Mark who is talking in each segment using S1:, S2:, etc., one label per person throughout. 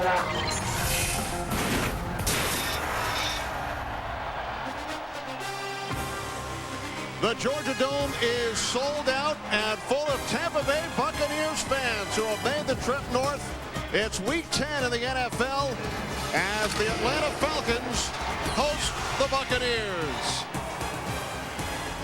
S1: The Georgia Dome is sold out and full of Tampa Bay Buccaneers fans who have made the trip north. It's week 10 in the NFL as the Atlanta Falcons host the Buccaneers.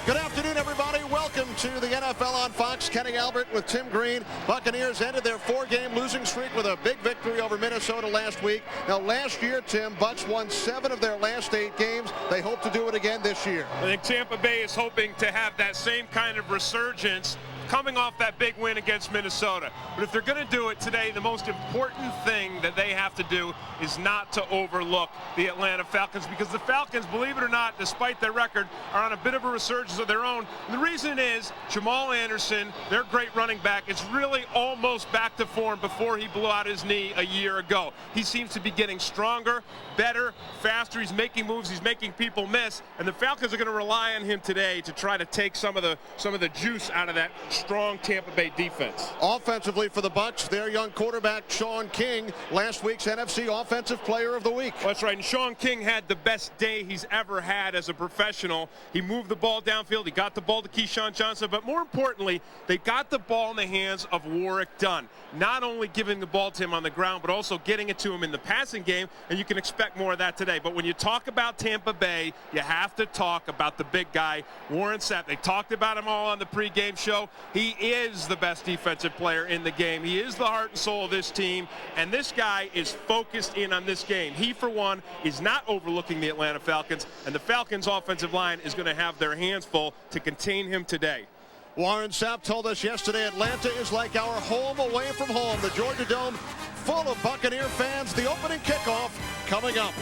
S1: Good afternoon, everybody. Welcome to the NFL on Fox. Kenny Albert with Tim Green. Buccaneers ended their 4-game losing streak with a big victory over Minnesota last week. Now, last year, Tim, Bucs won 7 of their last 8 games. They hope to do it again this year.
S2: I think Tampa Bay is hoping to have that same kind of resurgence coming off that big win against Minnesota. But if they're going to do it today, the most important thing that they have to do is not to overlook the Atlanta Falcons, because the Falcons, believe it or not, despite their record, are on a bit of a resurgence of their own. And the reason is Jamal Anderson, their great running back, is really almost back to form before he blew out his knee a year ago. He seems to be getting stronger, better, faster. He's making moves. He's making people miss. And the Falcons are going to rely on him today to try to take some of the juice out of that strong Tampa Bay defense.
S1: Offensively for the Bucs, their young quarterback Sean King, last week's NFC Offensive Player of the Week.
S2: Well, that's right, and Sean King had the best day he's ever had as a professional. He moved the ball downfield, he got the ball to Keyshawn Johnson, but more importantly, they got the ball in the hands of Warrick Dunn. Not only giving the ball to him on the ground, but also getting it to him in the passing game, and you can expect more of that today. But when you talk about Tampa Bay, you have to talk about the big guy, Warren Sapp. They talked about him all on the pregame show. He is the best defensive player in the game. He is the heart and soul of this team, and this guy is focused in on this game. He, for one, is not overlooking the Atlanta Falcons, and the Falcons' offensive line is going to have their hands full to contain him today.
S1: Warren Sapp told us yesterday Atlanta is like our home away from home. The Georgia Dome full of Buccaneer fans. The opening kickoff coming up.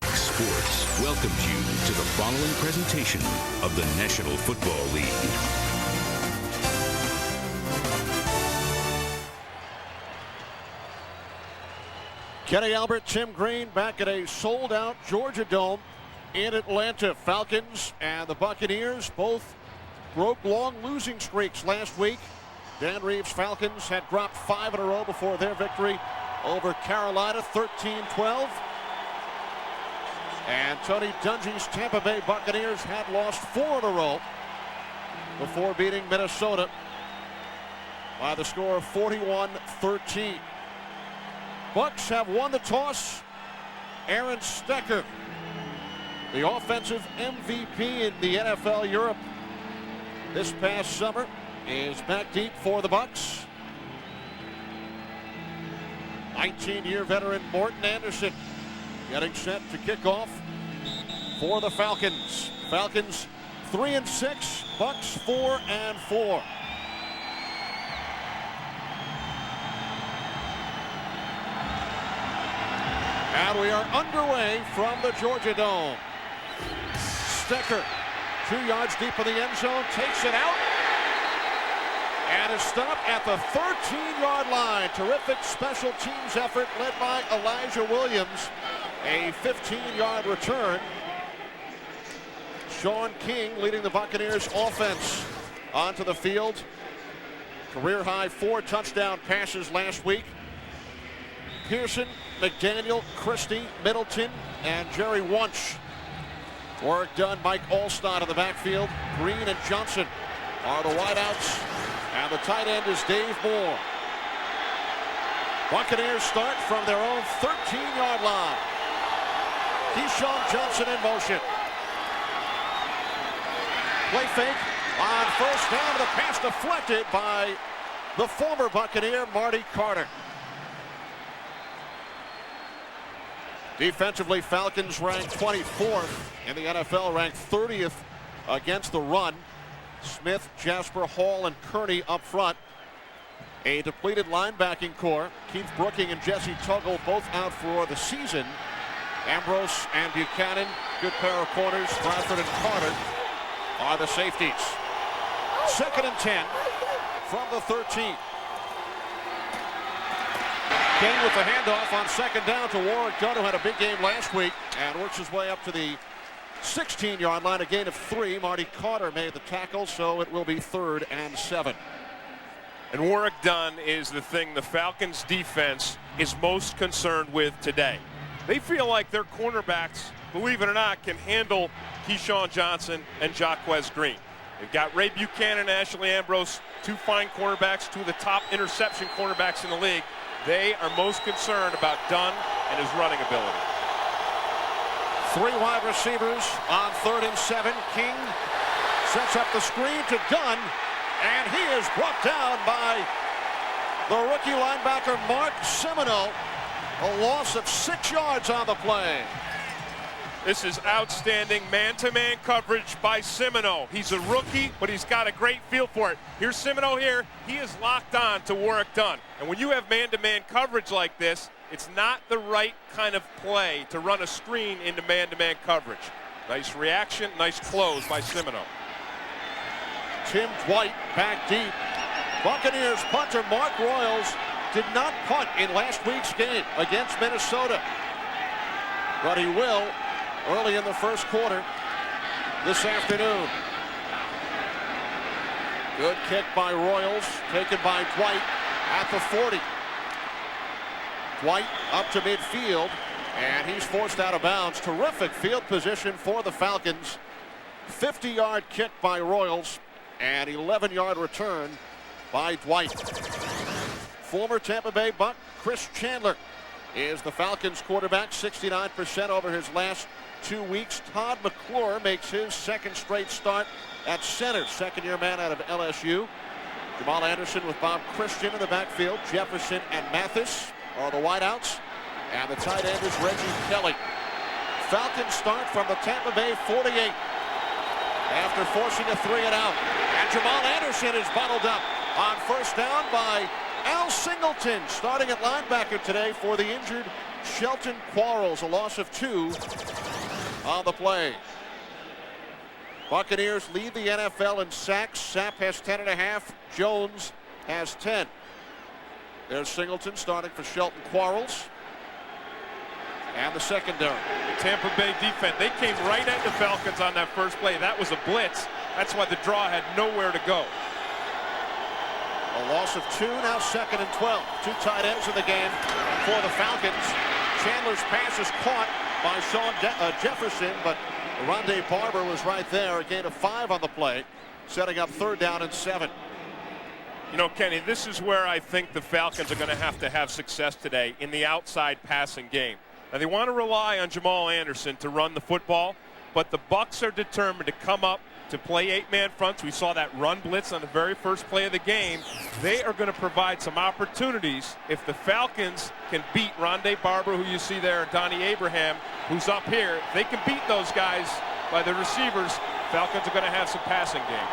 S3: Sports welcomes you to the following presentation of the National Football League.
S1: Kenny Albert, Tim Green back at a sold-out Georgia Dome in Atlanta. Falcons and the Buccaneers both broke long losing streaks last week. Dan Reeves' Falcons had dropped 5 in a row before their victory over Carolina, 13-12. And Tony Dungy's Tampa Bay Buccaneers had lost 4 in a row before beating Minnesota by the score of 41-13. Bucs have won the toss. Aaron Stecker, the offensive MVP in the NFL Europe this past summer, is back deep for the Bucs. 19-year veteran Morton Anderson getting set to kick off for the Falcons. Falcons 3-6, Bucs 4-4. And we are underway from the Georgia Dome. Stecker, 2 yards deep in the end zone, takes it out, and is stopped at the 13-yard line. Terrific special teams effort led by Elijah Williams. A 15-yard return. Sean King leading the Buccaneers offense onto the field. Career-high 4 touchdown passes last week. Pearson, McDaniel, Christie, Middleton, and Jerry Wunsch. Work done. Mike Alstott in the backfield. Green and Johnson are the wideouts, and the tight end is Dave Moore. Buccaneers start from their own 13-yard line. Keyshawn Johnson in motion. Play fake on first down. The pass deflected by the former Buccaneer, Marty Carter. Defensively, Falcons ranked 24th in the NFL, ranked 30th against the run. Smith, Jasper, Hall, and Kearney up front. A depleted linebacking core. Keith Brooking and Jesse Tuggle both out for the season. Ambrose and Buchanan, good pair of corners. Bradford and Carter are the safeties. 2nd and 10 from the 13. King with the handoff on 2nd down to Warrick Dunn, who had a big game last week and works his way up to the 16-yard line, a gain of 3. Marty Carter made the tackle, so it will be 3rd and 7.
S2: And Warrick Dunn is the thing the Falcons defense is most concerned with today. They feel like their cornerbacks, believe it or not, can handle Keyshawn Johnson and Jaquez Green. They've got Ray Buchanan and Ashley Ambrose, two fine cornerbacks, two of the top interception cornerbacks in the league. They are most concerned about Dunn and his running ability.
S1: 3 wide receivers on 3rd and 7. King sets up the screen to Dunn, and he is brought down by the rookie linebacker Mark Semino. A loss of 6 yards on the play.
S2: This is outstanding man-to-man coverage by Semino. He's a rookie, but he's got a great feel for it. Here's Semino here. He is locked on to Warrick Dunn. And when you have man-to-man coverage like this, it's not the right kind of play to run a screen into man-to-man coverage. Nice reaction, nice close by Semino.
S1: Tim Dwight back deep. Buccaneers punter Mark Royals did not punt in last week's game against Minnesota, but he will early in the first quarter this afternoon. Good kick by Royals, taken by Dwight at the 40. Dwight up to midfield, and he's forced out of bounds. Terrific field position for the Falcons. 50-yard kick by Royals, and 11-yard return by Dwight. Former Tampa Bay Buck Chris Chandler is the Falcons quarterback, 69% over his last 2 weeks. Todd McClure makes his second straight start at center, second-year man out of LSU. Jamal Anderson with Bob Christian in the backfield. Jefferson and Mathis are the wideouts, and the tight end is Reggie Kelly. Falcons start from the Tampa Bay 48 after forcing a 3-and-out. And Jamal Anderson is bundled up on first down by Al Singleton, starting at linebacker today for the injured Shelton Quarles. A loss of 2 on the play. Buccaneers lead the NFL in sacks. Sapp has 10.5. Jones has 10. There's Singleton starting for Shelton Quarles. And the secondary.
S2: The Tampa Bay defense, they came right at the Falcons on that first play. That was a blitz. That's why the draw had nowhere to go.
S1: A loss of 2, now 2nd and 12. 2 tight ends in the game for the Falcons. Chandler's pass is caught by Sean Jefferson, but Rondé Barber was right there. A gain of 5 on the play, setting up 3rd down and 7.
S2: You know, Kenny, this is where I think the Falcons are going to have success today in the outside passing game. Now, they want to rely on Jamal Anderson to run the football, but the Bucs are determined to come up to play 8-man fronts. We saw that run blitz on the very first play of the game. They are going to provide some opportunities if the Falcons can beat Rondé Barber, who you see there, Donnie Abraham, who's up here. If they can beat those guys by the receivers, Falcons are going to have some passing game.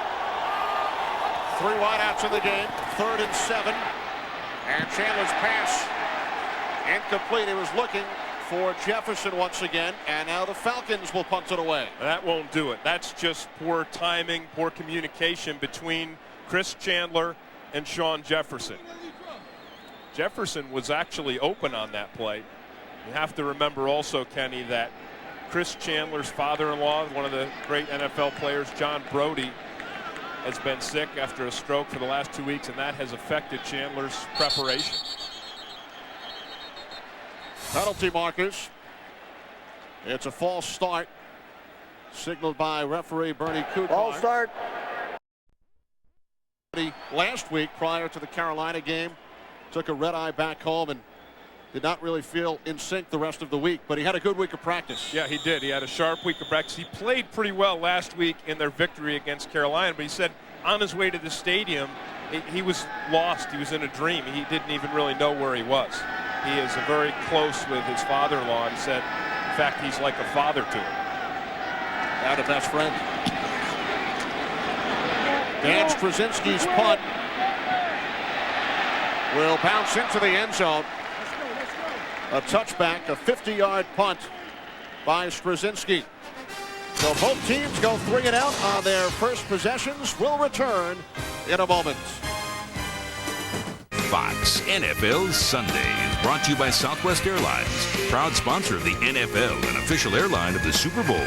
S1: 3 wideouts in the game, 3rd and 7. And Chandler's pass incomplete. He was looking for Jefferson once again, and now the Falcons will punt it away.
S2: That won't do it. That's just poor timing, poor communication between Chris Chandler and Sean Jefferson. Jefferson was actually open on that play. You have to remember also, Kenny, that Chris Chandler's father-in-law, one of the great NFL players, John Brody, has been sick after a stroke for the last 2 weeks, and that has affected Chandler's preparation.
S1: Penalty markers. It's a false start, signaled by referee Bernie Kudlar.
S4: False start.
S1: Last week, prior to the Carolina game, took a red-eye back home and did not really feel in sync the rest of the week, but he had a good week of practice.
S2: Yeah, he did. He had a sharp week of practice. He played pretty well last week in their victory against Carolina, but he said on his way to the stadium, he was lost. He was in a dream. He didn't even really know where he was. He is very close with his father-in-law, and said, in fact, he's like a father to him.
S1: Not a best friend. Dan Straczynski's punt will bounce into the end zone. A touchback, a 50-yard punt by Straczynski. So both teams go 3 and out on their first possessions. We'll return in a moment.
S3: Fox NFL Sunday is brought to you by Southwest Airlines, proud sponsor of the NFL and official airline of the Super Bowl.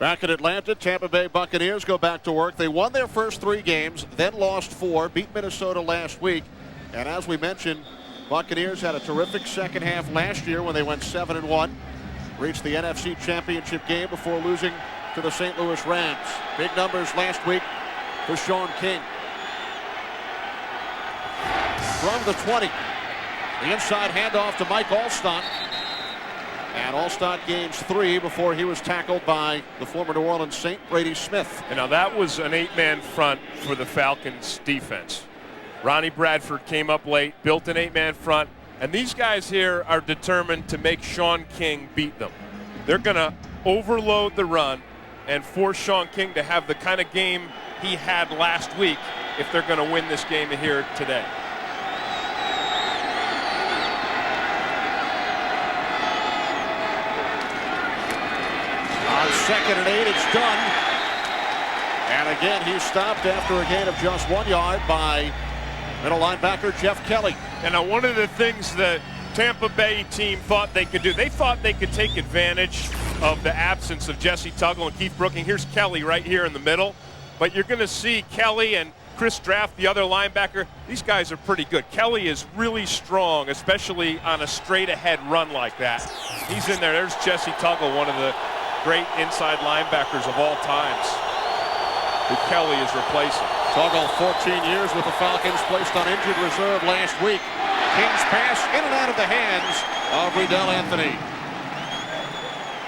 S1: Back in Atlanta, Tampa Bay Buccaneers go back to work. They won their first 3 games, then lost 4, beat Minnesota last week. And as we mentioned, Buccaneers had a terrific second half last year when they went 7-1. Reached the NFC Championship game before losing to the St. Louis Rams. Big numbers last week for Sean King. From the 20. The inside handoff to Mike Alstott. And Alstott gains 3 before he was tackled by the former New Orleans Saint, Brady Smith.
S2: And now that was an 8-man front for the Falcons defense. Ronnie Bradford came up late, built an 8-man front, and these guys here are determined to make Sean King beat them. They're going to overload the run and force Sean King to have the kind of game he had last week if they're going to win this game here today.
S1: On 2nd and 8, it's done. And again, he's stopped after a gain of just 1 yard by middle linebacker Jeff Kelly.
S2: And now one of the things the Tampa Bay team thought they could do, they thought they could take advantage of the absence of Jesse Tuggle and Keith Brooking. Here's Kelly right here in the middle. But you're going to see Kelly and Chris Draft, the other linebacker, these guys are pretty good. Kelly is really strong, especially on a straight-ahead run like that. He's in there. There's Jesse Tuggle, one of the great inside linebackers of all times, who Kelly is replacing.
S1: Tuggle, 14 years with the Falcons, placed on injured reserve last week. King's pass in and out of the hands of Riddell Anthony.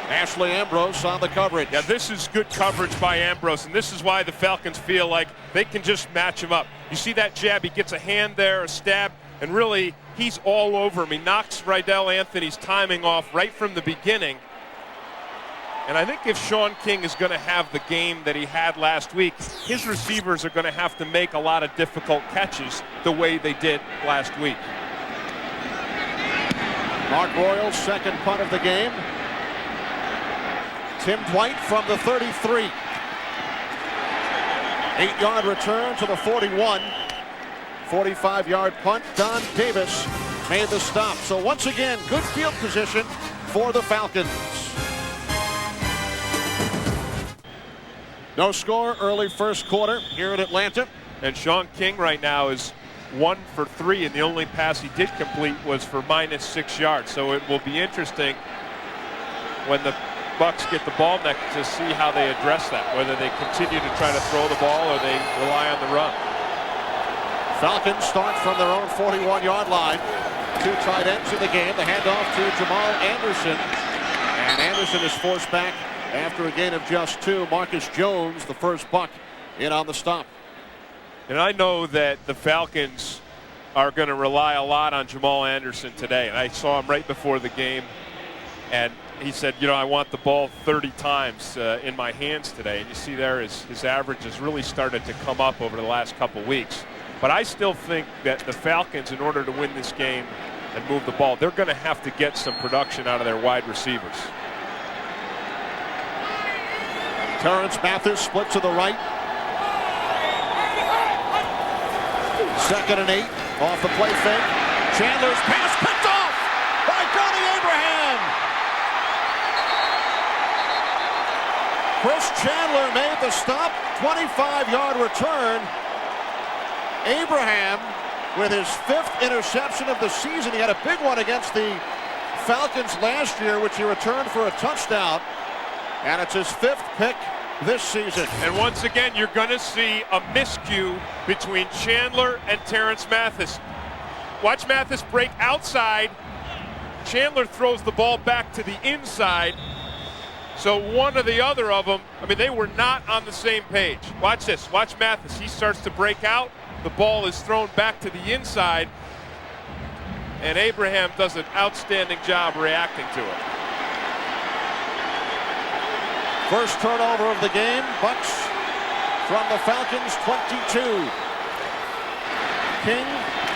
S1: Ashley Ambrose on the coverage.
S2: Yeah, this is good coverage by Ambrose, and this is why the Falcons feel like they can just match him up. You see that jab, he gets a hand there, a stab, and really, he's all over him. He knocks Riddell Anthony's timing off right from the beginning. And I think if Sean King is going to have the game that he had last week, his receivers are going to have to make a lot of difficult catches the way they did last week.
S1: Mark Royals' second punt of the game. Tim Dwight from the 33. 8-yard return to the 41. 45-yard punt. Don Davis made the stop. So once again, good field position for the Falcons. No score early first quarter here in Atlanta.
S2: And Sean King right now is 1 for 3, and the only pass he did complete was for -6 yards. So it will be interesting when the Bucs get the ball next to see how they address that, whether they continue to try to throw the ball or they rely on the run.
S1: Falcons start from their own 41-yard line. 2 tight ends in the game. The handoff to Jamal Anderson. And Anderson is forced back after a gain of just 2. Marcus Jones, the first Buck, in on the stop.
S2: And I know that the Falcons are going to rely a lot on Jamal Anderson today. And I saw him right before the game, and he said, you know, I want the ball 30 times in my hands today. And you see there his average has really started to come up over the last couple weeks. But I still think that the Falcons, in order to win this game and move the ball, they're going to have to get some production out of their wide receivers.
S1: Terrence Mathis split to the right. 2nd and 8 off the play fake. Chandler's pass picked off by Brody Abraham. Chris Chandler made the stop. 25-yard return. Abraham with his 5th interception of the season. He had a big one against the Falcons last year, which he returned for a touchdown. And it's his 5th pick this season.
S2: And once again, you're going to see a miscue between Chandler and Terrence Mathis. Watch Mathis break outside. Chandler throws the ball back to the inside. So one or the other of them, I mean, they were not on the same page. Watch this. Watch Mathis. He starts to break out. The ball is thrown back to the inside. And Abraham does an outstanding job reacting to it.
S1: First turnover of the game. Bucs from the Falcons 22. King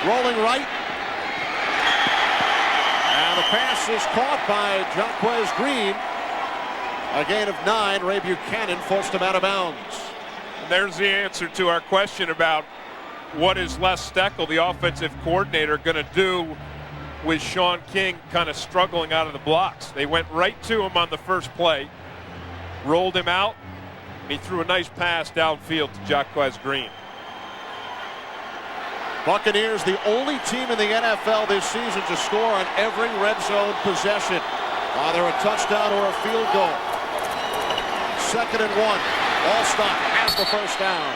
S1: rolling right. And the pass is caught by Jaquez Green. A gain of 9. Ray Buchanan forced him out of bounds.
S2: And there's the answer to our question about what is Les Steckel, the offensive coordinator, going to do with Sean King kind of struggling out of the blocks. They went right to him on the first play. rolled him out, and he threw a nice pass downfield to Jaquez Green.
S1: Buccaneers, the only team in the NFL this season to score on every red zone possession, either a touchdown or a field goal. 2nd and 1. Allstott has the first down.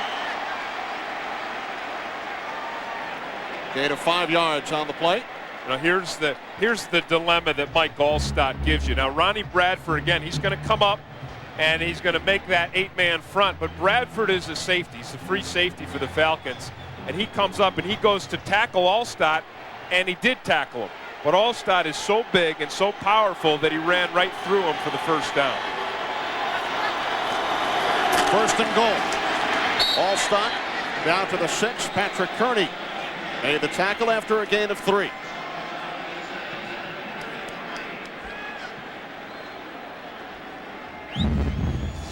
S1: Gain of 5 yards on the play.
S2: Now here's the dilemma that Mike Allstott gives you. Now Ronnie Bradford, again, he's going to come up and he's going to make that 8-man front, but Bradford is a safety. He's a free safety for the Falcons, and he comes up and he goes to tackle Allstott, and he did tackle him. But Allstott is so big and so powerful that he ran right through him for the first down.
S1: 1st and goal. Allstott down to the 6. Patrick Kearney made the tackle after a gain of 3.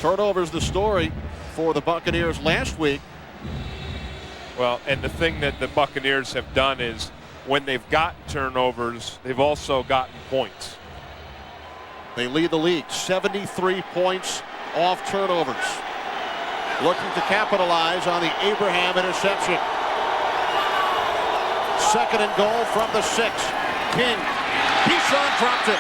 S1: Turnovers the story for the Buccaneers last week.
S2: Well, and the thing that the Buccaneers have done is when they've gotten turnovers, they've also gotten points.
S1: They lead the league, 73 points off turnovers. Looking to capitalize on the Abraham interception. 2nd and goal from the 6. King. Keyshawn dropped it.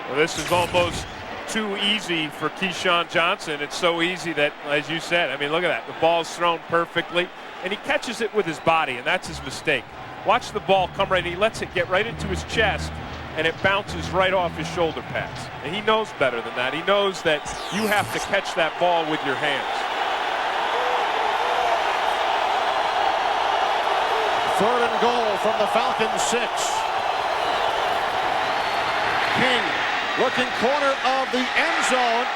S2: Well, this is almost too easy for Keyshawn Johnson. It's so easy that, as you said, I mean, look at that. The ball's thrown perfectly, and he catches it with his body, and that's his mistake. Watch the ball come right, and he lets it get right into his chest, and it bounces right off his shoulder pads. And he knows better than that. He knows that you have to catch that ball with your hands.
S1: 3rd and goal from the Falcons 6. King looking corner of the end zone.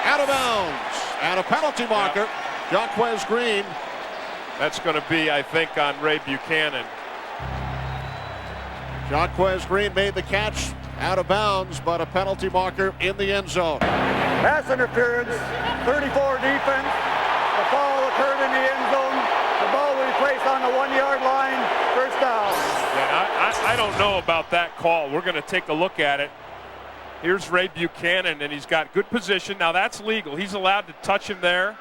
S1: Out of bounds. And a penalty marker. Jaquez Green.
S2: That's going to be, I think, on Ray Buchanan.
S1: Jaquez Green made the catch out of bounds, but a penalty marker in the end zone.
S4: Pass interference, 34 defense. The foul occurred in the end zone. The ball will be placed on the 1-yard line. First down.
S2: Yeah, I don't know about that call. We're going to take a look at it. Here's Ray Buchanan, and he's got good position. Now that's legal. He's allowed to touch him there.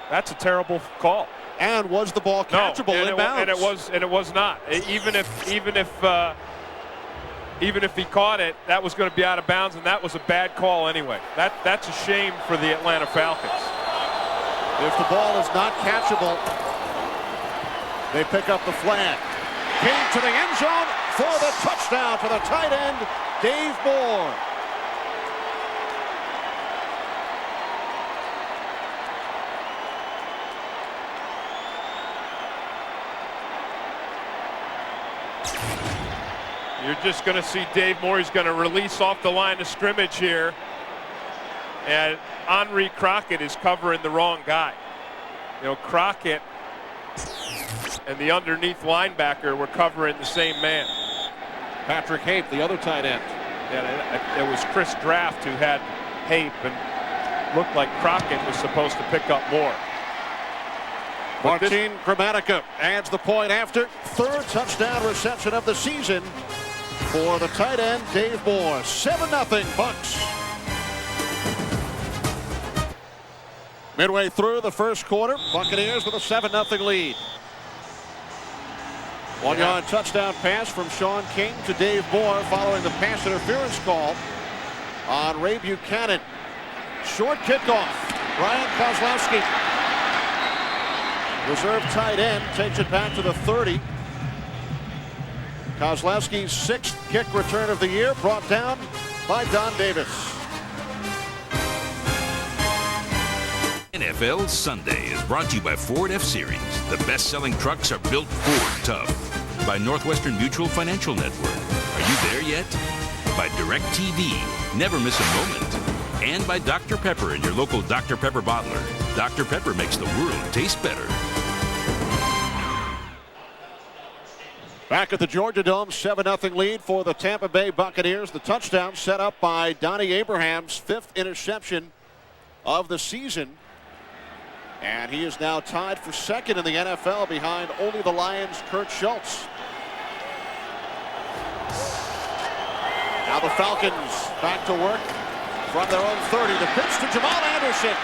S2: That's a terrible call.
S1: And was the ball catchable in bounds?
S2: And it was not. Even if he caught it, that was going to be out of bounds, and that was a bad call anyway. That's a shame for the Atlanta Falcons.
S1: If the ball is not catchable, they pick up the flag. King to the end zone for the touchdown for the tight end, Dave Moore.
S2: You're just going to see Dave Moore. He's going to release off the line of scrimmage here. And Henri Crockett is covering the wrong guy. You know, Crockett and the underneath linebacker were covering the same man.
S1: Patrick Hape, the other tight end.
S2: Yeah, it was Chris Draft who had Hape, and looked like Crockett was supposed to pick up more.
S1: Martin Gramatica adds the point after. 3rd touchdown reception of the season for the tight end, Dave Moore. 7-0 Bucs. Midway through the first quarter, Buccaneers with a 7-0 lead. 1-yard touchdown pass from Sean King to Dave Moore following the pass interference call on Ray Buchanan. Short kickoff. Ryan Kozlowski, reserve tight end, takes it back to the 30. Kozlowski's 6th kick return of the year, brought down by Don Davis.
S3: NFL Sunday is brought to you by Ford F-Series. The best-selling trucks are built Ford tough. By Northwestern Mutual Financial Network. Are you there yet? By DirecTV. Never miss a moment. And by Dr. Pepper and your local Dr. Pepper bottler. Dr. Pepper makes the world taste better.
S1: Back at the Georgia Dome, 7-0 lead for the Tampa Bay Buccaneers. The touchdown set up by Donnie Abraham's 5th interception of the season. And he is now tied for second in the NFL behind only the Lions' Kurt Schultz. Now the Falcons back to work from their own 30. The pitch to Jamal Anderson.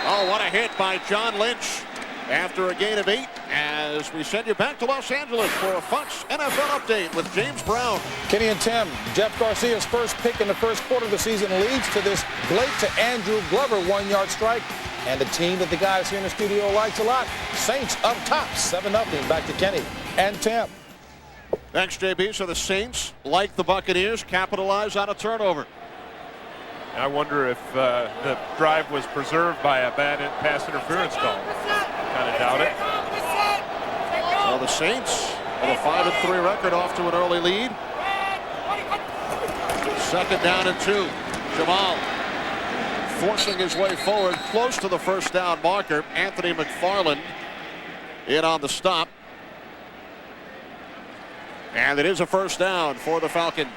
S1: Oh, what a hit by John Lynch after a gain of 8 as we send you back to Los Angeles for a Fox NFL update with James Brown.
S5: Kenny and Tim, Jeff Garcia's first pick in the first quarter of the season leads to this Blake to Andrew Glover 1-yard strike. And a team that the guys here in the studio likes a lot. Saints up top, 7-0. Back to Kenny and Tim.
S1: Thanks, JB. So the Saints, like the Buccaneers, capitalize on a turnover.
S2: I wonder if the drive was preserved by a bad pass interference call. Kind of doubt it.
S1: So the Saints with a 5-3 record off to an early lead. 2nd down and 2. Jamal forcing his way forward close to the first down marker. Anthony McFarland in on the stop. And it is a first down for the Falcons.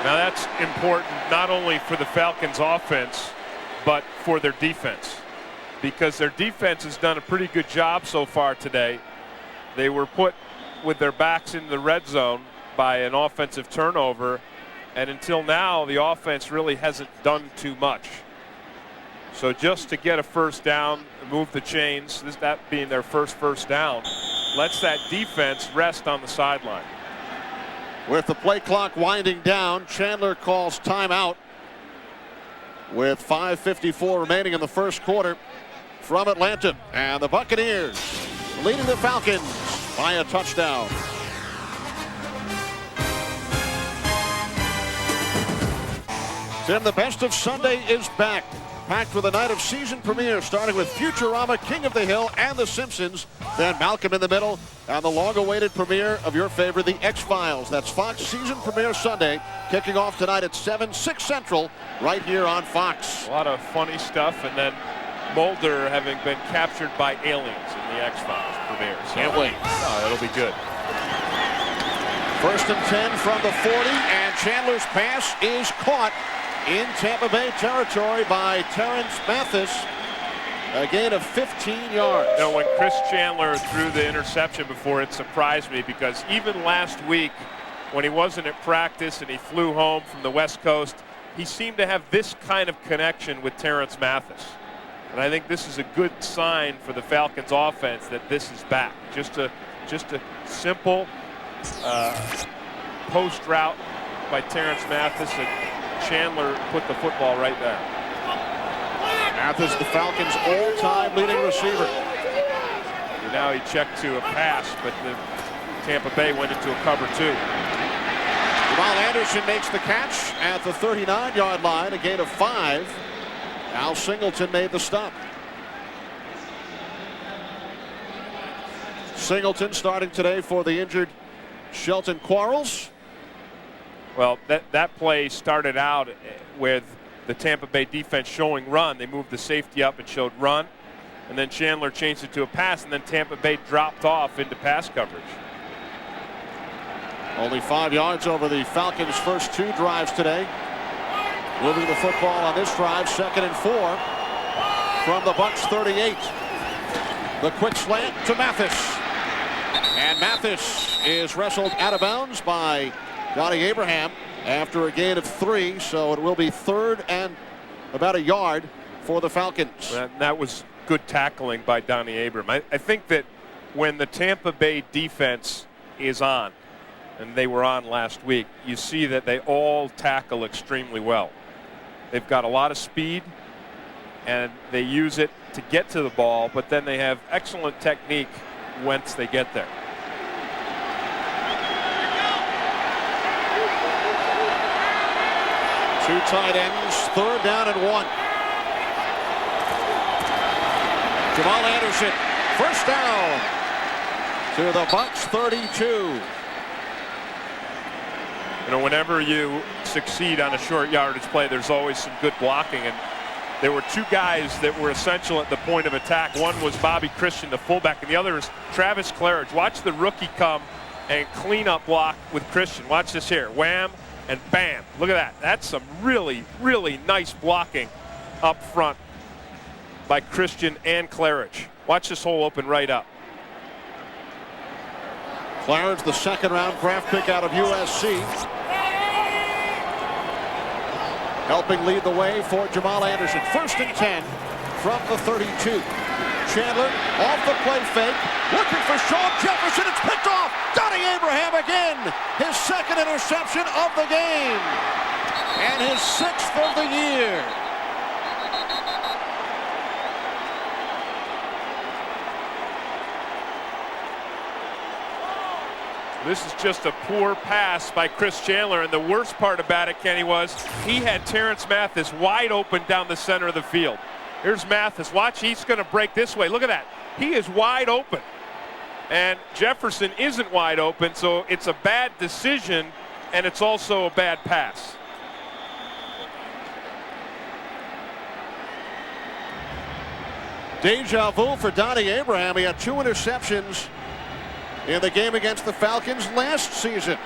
S2: Now that's important not only for the Falcons offense, but for their defense. Because their defense has done a pretty good job so far today. They were put with their backs in the red zone by an offensive turnover. And until now, the offense really hasn't done too much. So just to get a first down, move the chains, that being their first down, lets that defense rest on the sideline.
S1: With the play clock winding down, Chandler calls timeout with 5:54 remaining in the first quarter from Atlanta. And the Buccaneers leading the Falcons by a touchdown. Tim, the best of Sunday is back. Packed with a night of season premiere, starting with Futurama, King of the Hill, and The Simpsons. Then Malcolm in the Middle, and the long-awaited premiere of your favorite, The X-Files. That's Fox season premiere Sunday, kicking off tonight at 7, 6 Central, right here on Fox.
S2: A lot of funny stuff, and then Mulder having been captured by aliens in The X-Files premiere. So,
S1: can't wait.
S2: It'll be good.
S1: 1st and 10 from the 40, and Chandler's pass is caught in Tampa Bay territory by Terrence Mathis. A gain of 15 yards.
S2: You know, when Chris Chandler threw the interception before, it surprised me because even last week when he wasn't at practice and he flew home from the West Coast, he seemed to have this kind of connection with Terrence Mathis. And I think this is a good sign for the Falcons offense that this is back. Just a simple post route by Terrence Mathis, and Chandler put the football right there.
S1: Mathis, the Falcons' all-time leading receiver.
S2: And now he checked to a pass, but the Tampa Bay went into a cover 2.
S1: Jamal Anderson makes the catch at the 39-yard line, a gain of 5. Al Singleton made the stop. Singleton starting today for the injured Shelton Quarles.
S2: Well, that play started out with the Tampa Bay defense showing run. They moved the safety up and showed run. And then Chandler changed it to a pass, and then Tampa Bay dropped off into pass coverage.
S1: Only 5 yards over the Falcons' first 2 drives today. Moving the football on this drive, 2nd and 4 from the Bucs 38. The quick slant to Mathis. And Mathis is wrestled out of bounds by Donnie Abraham after a gain of 3, so it will be 3rd and about a yard for the Falcons.
S2: That was good tackling by Donnie Abraham. I think that when the Tampa Bay defense is on, and they were on last week, you see that they all tackle extremely well. They've got a lot of speed, and they use it to get to the ball, but then they have excellent technique once they get there.
S1: Two tight ends, 3rd down and 1. Jamal Anderson, first down to the Bucs 32.
S2: You know, whenever you succeed on a short yardage play, there's always some good blocking, and there were 2 guys that were essential at the point of attack. One was Bobby Christian, the fullback, and the other is Travis Claridge. Watch the rookie come and clean up block with Christian. Watch this here. Wham and bam. Look at that. That's some really, really nice blocking up front by Christian and Claridge. Watch this hole open right up.
S1: Clarence, the second-round draft pick out of USC. Helping lead the way for Jamal Anderson. 1st and 10 from the 32. Chandler off the play fake. Looking for Sean Jefferson. It's picked off. Donnie Abraham again. His 2nd interception of the game. And his 6th of the year.
S2: This is just a poor pass by Chris Chandler, and the worst part about it, Kenny, was he had Terrence Mathis wide open down the center of the field. Here's Mathis. Watch, he's going to break this way. Look at that. He is wide open. And Jefferson isn't wide open, so it's a bad decision, and it's also a bad pass.
S1: Deja vu for Donnie Abraham. He had 2 interceptions in the game against the Falcons last season.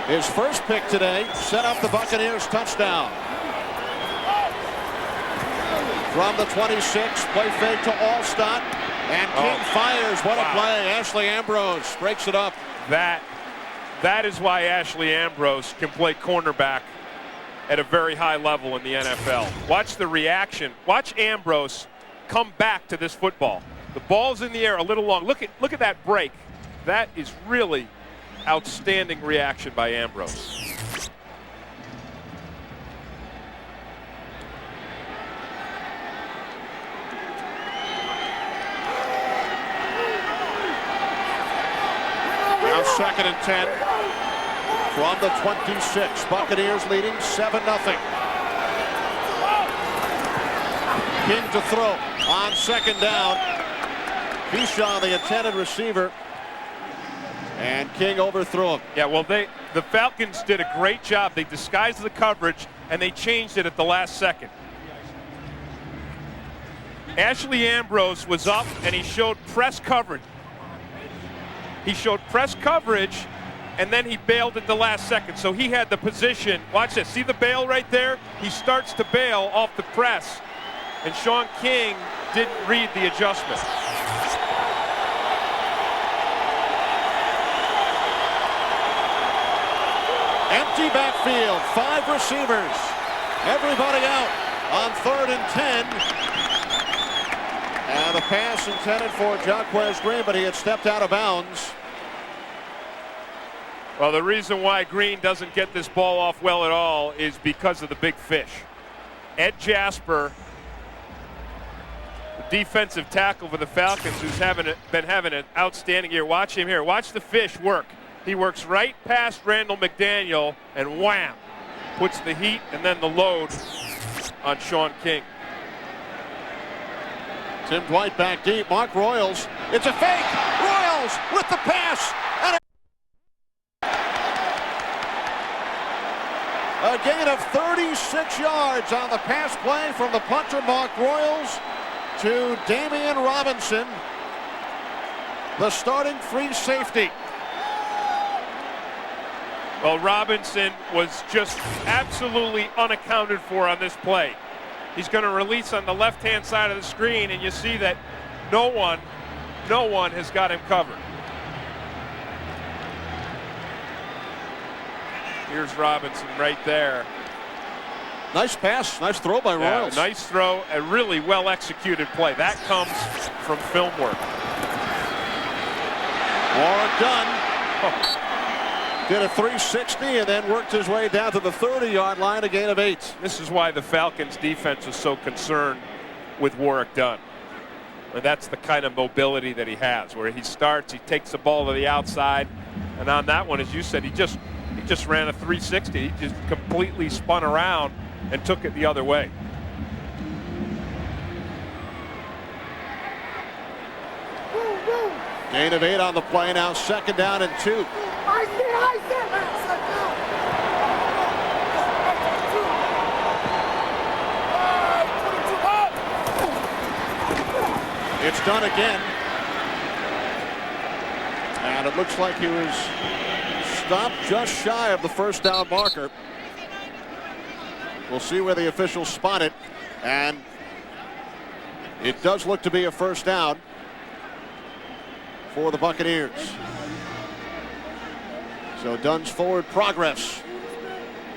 S1: His first pick today set up the Buccaneers touchdown. From the 26, play fake to Alstott, and King fires. What a play. Ashley Ambrose breaks it up.
S2: That is why Ashley Ambrose can play cornerback at a very high level in the NFL. Watch the reaction. Watch Ambrose come back to this football. The ball's in the air a little long. Look at that break. That is really outstanding reaction by Ambrose.
S1: Now 2nd and 10 from the 26. Buccaneers leading 7-0. King to throw on 2nd down. Keyshawn, the intended receiver, and King overthrew him.
S2: Yeah, well, the Falcons did a great job. They disguised the coverage, and they changed it at the last second. Ashley Ambrose was up, and he showed press coverage. He showed press coverage, and then he bailed at the last second. So he had the position. Watch this. See the bail right there? He starts to bail off the press, and Sean King didn't read the adjustment.
S1: Empty backfield, 5 receivers. Everybody out on 3rd and 10. And the pass intended for Jaquez Green, but he had stepped out of bounds.
S2: Well, the reason why Green doesn't get this ball off well at all is because of the big fish. Ed Jasper, the defensive tackle for the Falcons, who's been having an outstanding year. Watch him here. Watch the fish work. He works right past Randall McDaniel, and wham, puts the heat and then the load on Sean King.
S1: Tim Dwight back deep. Mark Royals. It's a fake. Royals with the pass. And a gain of 36 yards on the pass play from the punter Mark Royals to Damian Robinson, the starting free safety.
S2: Well, Robinson was just absolutely unaccounted for on this play. He's going to release on the left-hand side of the screen, and you see that no one has got him covered. Here's Robinson right there.
S1: Nice pass, nice throw by Royals.
S2: Nice throw, a really well-executed play. That comes from film work.
S1: Warren Dunn did a 360 and then worked his way down to the 30-yard line, a gain of 8.
S2: This is why the Falcons defense is so concerned with Warrick Dunn. And that's the kind of mobility that he has, where he starts, he takes the ball to the outside, and on that one, as you said, he just ran a 360. He just completely spun around and took it the other way.
S1: Gain of 8 on the play, now 2nd down and 2. It's done again. And it looks like he was stopped just shy of the 1st down marker. We'll see where the officials spot it. And it does look to be a first down for the Buccaneers. So Dunn's forward progress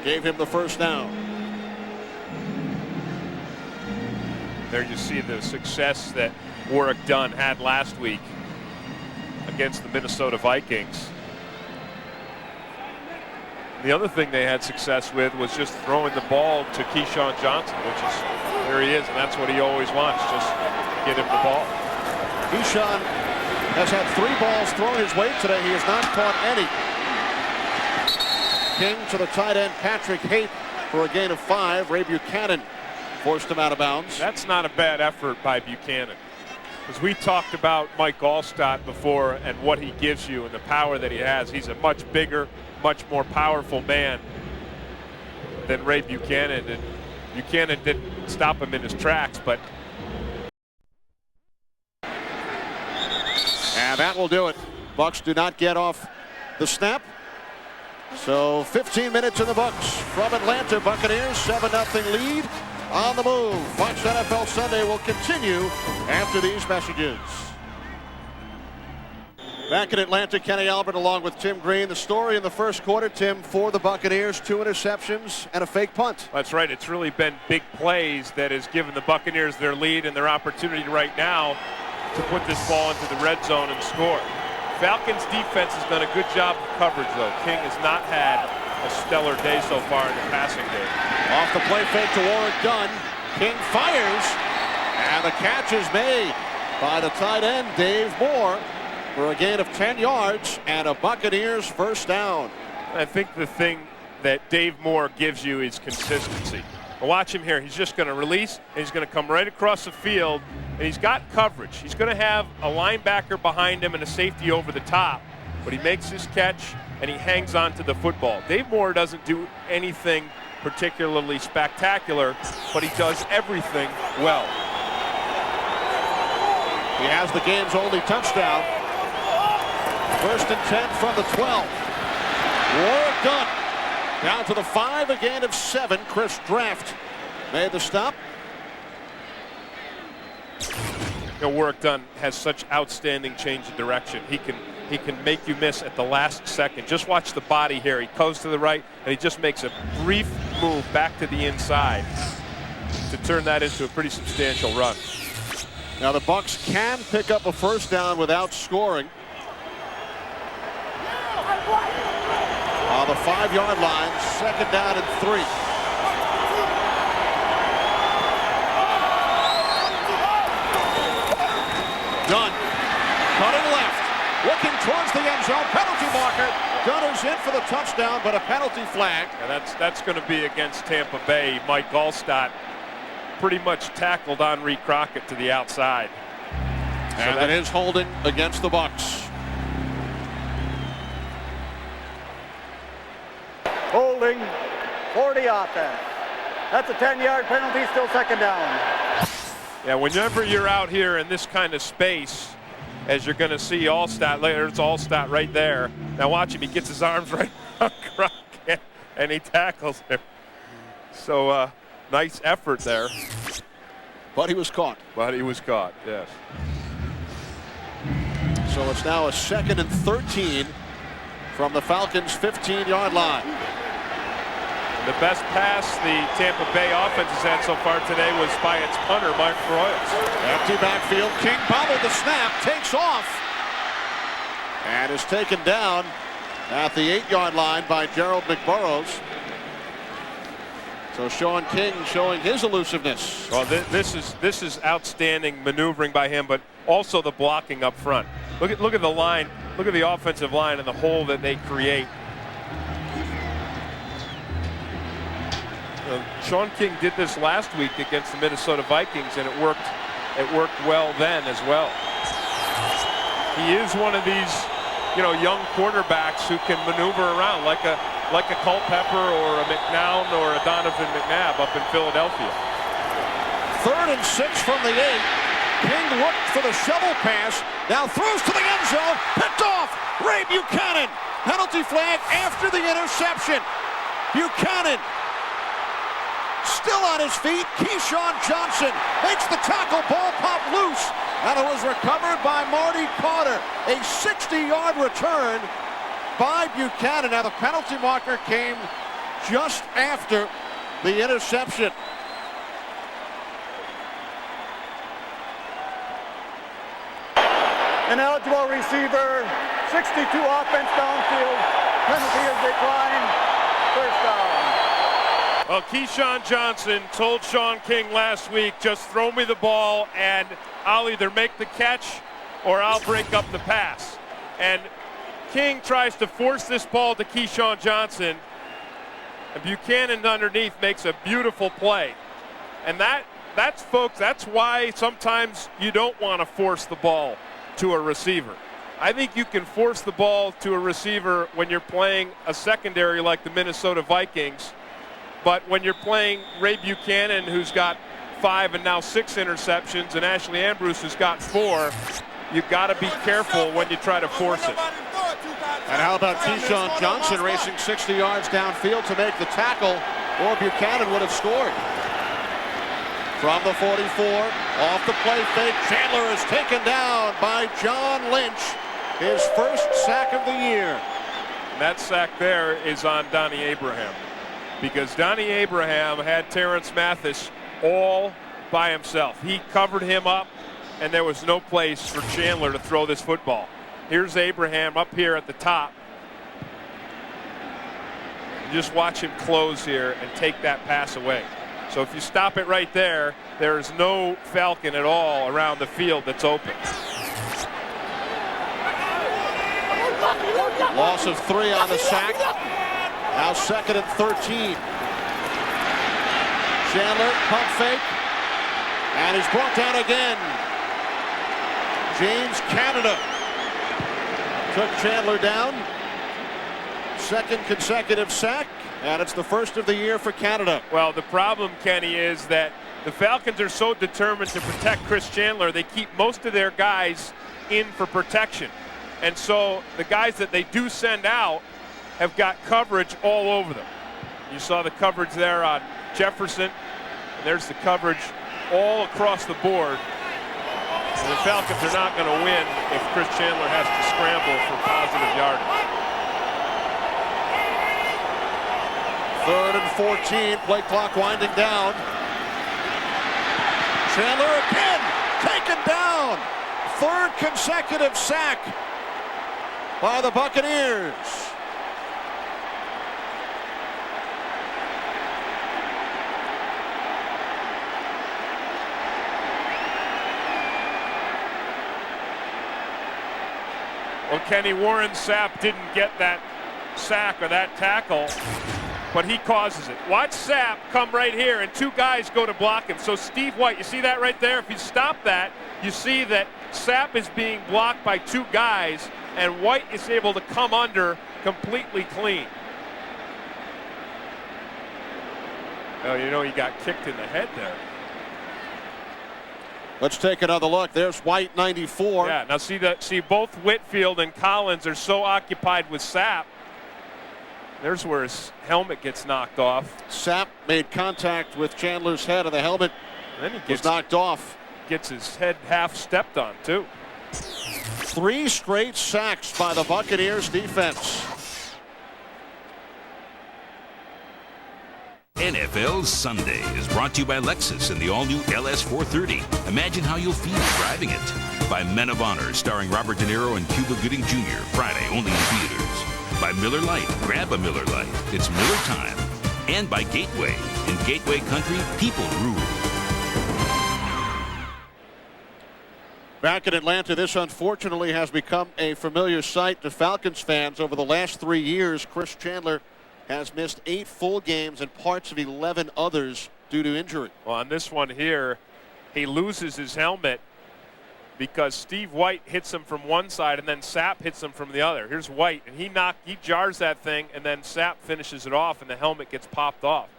S1: gave him the first down.
S2: There you see the success that Warrick Dunn had last week against the Minnesota Vikings. The other thing they had success with was just throwing the ball to Keyshawn Johnson, which is there he is, and that's what he always wants, just get him the ball.
S1: Keyshawn has had 3 balls thrown his way today. He has not caught any. King to the tight end, Patrick Haight, for a gain of 5. Ray Buchanan forced him out of bounds.
S2: That's not a bad effort by Buchanan. Because we talked about Mike Allstott before and what he gives you and the power that he has. He's a much bigger, much more powerful man than Ray Buchanan. And Buchanan didn't stop him in his tracks, but.
S1: And that will do it. Bucs do not get off the snap. So 15 minutes in the Bucs from Atlanta. Buccaneers 7-0 lead on the move. Fox NFL Sunday will continue after these messages. Back in Atlanta, Kenny Albert along with Tim Green. The story in the first quarter, Tim, for the Buccaneers, 2 interceptions and a fake punt.
S2: That's right. It's really been big plays that has given the Buccaneers their lead and their opportunity right now to put this ball into the red zone and score. Falcons defense has done a good job of coverage, though. King has not had a stellar day so far in the passing game.
S1: Off the play fake to Warrick Dunn. King fires, and the catch is made by the tight end, Dave Moore, for a gain of 10 yards and a Buccaneers first down.
S2: I think the thing that Dave Moore gives you is consistency. Watch him here. He's just going to release, and he's going to come right across the field, and he's got coverage. He's going to have a linebacker behind him and a safety over the top, but he makes his catch, and he hangs on to the football. Dave Moore doesn't do anything particularly spectacular, but he does everything well.
S1: He has the game's only touchdown. First and 10 from the 12. Warrick Dunn down to the 5, a gain of 7. Chris Draft made the stop.
S2: You know, Warrick Dunn has such outstanding change of direction. He can make you miss at the last second. Just watch the body here. He goes to the right, and he just makes a brief move back to the inside to turn that into a pretty substantial run.
S1: Now the Bucs can pick up a first down without scoring. On the 5-yard line, 2nd down and 3. Dunn cutting left, looking towards the end zone, penalty marker. Dunn is in for the touchdown, but a penalty flag.
S2: And that's going to be against Tampa Bay. Mike Allstott pretty much tackled Henri Crockett to the outside.
S1: And that is holding against the Bucs.
S4: Holding for the offense. That's a 10-yard penalty, still 2nd down.
S2: Yeah, whenever you're out here in this kind of space, as you're going to see Allstott later, it's Allstott right there. Now watch him, he gets his arms right on Crockett, and he tackles him. So nice effort there.
S1: But he was caught.
S2: Yes.
S1: So it's now a 2nd and 13 from the Falcons' 15-yard line.
S2: The best pass the Tampa Bay offense has had so far today was by its punter, Mike Royals.
S1: Empty backfield. King bobbled the snap, takes off, and is taken down at the 8-yard line by Gerald McBurrows. So Sean King showing his elusiveness.
S2: Well, this is outstanding maneuvering by him, but also the blocking up front. Look at the line. Look at the offensive line and the hole that they create. Sean King did this last week against the Minnesota Vikings, and it worked well then as well. He is one of these, young quarterbacks who can maneuver around like a Culpepper or a McNown or a Donovan McNabb up in Philadelphia.
S1: 3rd and 6 from the 8. King looked for the shovel pass. Now throws to the end zone. Picked off. Ray Buchanan. Penalty flag after the interception. Buchanan still on his feet. Keyshawn Johnson makes the tackle, ball popped loose, and it was recovered by Marty Carter. A 60-yard return by Buchanan. Now the penalty marker came just after the interception.
S4: An eligible receiver, 62 offense downfield. Penalty is declined. First down.
S2: Well, Keyshawn Johnson told Sean King last week, just throw me the ball and I'll either make the catch or I'll break up the pass. And King tries to force this ball to Keyshawn Johnson, and Buchanan underneath makes a beautiful play. And that's folks, that's why sometimes you don't want to force the ball to a receiver. I think you can force the ball to a receiver when you're playing a secondary like the Minnesota Vikings. But when you're playing Ray Buchanan, who's got 5 and now 6 interceptions, and Ashley Ambrose, who's got 4, you've got to be careful when you try to force it.
S1: And how about Keyshawn Johnson racing 60 yards downfield to make the tackle, or Buchanan would have scored. From the 44, off the play fake, Chandler is taken down by John Lynch, his first sack of the year.
S2: And that sack there is on Donnie Abraham, because Donnie Abraham had Terrence Mathis all by himself. He covered him up, and there was no place for Chandler to throw this football. Here's Abraham up here at the top. Just watch him close here and take that pass away. So if you stop it right there, there's no Falcon at all around the field that's open.
S1: Loss of 3 on the sack. Now 2nd and 13. Chandler, pump fake. And he's brought down again. James Canada took Chandler down. 2nd consecutive sack. And it's the first of the year for Canada.
S2: Well, the problem, Kenny, is that the Falcons are so determined to protect Chris Chandler, they keep most of their guys in for protection. And so the guys that they do send out have got coverage all over them. You saw the coverage there on Jefferson. And there's the coverage all across the board. And the Falcons are not going to win if Chris Chandler has to scramble for positive yardage.
S1: 3rd and 14, play clock winding down. Chandler again, taken down. 3rd consecutive sack by the Buccaneers.
S2: Well, Kenny, Warren Sapp didn't get that sack or that tackle, but he causes it. Watch Sapp come right here, and 2 guys go to block him. So Steve White, you see that right there? If you stop that, you see that Sapp is being blocked by 2 guys, and White is able to come under completely clean. Oh, you know, he got kicked in the head there.
S1: Let's take another look. There's White, 94.
S2: Yeah, now see both Whitfield and Collins are so occupied with Sapp. There's where his helmet gets knocked off.
S1: Sapp made contact with Chandler's head, and the helmet was knocked off.
S2: Gets his head half stepped on, too.
S1: 3 straight sacks by the Buccaneers defense.
S3: NFL Sunday is brought to you by Lexus and the all-new LS 430. Imagine how you'll feel driving it. By Men of Honor, starring Robert De Niro and Cuba Gooding Jr., Friday only in theaters. By Miller Lite, grab a Miller Lite. It's Miller time. And by Gateway. In Gateway Country, people rule.
S1: Back in Atlanta, this unfortunately has become a familiar sight to Falcons fans. Over the last 3 years, Chris Chandler has missed 8 full games and parts of 11 others due to injury.
S2: Well, on this one here, he loses his helmet because Steve White hits him from one side and then Sapp hits him from the other. Here's White, and he jars that thing, and then Sapp finishes it off, and the helmet gets popped off.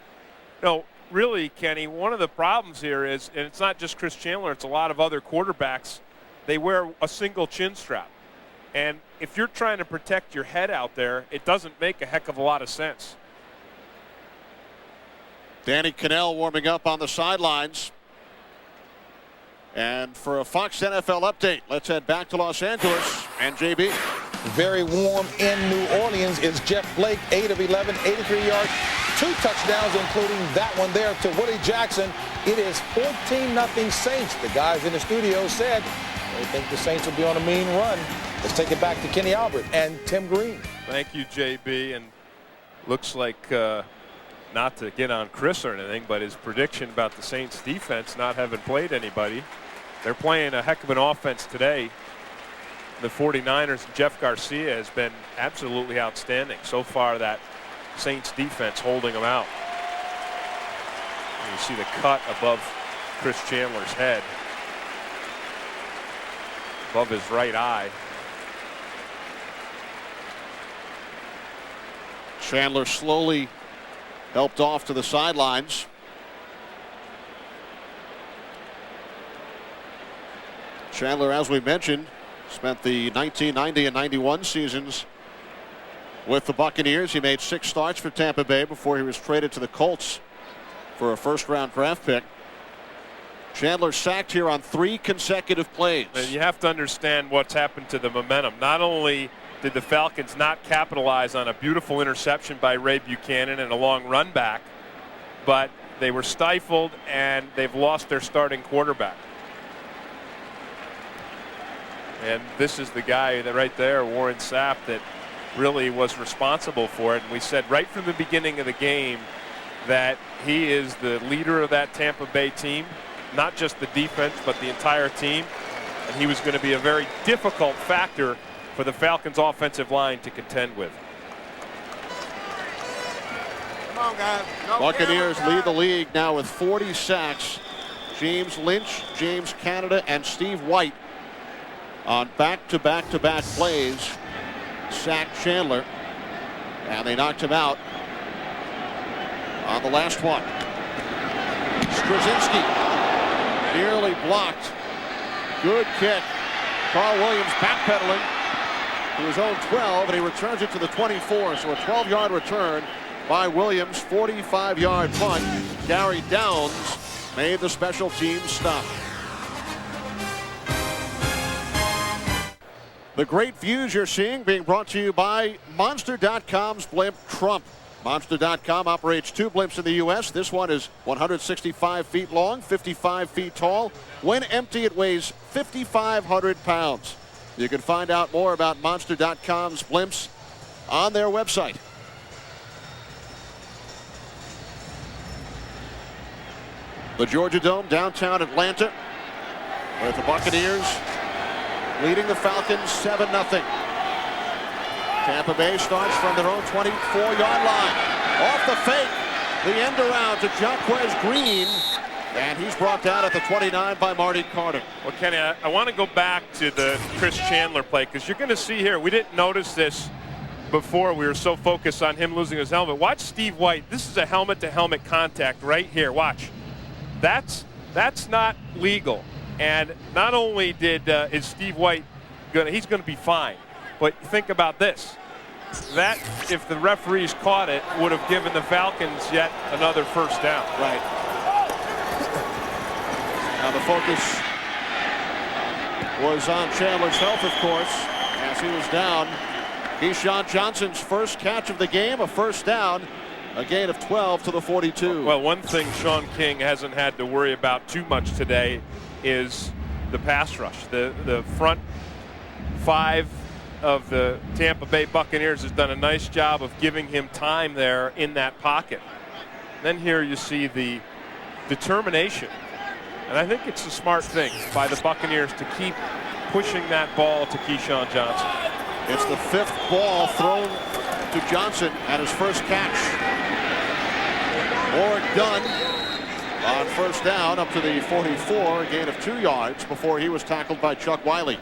S2: No, really, Kenny, one of the problems here is, and it's not just Chris Chandler, it's a lot of other quarterbacks, they wear a single chin strap. And if you're trying to protect your head out there, it doesn't make a heck of a lot of sense.
S1: Danny Cannell warming up on the sidelines. And for a Fox NFL update, let's head back to Los Angeles and JB.
S5: Very warm in New Orleans is Jeff Blake, 8 of 11, 83 yards, 2 touchdowns, including that one there to Willie Jackson. It is 14-0 Saints. The guys in the studio said they think the Saints will be on a mean run. Let's take it back to Kenny Albert and Tim Green.
S2: Thank you, JB. And looks like, not to get on Chris or anything, but his prediction about the Saints defense not having played anybody. They're playing a heck of an offense today. The 49ers, Jeff Garcia has been absolutely outstanding. So far, that Saints defense holding them out. And you see the cut above Chris Chandler's head, above his right eye.
S1: Chandler slowly helped off to the sidelines. Chandler, as we mentioned, spent the 1990 and 91 seasons with the Buccaneers. He made 6 starts for Tampa Bay before he was traded to the Colts for a first-round draft pick. Chandler sacked here on 3 consecutive plays.
S2: And you have to understand what's happened to the momentum. Not only did the Falcons not capitalize on a beautiful interception by Ray Buchanan and a long run back, but they were stifled and they've lost their starting quarterback. And this is the guy that right there, Warren Sapp, that really was responsible for it. And we said right from the beginning of the game that he is the leader of that Tampa Bay team, not just the defense, but the entire team. And he was going to be a very difficult factor for the Falcons offensive line to contend with.
S6: Come on, guys. No
S1: Buccaneers
S6: camera,
S1: lead the league now with 40 sacks. James Lynch, James Canada, and Steve White on back-to-back-to-back plays sacked Chandler, and they knocked him out on the last one. Straczynski nearly blocked. Good kick. Carl Williams backpedaling to his own 12, and he returns it to the 24. So a 12-yard return by Williams, 45-yard punt. Gary Downs made the special teams stop. The great views you're seeing being brought to you by Monster.com's blimp Trump. Monster.com operates 2 blimps in the U.S. This one is 165 feet long, 55 feet tall. When empty, it weighs 5,500 pounds. You can find out more about Monster.com's blimps on their website. The Georgia Dome, downtown Atlanta, with the Buccaneers leading the Falcons 7-0. Tampa Bay starts from their own 24-yard line. Off the fake, the end around to Jaquez Green, and he's brought down at the 29 by Marty Carter.
S2: Well, Kenny, I want to go back to the Chris Chandler play, because you're going to see here, we didn't notice this before. We were so focused on him losing his helmet. Watch Steve White. This is a helmet-to-helmet contact right here. Watch. That's not legal. And not only is Steve White he's going to be fine, but think about this. That, if the referees caught it, would have given the Falcons yet another first down.
S1: Right. Now the focus was on Chandler's health, of course, as he was down. Keyshawn Johnson's first catch of the game, a first down. A gain of 12 to the 42.
S2: Well, one thing Sean King hasn't had to worry about too much today is the pass rush. The front 5 of the Tampa Bay Buccaneers has done a nice job of giving him time there in that pocket. Then here you see the determination. And I think it's a smart thing by the Buccaneers to keep pushing that ball to Keyshawn Johnson.
S1: It's the 5th ball thrown to Johnson at his first catch. Warwick Dunn on first down up to the 44, a gain of 2 yards before he was tackled by Chuck Wiley.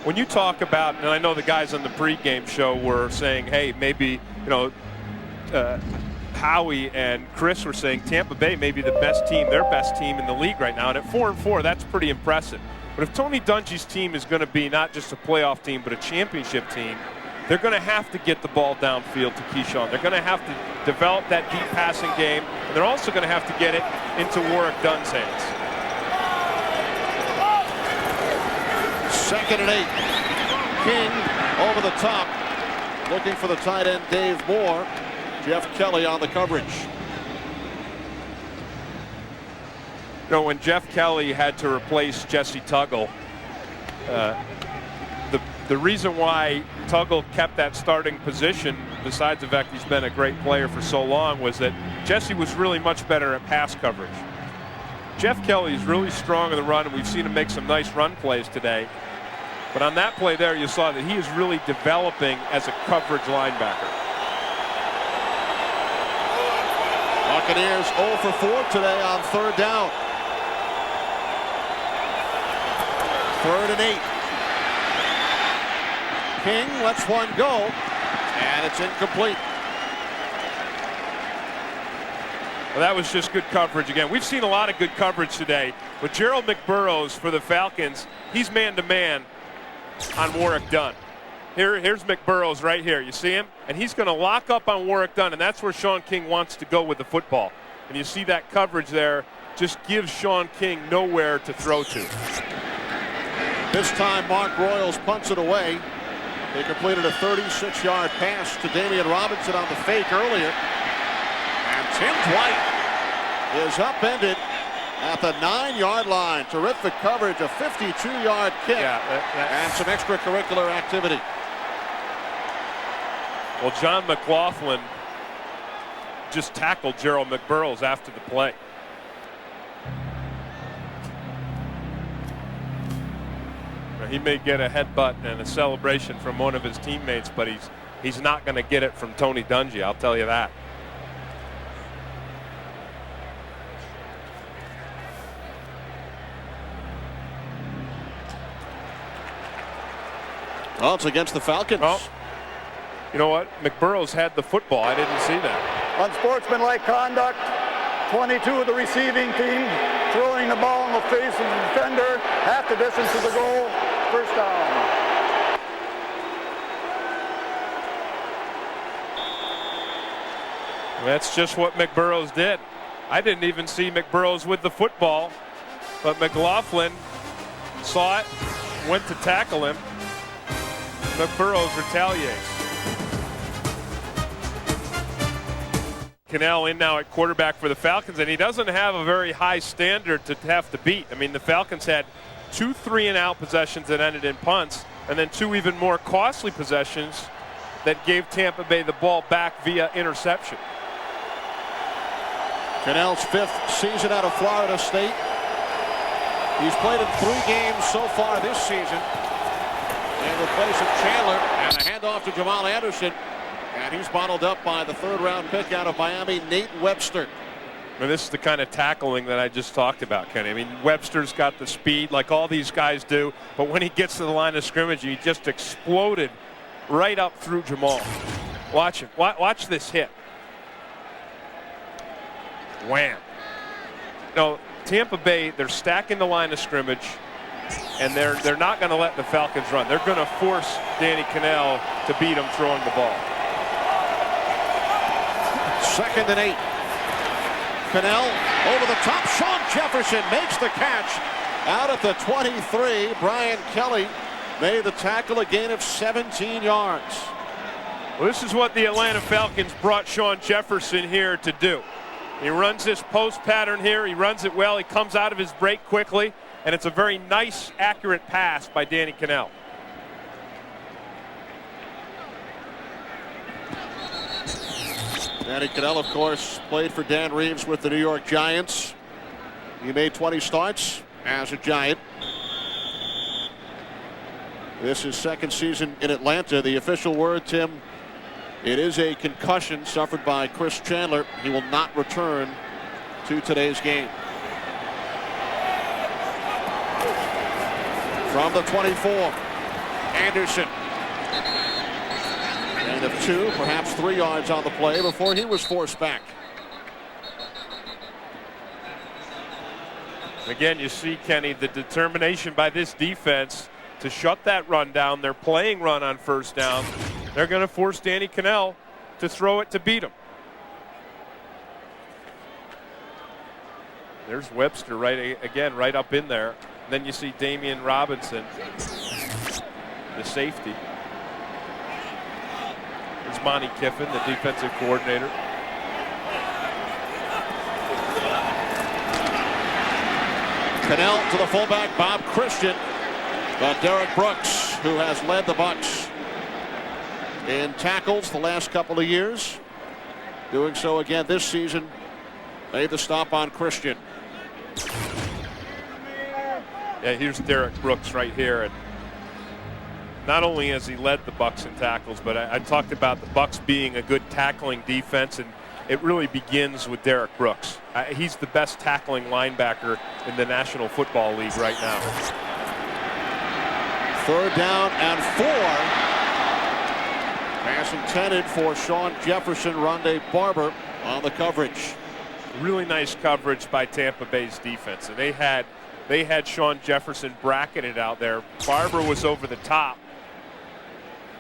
S2: When you talk about, and I know the guys on the pregame show were saying, hey, maybe, Howie and Chris were saying Tampa Bay may be the best team, their best team in the league right now. And at 4-4, that's pretty impressive. But if Tony Dungy's team is going to be not just a playoff team, but a championship team, they're going to have to get the ball downfield to Keyshawn. They're going to have to develop that deep passing game, and they're also going to have to get it into Warrick Dunn's hands.
S1: 2nd and 8. King over the top, looking for the tight end Dave Moore. Jeff Kelly on the coverage.
S2: You know, when Jeff Kelly had to replace Jesse Tuggle, the reason why Tuggle kept that starting position, besides the fact he's been a great player for so long, was that Jesse was really much better at pass coverage. Jeff Kelly is really strong in the run, and we've seen him make some nice run plays today. But on that play there, you saw that he is really developing as a coverage linebacker.
S1: Buccaneers 0 for 4 today on 3rd down. 3rd and 8. King lets one go, and it's incomplete.
S2: Well, that was just good coverage again. We've seen a lot of good coverage today. But Gerald McBurrows for the Falcons, he's man-to-man on Warrick Dunn. Here's McBurrows right here. You see him? And he's going to lock up on Warrick Dunn, and that's where Sean King wants to go with the football. And you see that coverage there just gives Sean King nowhere to throw to.
S1: This time, Mark Royals punts it away. They completed a 36-yard pass to Damian Robinson on the fake earlier. And Tim Dwight is upended at the 9-yard line. Terrific coverage, a 52-yard kick, and some extracurricular activity.
S2: Well, John McLaughlin just tackled Gerald McBurrows after the play. He may get a headbutt and a celebration from one of his teammates, but he's not going to get it from Tony Dungy, I'll tell you that.
S1: Well, it's against the Falcons.
S2: Well, you know what? McBurrows had the football. I didn't see that.
S4: Unsportsmanlike conduct. 22 of the receiving team throwing the ball in the face of the defender. Half the distance to the goal. First down.
S2: That's just what McBurrows did. I didn't even see McBurrows with the football, but McLaughlin saw it, went to tackle him. McBurrows retaliates. Cannell in now at quarterback for the Falcons, and he doesn't have a very high standard to have to beat. I mean, the Falcons had 2 3-and-out possessions that ended in punts, and then 2 even more costly possessions that gave Tampa Bay the ball back via interception.
S1: Cannell's 5th season out of Florida State. He's played in 3 games so far this season. And replacing Chandler, and a handoff to Jamal Anderson. And he's bottled up by the 3rd-round pick out of Miami, Nate Webster.
S2: And this is the kind of tackling that I just talked about, Kenny. I mean, Webster's got the speed like all these guys do, but when he gets to the line of scrimmage, he just exploded right up through Jamal. Watch him. Watch this hit. Wham. No, Tampa Bay, they're stacking the line of scrimmage, and they're not going to let the Falcons run. They're going to force Danny Cannell to beat him throwing the ball.
S1: 2nd and 8. Cannell over the top. Sean Jefferson makes the catch out at the 23. Brian Kelly made the tackle, a gain of 17 yards.
S2: Well, this is what the Atlanta Falcons brought Sean Jefferson here to do. He runs this post pattern here. He runs it well. He comes out of his break quickly, and it's a very nice, accurate pass by Danny Cannell.
S1: Danny Cannell, of course, played for Dan Reeves with the New York Giants. He made 20 starts as a Giant. This is 2nd season in Atlanta. The official word, Tim, it is a concussion suffered by Chris Chandler. He will not return to today's game. From the 24, Anderson. Gain of 2, perhaps 3 yards on the play before he was forced back.
S2: Again, you see, Kenny, the determination by this defense to shut that run down. They're playing run on 1st down. They're going to force Danny Cannell to throw it to beat him. There's Webster right up in there. And then you see Damian Robinson, the safety. There's Monty Kiffin, the defensive coordinator.
S1: Cannell to the fullback, Bob Christian. But Derek Brooks, who has led the Bucs in tackles the last couple of years, doing so again this season, made the stop on Christian.
S2: Yeah, here's Derek Brooks right here. And not only has he led the Bucs in tackles, but I talked about the Bucs being a good tackling defense, and it really begins with Derek Brooks. He's the best tackling linebacker in the National Football League right now.
S1: 3rd down and 4. Pass intended for Sean Jefferson. Rondé Barber on the coverage.
S2: Really nice coverage by Tampa Bay's defense. And they had Sean Jefferson bracketed out there. Barber was over the top.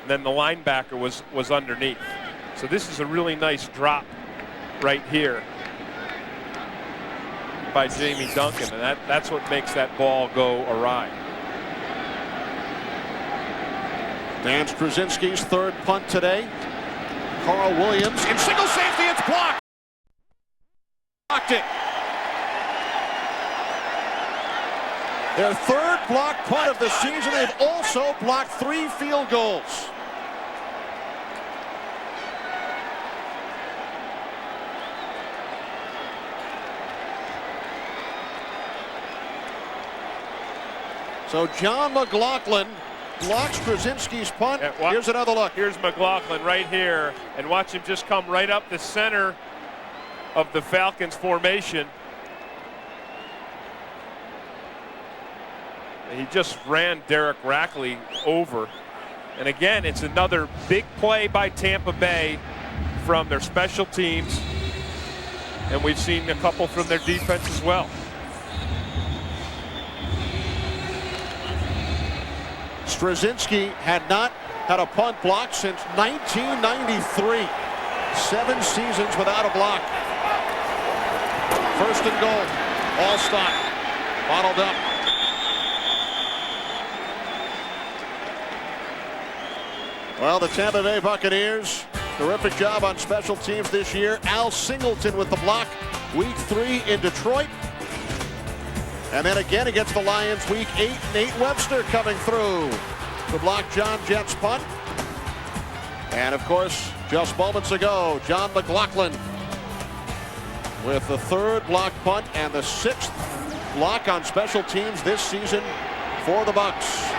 S2: And then the linebacker was underneath. So this is a really nice drop right here by Jamie Duncan. And that's what makes that ball go awry.
S1: Dan Straczynski's 3rd punt today. Carl Williams in single safety. It's blocked. Blocked it. Their 3rd block punt of the season. They've also blocked 3 field goals. So John McLaughlin blocks Straczynski's punt. Here's another look.
S2: Here's McLaughlin right here, and watch him just come right up the center of the Falcons formation. And he just ran Derek Rackley over. And again, it's another big play by Tampa Bay from their special teams. And we've seen a couple from their defense as well.
S1: Straczynski had not had a punt block since 1993. 7 seasons without a block. 1st and goal. All stop. Bottled up. Well, the Tampa Bay Buccaneers, terrific job on special teams this year. Al Singleton with the block. Week 3 in Detroit. And then again against the Lions, week 8, Nate Webster coming through to block John Jett's punt. And of course, just moments ago, John McLaughlin with the 3rd block punt and the 6th block on special teams this season for the Bucs.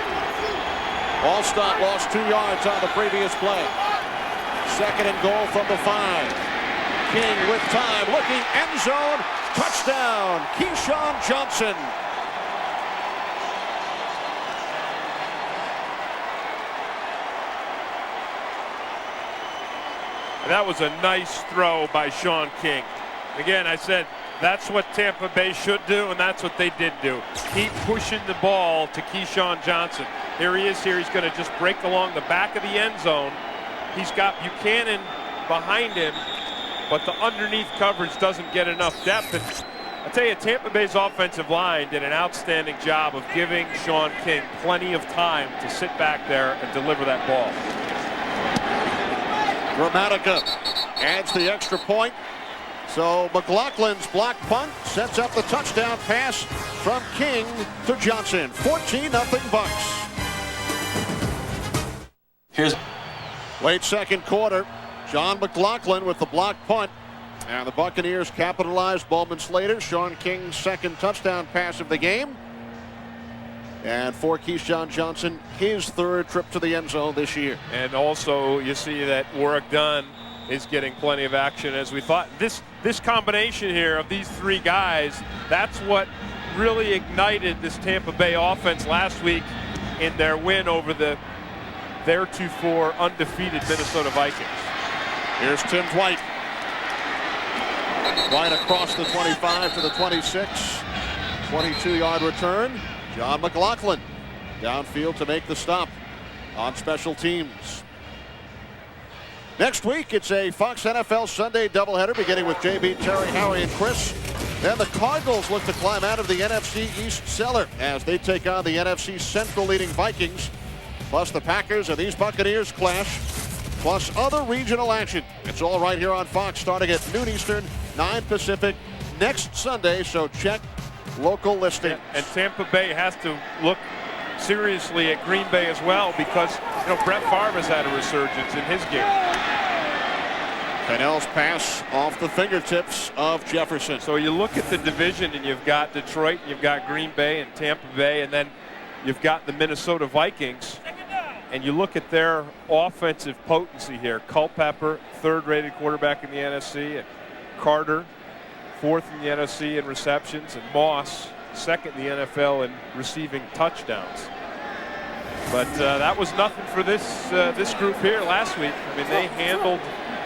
S1: Alstott lost 2 yards on the previous play. 2nd and goal from the 5. King with time, looking end zone. Touchdown, Keyshawn Johnson.
S2: That was a nice throw by Sean King. Again, I said that's what Tampa Bay should do, and that's what they did do. Keep pushing the ball to Keyshawn Johnson. Here he is here. He's going to just break along the back of the end zone. He's got Buchanan behind him, but the underneath coverage doesn't get enough depth. And I tell you, Tampa Bay's offensive line did an outstanding job of giving Sean King plenty of time to sit back there and deliver that ball.
S1: Gramatica adds the extra point. So McLaughlin's block punt sets up the touchdown pass from King to Johnson. 14-0 Bucs.
S7: Here's
S1: late 2nd quarter. John McLaughlin with the block punt. And the Buccaneers capitalized moments later. Sean King's 2nd touchdown pass of the game. And for Keyshawn Johnson, his 3rd trip to the end zone this year.
S2: And also you see that Warrick Dunn is getting plenty of action as we thought. This combination here of these 3 guys, that's what really ignited this Tampa Bay offense last week in their win over the theretofore undefeated Minnesota Vikings.
S1: Here's Tim Dwight. Dwight across the 25 to the 26. 22-yard return. John McLaughlin downfield to make the stop on special teams. Next week, it's a Fox NFL Sunday doubleheader beginning with JB, Terry, Howie, and Chris. Then the Cardinals look to climb out of the NFC East cellar as they take on the NFC Central leading Vikings. Plus the Packers and these Buccaneers clash. Plus other regional action. It's all right here on Fox starting at noon Eastern, 9 Pacific next Sunday. So check local listings.
S2: And Tampa Bay has to look seriously at Green Bay as well because Brett Favre has had a resurgence in his game.
S1: Cannell's pass off the fingertips of Jefferson.
S2: So you look at the division and you've got Detroit, you've got Green Bay and Tampa Bay, and then you've got the Minnesota Vikings. And you look at their offensive potency here. Culpepper, third-rated quarterback in the NFC, and Carter, fourth in the NFC in receptions, and Moss, second in the NFL in receiving touchdowns. But that was nothing for this group here last week. I mean, they handled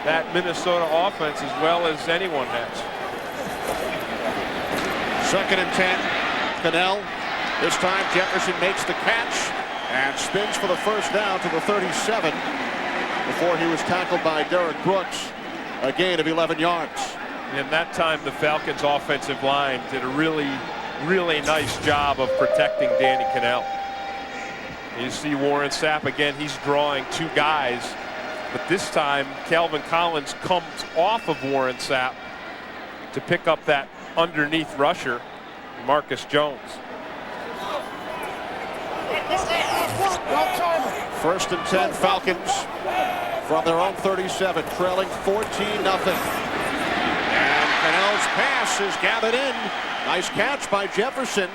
S2: that Minnesota offense as well as anyone has.
S1: 2nd and 10. Cannell. This time Jefferson makes the catch and spins for the first down to the 37 before he was tackled by Derek Brooks. A gain of 11 yards.
S2: And that time the Falcons offensive line did a really nice job of protecting Danny Cannell. You see Warren Sapp again, he's drawing two guys, but this time Calvin Collins comes off of Warren Sapp to pick up that underneath rusher, Marcus Jones.
S1: 1st and 10 Falcons from their own 37, trailing 14-0. And Cannell's pass is gathered in. Nice catch by Jefferson.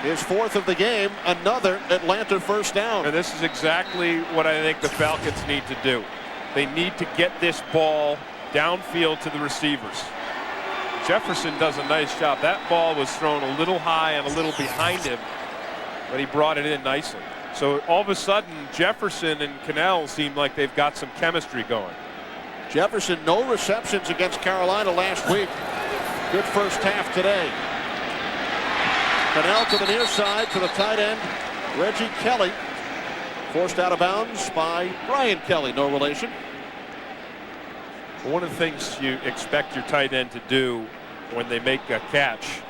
S1: His 4th of the game, another Atlanta first down.
S2: And this is exactly what I think the Falcons need to do. They need to get this ball downfield to the receivers. Jefferson does a nice job. That ball was thrown a little high and a little behind him, but he brought it in nicely. So all of a sudden, Jefferson and Cannell seem like they've got some chemistry going.
S1: Jefferson, no receptions against Carolina last week. Good first half today. Cannell to the near side to the tight end, Reggie Kelly. Forced out of bounds by Brian Kelly, no relation.
S2: One of the things you expect your tight end to do when they make a catch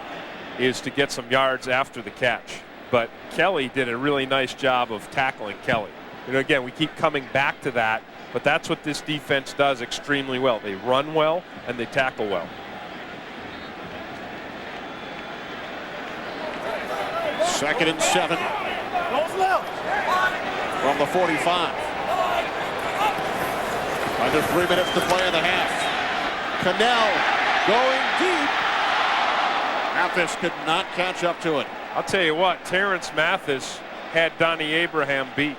S2: is to get some yards after the catch. But Kelly did a really nice job of tackling Kelly. Again, we keep coming back to that, but that's what this defense does extremely well. They run well and they tackle well.
S1: 2nd and 7 from the 45. Under 3 minutes to play in the half. Cannell going deep. Mathis could not catch up to it.
S2: I'll tell you what, Terrence Mathis had Donnie Abraham beat.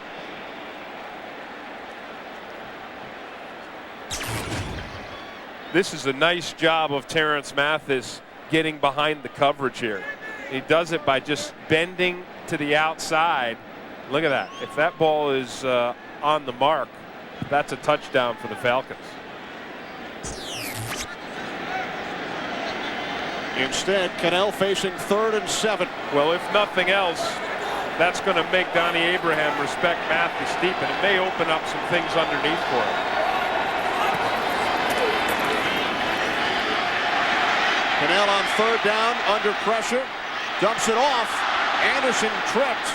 S2: This is a nice job of Terrence Mathis getting behind the coverage here. He does it by just bending to the outside. Look at that. If that ball is on the mark, that's a touchdown for the Falcons.
S1: Instead, Cannell facing 3rd and 7.
S2: Well, if nothing else, that's going to make Donnie Abraham respect Mathis deep, and it may open up some things underneath for him.
S1: Cannell on 3rd down, under pressure. Dumps it off. Anderson tripped.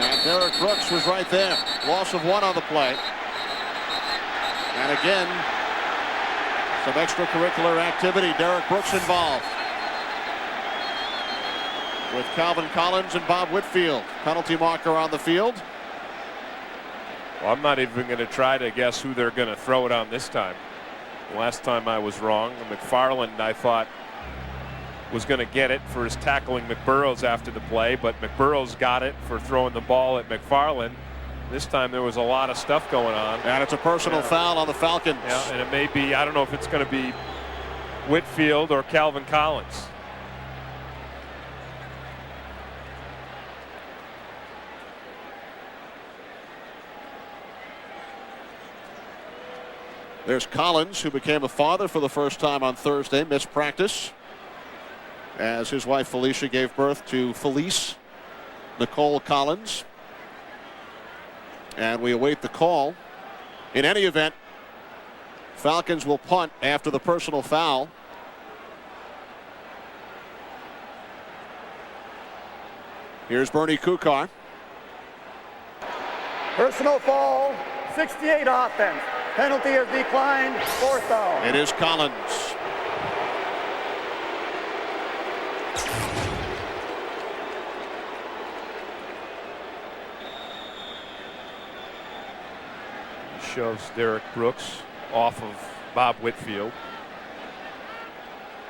S1: And Derek Brooks was right there. Loss of 1 on the play. And again, some extracurricular activity. Derek Brooks involved. With Calvin Collins and Bob Whitfield. Penalty marker on the field.
S2: Well, I'm not even going to try to guess who they're going to throw it on this time. Last time I was wrong. McFarland, I thought, was going to get it for his tackling McBurrows after the play, but McBurrows got it for throwing the ball at McFarland. This time there was a lot of stuff going on.
S1: And it's a personal foul on the Falcons.
S2: Yeah, and it may be, I don't know if it's going to be Whitfield or Calvin Collins.
S1: There's Collins, who became a father for the first time on Thursday, missed practice as his wife Felicia gave birth to Felice Nicole Collins. And we await the call. In any event, Falcons will punt after the personal foul. Here's Bernie Kukar.
S4: Personal foul, 68 offense. Penalty is declined, 4th down.
S1: It is Collins.
S2: Shoves Derek Brooks off of Bob Whitfield.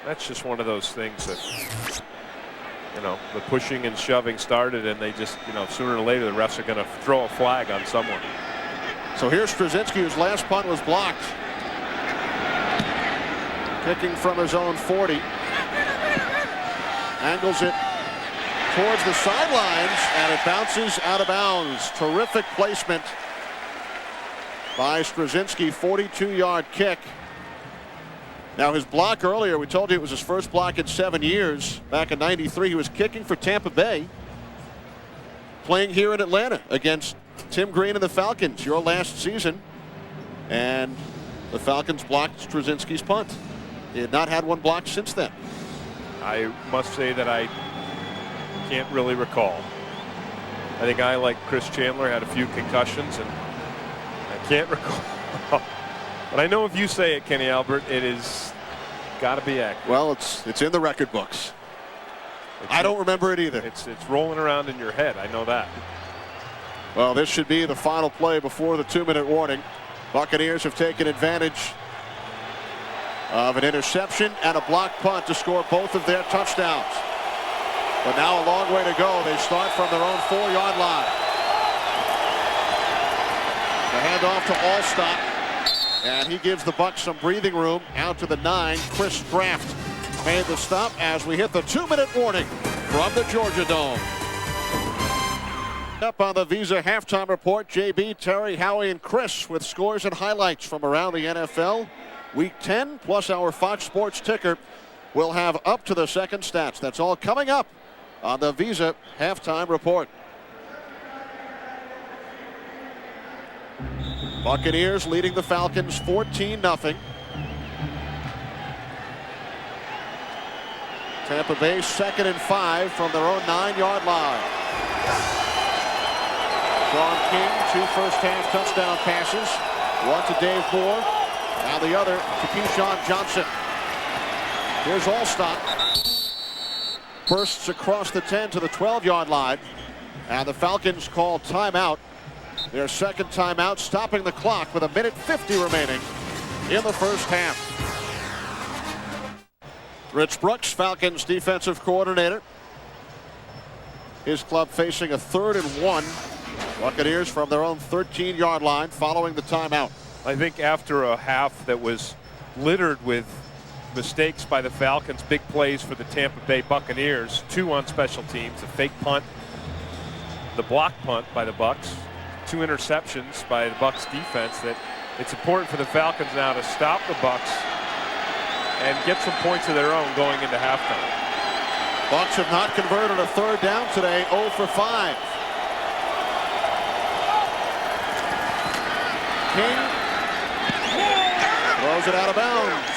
S2: That's just one of those things that, the pushing and shoving started, and they just, sooner or later the refs are going to throw a flag on someone.
S1: So here's Straczynski, whose last punt was blocked. Kicking from his own 40. Angles it towards the sidelines, and it bounces out of bounds. Terrific placement by Straczynski, 42-yard kick. Now his block earlier, we told you it was his first block in 7 years. Back in '93, he was kicking for Tampa Bay, playing here in Atlanta against Tim Green and the Falcons, your last season. And the Falcons blocked Straczynski's punt. He had not had one blocked since then.
S2: I must say that I can't really recall. I think I, like Chris Chandler, had a few concussions, and I can't recall. But I know if you say it, Kenny Albert, it is got to be accurate.
S1: Well, it's in the record books. I don't remember it either.
S2: It's rolling around in your head. I know that.
S1: Well, this should be the final play before the 2-minute warning. Buccaneers have taken advantage of an interception and a blocked punt to score both of their touchdowns. But now a long way to go. They start from their own 4-yard line. The handoff to Allstott. And he gives the Bucs some breathing room out to the 9. Chris Draft made the stop as we hit the 2-minute warning from the Georgia Dome. Up on the Visa halftime report, JB, Terry, Howie, and Chris with scores and highlights from around the NFL. Week 10 plus our Fox Sports ticker will have up to the second stats. That's all coming up on the Visa halftime report. Buccaneers leading the Falcons 14-0. Tampa Bay 2nd and 5 from their own 9-yard line. Sean King, 2 first-half touchdown passes. One to Dave Moore, and the other to Keyshawn Johnson. Here's Allstott. Bursts across the 10 to the 12-yard line, and the Falcons call timeout. Their second timeout, stopping the clock with 1:50 remaining in the first half. Rich Brooks, Falcons defensive coordinator. His club facing a 3rd and 1. Buccaneers from their own 13-yard line following the timeout.
S2: I think after a half that was littered with mistakes by the Falcons, big plays for the Tampa Bay Buccaneers, 2 on special teams, a fake punt, the block punt by the Bucs, 2 interceptions by the Bucs defense, that it's important for the Falcons now to stop the Bucs and get some points of their own going into halftime.
S1: Bucs have not converted a 3rd down today, 0 for 5. King throws it out of bounds.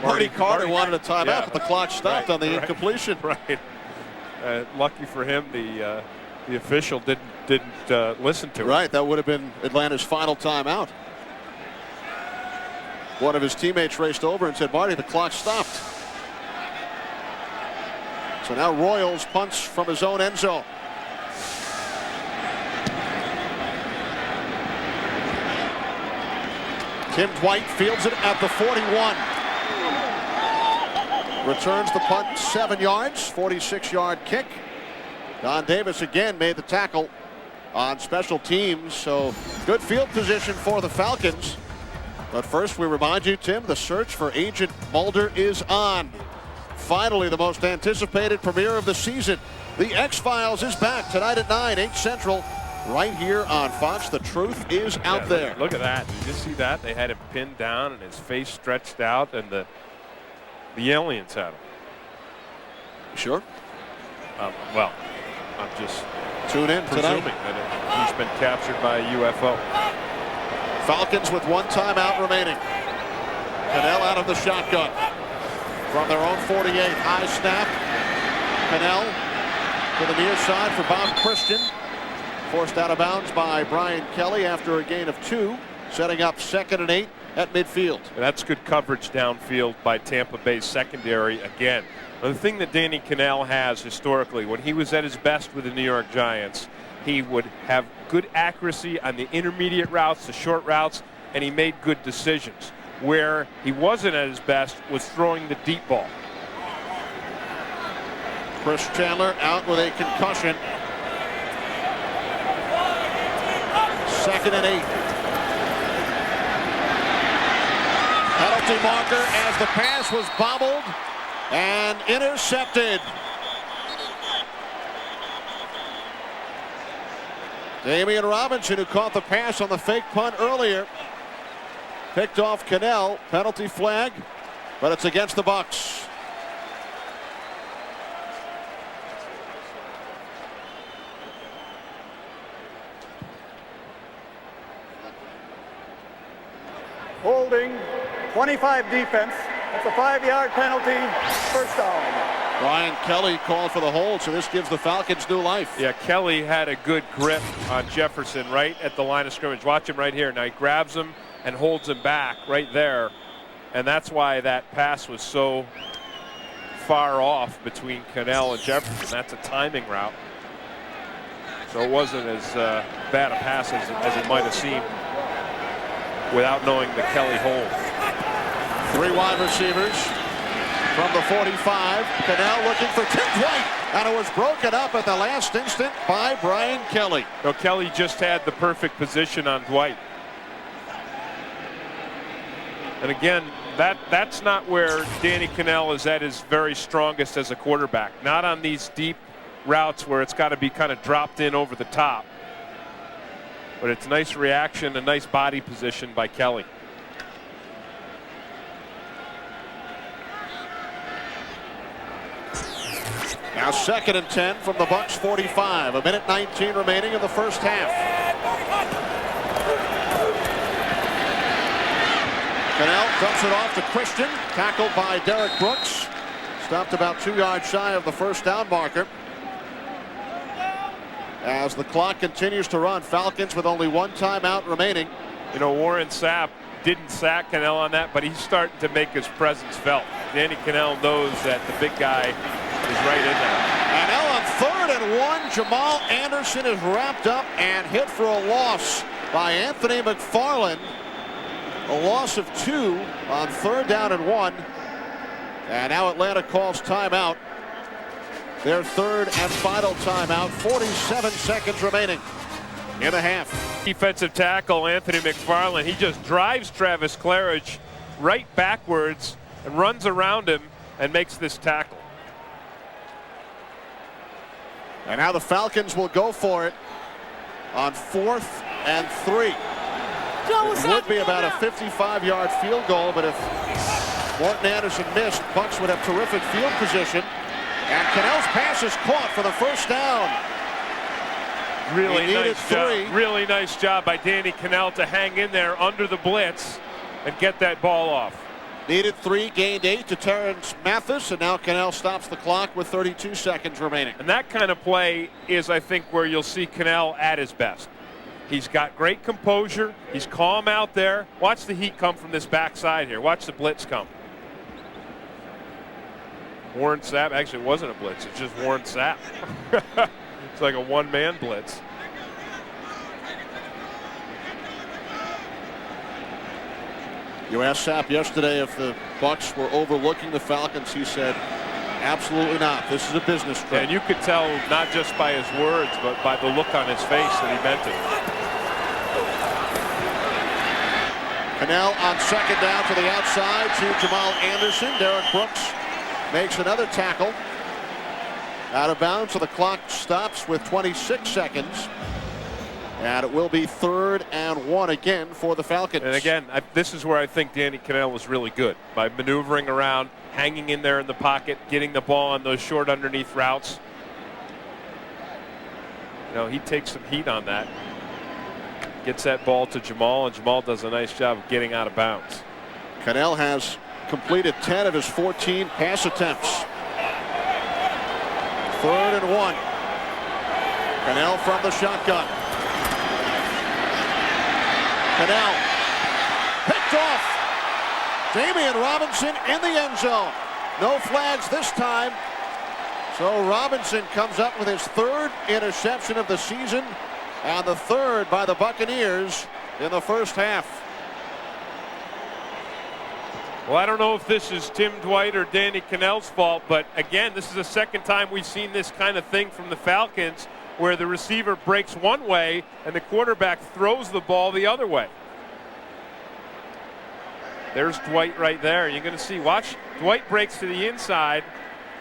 S1: Marty Carter wanted a timeout, but the clock stopped on the incompletion.
S2: Right. Lucky for him, the official didn't listen to it.
S1: Right, that would have been Atlanta's final timeout. One of his teammates raced over and said, "Marty, the clock stopped." So now Royals punts from his own end zone. Tim Dwight fields it at the 41. Returns the punt 7 yards, 46-yard kick. Don Davis again made the tackle on special teams, so good field position for the Falcons. But first, we remind you, Tim, the search for Agent Mulder is on. Finally, the most anticipated premiere of the season. The X-Files is back tonight at 9, 8 Central, right here on Fox. The truth is out there.
S2: Look at that. Did you see that? They had him pinned down and his face stretched out, and the aliens had him.
S1: Sure.
S2: Well, I'm just
S1: Tune in
S2: presuming
S1: tonight.
S2: that he's been captured by a UFO.
S1: Falcons with one timeout remaining. Cannell out of the shotgun. From their own 48, high snap. Cannell to the near side for Bob Christian. Forced out of bounds by Brian Kelly after a gain of 2. Setting up 2nd and 8 at midfield.
S2: And that's good coverage downfield by Tampa Bay's secondary again. Now, the thing that Danny Cannell has historically, when he was at his best with the New York Giants, he would have good accuracy on the intermediate routes, the short routes, and he made good decisions. Where he wasn't at his best was throwing the deep ball.
S1: Chris Chandler out with a concussion. 2nd and 8. Penalty marker as the pass was bobbled and intercepted. Damian Robinson, who caught the pass on the fake punt earlier, picked off Cannell. Penalty flag, but it's against the Bucs.
S4: Holding, 25 defense. That's a 5-yard penalty. First down.
S1: Brian Kelly called for the hold, so this gives the Falcons new life.
S2: Yeah, Kelly had a good grip on Jefferson right at the line of scrimmage. Watch him right here. Now he grabs him and holds him back right there. And that's why that pass was so far off between Cannell and Jefferson. That's a timing route. So it wasn't as bad a pass as it might have seemed without knowing the Kelly hold.
S1: 3 wide receivers from the 45. Cannell looking for Tim Dwight, and it was broken up at the last instant by Brian Kelly.
S2: No, Kelly just had the perfect position on Dwight. And again, that's not where Danny Cannell is at his very strongest as a quarterback. Not on these deep routes where it's got to be kind of dropped in over the top. But it's nice reaction, a nice body position by Kelly.
S1: Now 2nd and 10 from the Bucs 45. 1:19 remaining in the first half. Cannell dumps it off to Christian. Tackled by Derek Brooks. Stopped about 2 yards shy of the first down marker. As the clock continues to run, Falcons with only 1 timeout remaining.
S2: You know, Warren Sapp didn't sack Cannell on that, but he's starting to make his presence felt. Danny Cannell knows that the big guy is right in there.
S1: And now on 3rd and 1, Jamal Anderson is wrapped up and hit for a loss by Anthony McFarland. A loss of 2 on 3rd down and 1. And now Atlanta calls timeout. Their 3rd and final timeout. 47 seconds remaining in the half.
S2: Defensive tackle Anthony McFarland. He just drives Travis Claridge right backwards and runs around him and makes this tackle.
S1: And now the Falcons will go for it on 4th and 3. It would be about a 55-yard field goal, but if Morton Anderson missed, Bucs would have terrific field position. And Cannell's pass is caught for the first down.
S2: Really nice job. Really nice job by Danny Cannell to hang in there under the blitz and get that ball off.
S1: Needed 3, gained 8 to Terrence Mathis, and now Cannell stops the clock with 32 seconds remaining.
S2: And that kind of play is, I think, where you'll see Cannell at his best. He's got great composure. He's calm out there. Watch the heat come from this backside here. Watch the blitz come. Warren Sapp, actually it wasn't a blitz, it's just Warren Sapp. It's like a one-man blitz.
S1: You asked Sapp yesterday if the Bucs were overlooking the Falcons. He said, absolutely not. This is a business trip.
S2: And you could tell not just by his words, but by the look on his face that he meant it.
S1: Cannell on 2nd down to the outside to Jamal Anderson. Derek Brooks makes another tackle. Out of bounds, so the clock stops with 26 seconds. And it will be 3rd and 1 again for the Falcons.
S2: And again, this is where I think Danny Cannell was really good. By maneuvering around, hanging in there in the pocket, getting the ball on those short underneath routes. He takes some heat on that. Gets that ball to Jamal, and Jamal does a nice job of getting out of bounds.
S1: Cannell has completed 10 of his 14 pass attempts. 3rd and 1. Cannell from the shotgun. Cannell picked off. Damian Robinson in the end zone. No flags this time. So Robinson comes up with his 3rd interception of the season and the 3rd by the Buccaneers in the first half.
S2: Well, I don't know if this is Tim Dwight or Danny Cannell's fault, but again, this is the second time we've seen this kind of thing from the Falcons, where the receiver breaks one way and the quarterback throws the ball the other way. There's Dwight right there. You're going to see, watch, Dwight breaks to the inside,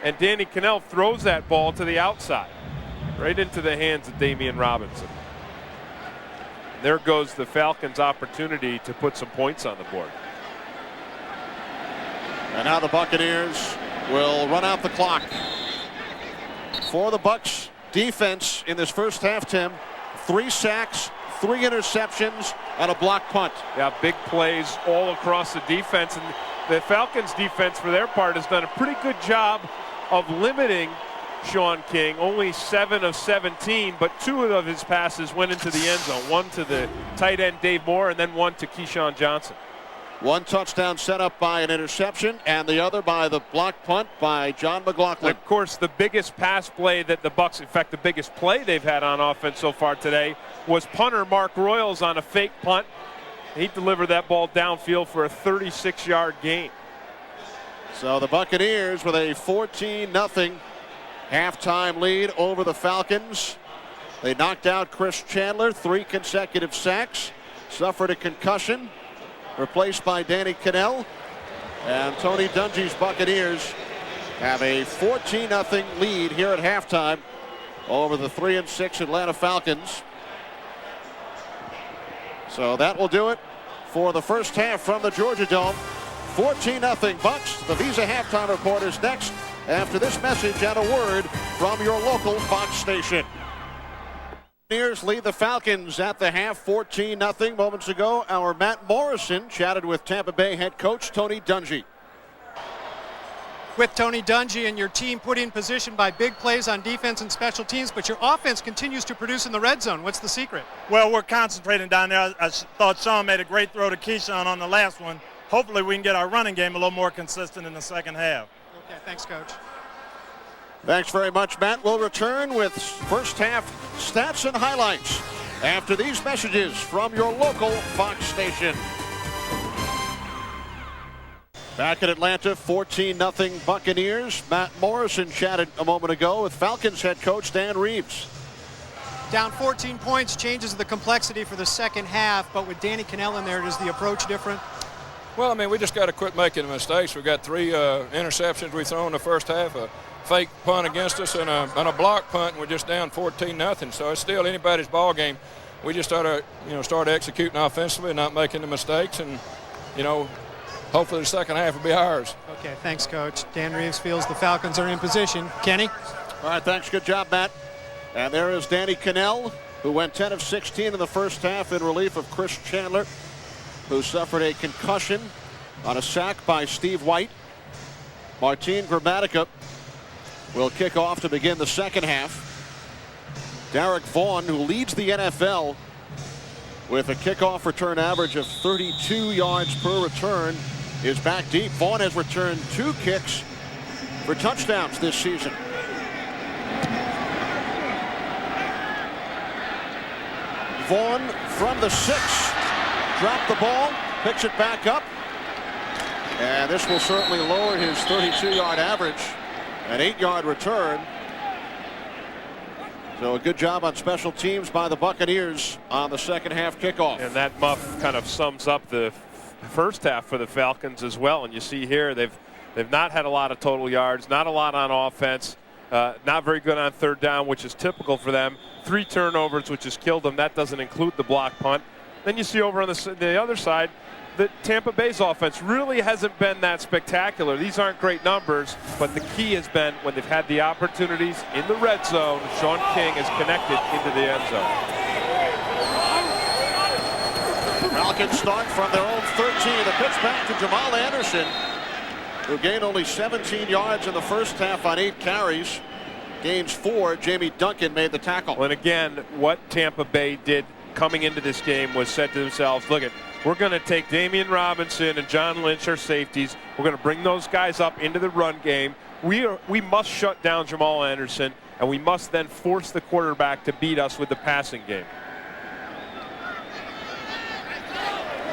S2: and Danny Cannell throws that ball to the outside, right into the hands of Damian Robinson. There goes the Falcons' opportunity to put some points on the board.
S1: And now the Buccaneers will run out the clock. For the Bucs defense in this first half, Tim, 3 sacks, 3 interceptions, and a block punt.
S2: Yeah, big plays all across the defense. And the Falcons defense, for their part, has done a pretty good job of limiting Sean King. Only 7 of 17, but 2 of his passes went into the end zone. 1 to the tight end Dave Moore, and then 1 to Keyshawn Johnson.
S1: 1 touchdown set up by an interception, and the other by the block punt by John McLaughlin.
S2: Of course, the biggest pass play that the Bucs, in fact, the biggest play they've had on offense so far today, was punter Mark Royals on a fake punt. He delivered that ball downfield for a 36-yard gain.
S1: So the Buccaneers with a 14-0 halftime lead over the Falcons. They knocked out Chris Chandler, 3 consecutive sacks, suffered a concussion, replaced by Danny Cannell. And Tony Dungy's Buccaneers have a 14-0 lead here at halftime over the 3-6 Atlanta Falcons. So that will do it for the first half from the Georgia Dome. 14-0 Bucs. The Visa halftime report is next after this message and a word from your local Fox station. Buccaneers lead the Falcons at the half, 14-0. Moments ago, our Matt Morrison chatted with Tampa Bay head coach Tony Dungy.
S7: With Tony Dungy and your team put in position by big plays on defense and special teams, but your offense continues to produce in the red zone. What's the secret?
S8: Well, we're concentrating down there. I thought Sean made a great throw to Keyshawn on the last one. Hopefully we can get our running game a little more consistent in the second half.
S7: Okay, thanks, Coach.
S1: Thanks very much, Matt. We'll return with first half stats and highlights after these messages from your local Fox station. Back in Atlanta, 14-0 Buccaneers. Matt Morrison chatted a moment ago with Falcons head coach Dan Reeves.
S7: Down 14 points changes the complexity for the second half, but with Danny Cannell in there, is the approach different?
S9: Well, I mean, we just got to quit making mistakes. We got 3 interceptions we throw in the first half, a fake punt against us, and a block punt, and we're just down 14-0. So it's still anybody's ball game. We just start executing offensively, not making the mistakes, and hopefully the second half will be ours.
S7: Okay, thanks, Coach. Dan Reeves feels the Falcons are in position. Kenny?
S1: All right, thanks. Good job, Matt. And there is Danny Cannell, who went 10 of 16 in the first half in relief of Chris Chandler, who suffered a concussion on a sack by Steve White. Martin Gramatica will kick off to begin the second half. Derek Vaughn, who leads the NFL with a kickoff return average of 32 yards per return, is back deep. Vaughn has returned 2 kicks for touchdowns this season. Vaughn from the 6, dropped the ball, picks it back up, and this will certainly lower his 32-yard average. An 8-yard return. So a good job on special teams by the Buccaneers on the second half kickoff.
S2: And that muff kind of sums up the first half for the Falcons as well. And you see here they've not had a lot of total yards, not a lot on offense, not very good on third down, which is typical for them. 3 turnovers, which has killed them. That doesn't include the block punt. Then you see over on the other side, the Tampa Bay's offense really hasn't been that spectacular. These aren't great numbers, but the key has been when they've had the opportunities in the red zone, Sean King has connected into the end zone.
S1: Falcons start from their own 13. The pitch back to Jamal Anderson, who gained only 17 yards in the first half on 8 carries. Gains 4. Jamie Duncan made the tackle.
S2: And again, what Tampa Bay did coming into this game was said to themselves, look, we're going to take Damian Robinson and John Lynch, our safeties. We're going to bring those guys up into the run game. We must shut down Jamal Anderson, and we must then force the quarterback to beat us with the passing game.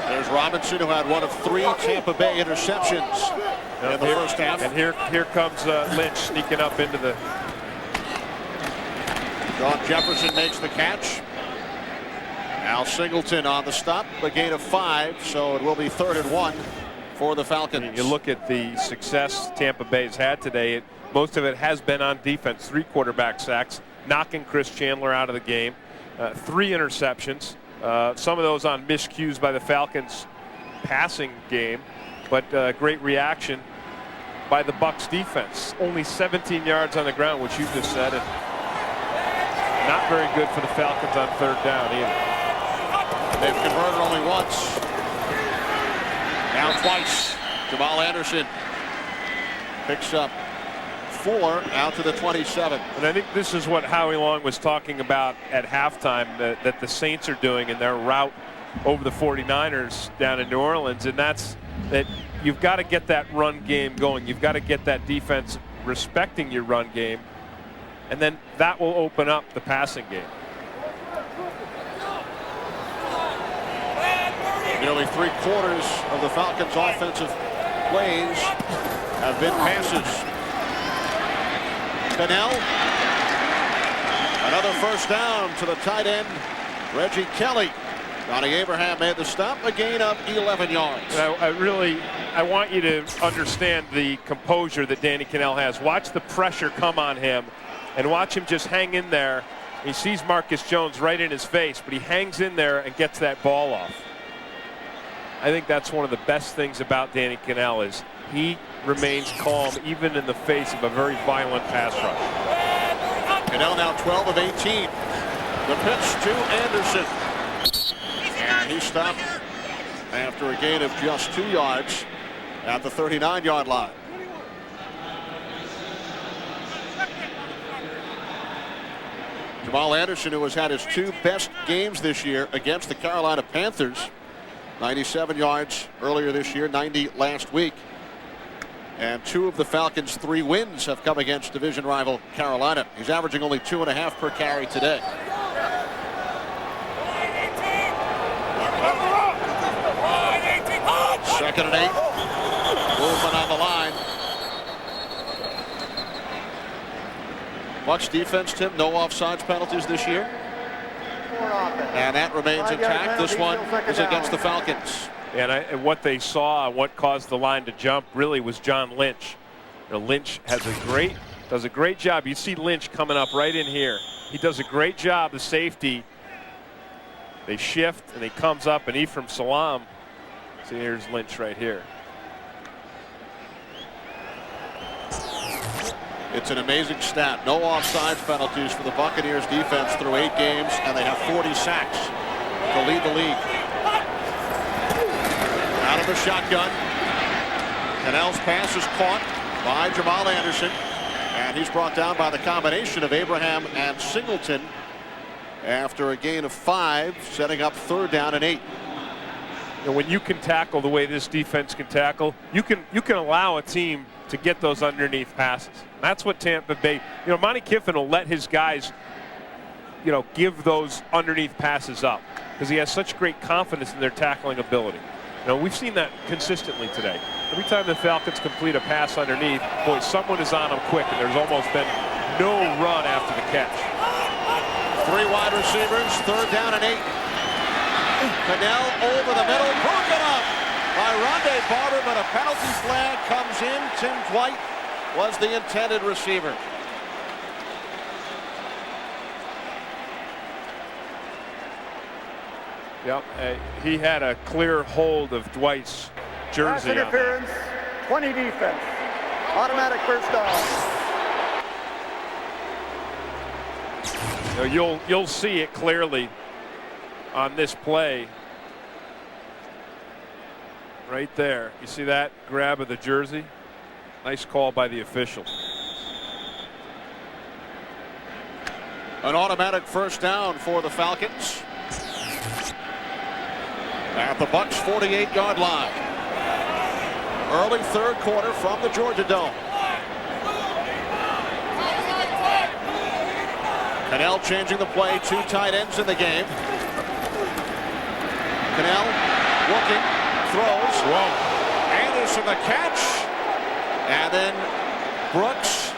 S1: There's Robinson, who had one of 3 Tampa Bay interceptions in the first half.
S2: And here comes Lynch sneaking up into the...
S1: John Jefferson makes the catch. Al Singleton on the stop, a gain of 5, so it will be 3rd and 1 for the Falcons.
S2: You look at the success Tampa Bay has had today. Most of it has been on defense. 3 quarterback sacks, knocking Chris Chandler out of the game. 3 interceptions. Some of those on miscues by the Falcons passing game, but great reaction by the Bucs defense. Only 17 yards on the ground, which you just said, and not very good for the Falcons on 3rd down either.
S1: They've converted only once. Now twice. Jamal Anderson picks up 4 out to the 27.
S2: And I think this is what Howie Long was talking about at halftime that the Saints are doing in their route over the 49ers down in New Orleans, and that's that you've got to get that run game going. You've got to get that defense respecting your run game, and then that will open up the passing game.
S1: Nearly 3/4 of the Falcons' offensive plays have been passes. Cannell. Another first down to the tight end, Reggie Kelly. Johnny Abraham made the stop, a gain of 11 yards.
S2: I want you to understand the composure that Danny Cannell has. Watch the pressure come on him and watch him just hang in there. He sees Marcus Jones right in his face, but he hangs in there and gets that ball off. I think that's one of the best things about Danny Cannell is he remains calm even in the face of a very violent pass rush.
S1: Cannell now 12 of 18. The pitch to Anderson. And he stopped after a gain of just 2 yards at the 39-yard line. Jamal Anderson, who has had his 2 best games this year against the Carolina Panthers. 97 yards earlier this year, 90 last week. And 2 of the Falcons' 3 wins have come against division rival Carolina. He's averaging only 2.5 per carry today. Second and 8. Movement on the line. Bucs defense, Tim, no offsides penalties this year. And that remains intact. This one is against the Falcons.
S2: And what they saw, what caused the line to jump, really was John Lynch. Lynch does a great job. You see Lynch coming up right in here. He does a great job. The safety, they shift and he comes up, and Ephraim Salam. See, here's Lynch right here.
S1: It's an amazing stat. No offsides penalties for the Buccaneers defense through 8 games, and they have 40 sacks to lead the league. Out of the shotgun. Cannell's pass is caught by Jamal Anderson, and he's brought down by the combination of Abraham and Singleton after a gain of 5, setting up 3rd down and 8.
S2: And when you can tackle the way this defense can tackle, you can allow a team to get those underneath passes. That's what Tampa Bay, Monty Kiffin will let his guys, give those underneath passes up because he has such great confidence in their tackling ability. We've seen that consistently today. Every time the Falcons complete a pass underneath, boy, someone is on them quick, and there's almost been no run after the catch.
S1: 3 wide receivers, 3rd down and 8. Cannell over the middle, broken up by Rondé Barber, but a penalty flag comes in. Tim Dwight was the intended receiver.
S2: Yep, he had a clear hold of Dwight's jersey.
S4: Pass interference, 20 defense. Automatic first down.
S2: You'll see it clearly on this play. Right there. You see that grab of the jersey? Nice call by the official.
S1: An automatic first down for the Falcons at the Bucs 48-yard line. Early third quarter from the Georgia Dome. Cannell changing the play. 2 tight ends in the game. Cannell looking, throws.
S2: Whoa.
S1: Anderson the catch. And then Brooks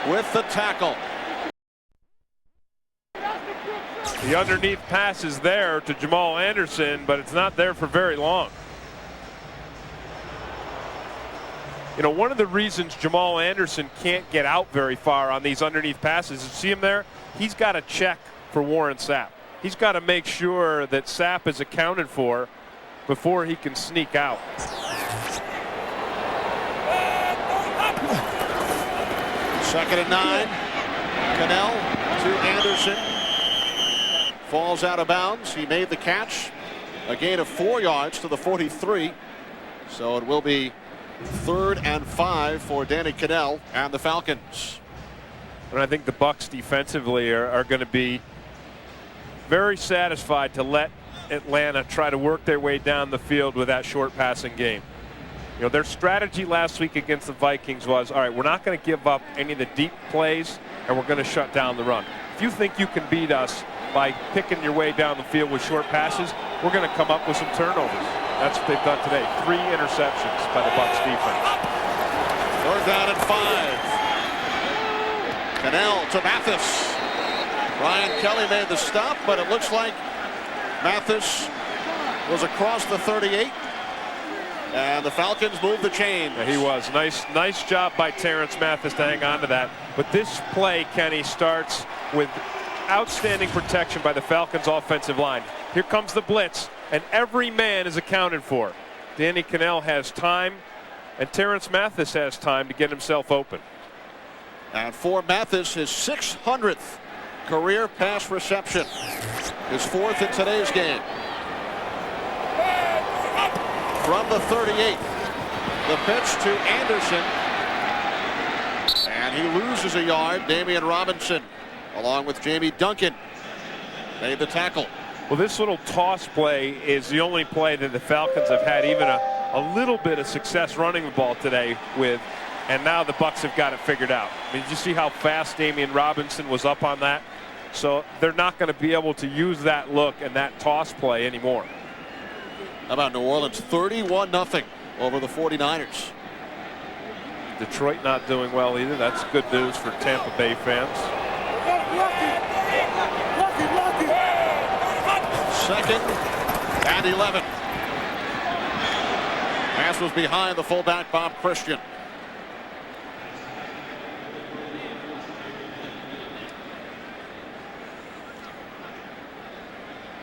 S1: with the tackle.
S2: The underneath pass is there to Jamal Anderson, but it's not there for very long. You know, one of the reasons Jamal Anderson can't get out very far on these underneath passes, you see him there? He's got to check for Warren Sapp. He's got to make sure that Sapp is accounted for before he can sneak out.
S1: Second and 9. Cannell to Anderson. Falls out of bounds. He made the catch. A gain of 4 yards to the 43. So it will be 3rd and 5 for Danny Cannell and the Falcons.
S2: And I think the Bucs defensively are going to be very satisfied to let Atlanta try to work their way down the field with that short passing game. You know, their strategy last week against the Vikings was, all right, we're not going to give up any of the deep plays, and we're going to shut down the run. If you think you can beat us by picking your way down the field with short passes, we're going to come up with some turnovers. That's what they've done today. 3 interceptions by the Bucs defense.
S1: 3rd down and 5. Cannell to Mathis. Ryan Kelly made the stop, but it looks like Mathis was across the 38. And the Falcons move the chains.
S2: Yeah, he was. Nice job by Terrence Mathis to hang on to that. But this play, Kenny, starts with outstanding protection by the Falcons offensive line. Here comes the blitz, and every man is accounted for. Danny Cannell has time, and Terrence Mathis has time to get himself open.
S1: And for Mathis, his 600th career pass reception. His 4th in today's game. From the 38, the pitch to Anderson. And he loses a yard. Damian Robinson, along with Jamie Duncan, made the tackle.
S2: Well, this little toss play is the only play that the Falcons have had even a little bit of success running the ball today with. And now the Bucs have got it figured out. I mean, did you see how fast Damian Robinson was up on that? So they're not going to be able to use that look and that toss play anymore.
S1: How about New Orleans? 31-0 over the 49ers.
S2: Detroit not doing well either. That's good news for Tampa Bay fans.
S1: 2nd and 11. Pass was behind the fullback Bob Christian.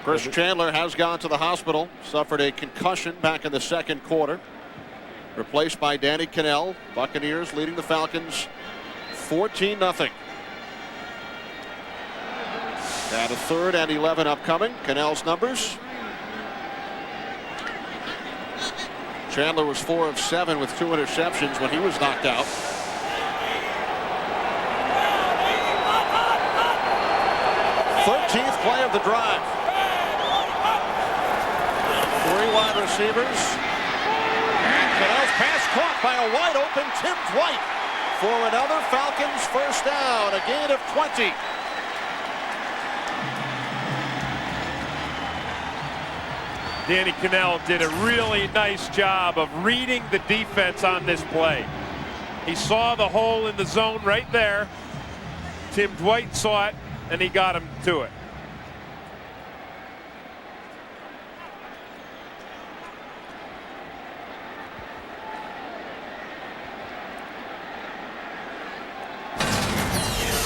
S1: Chris Chandler has gone to the hospital, suffered a concussion back in the 2nd quarter. Replaced by Danny Cannell. Buccaneers leading the Falcons 14-0. And a 3rd and 11 upcoming. Cannell's numbers. Chandler was 4 of 7 with 2 interceptions when he was knocked out. th play of the drive. 3 wide receivers. And Cannell's pass caught by a wide open Tim Dwight for another Falcons first down. A gain of 20.
S2: Danny Cannell did a really nice job of reading the defense on this play. He saw the hole in the zone right there. Tim Dwight saw it, and he got him to it.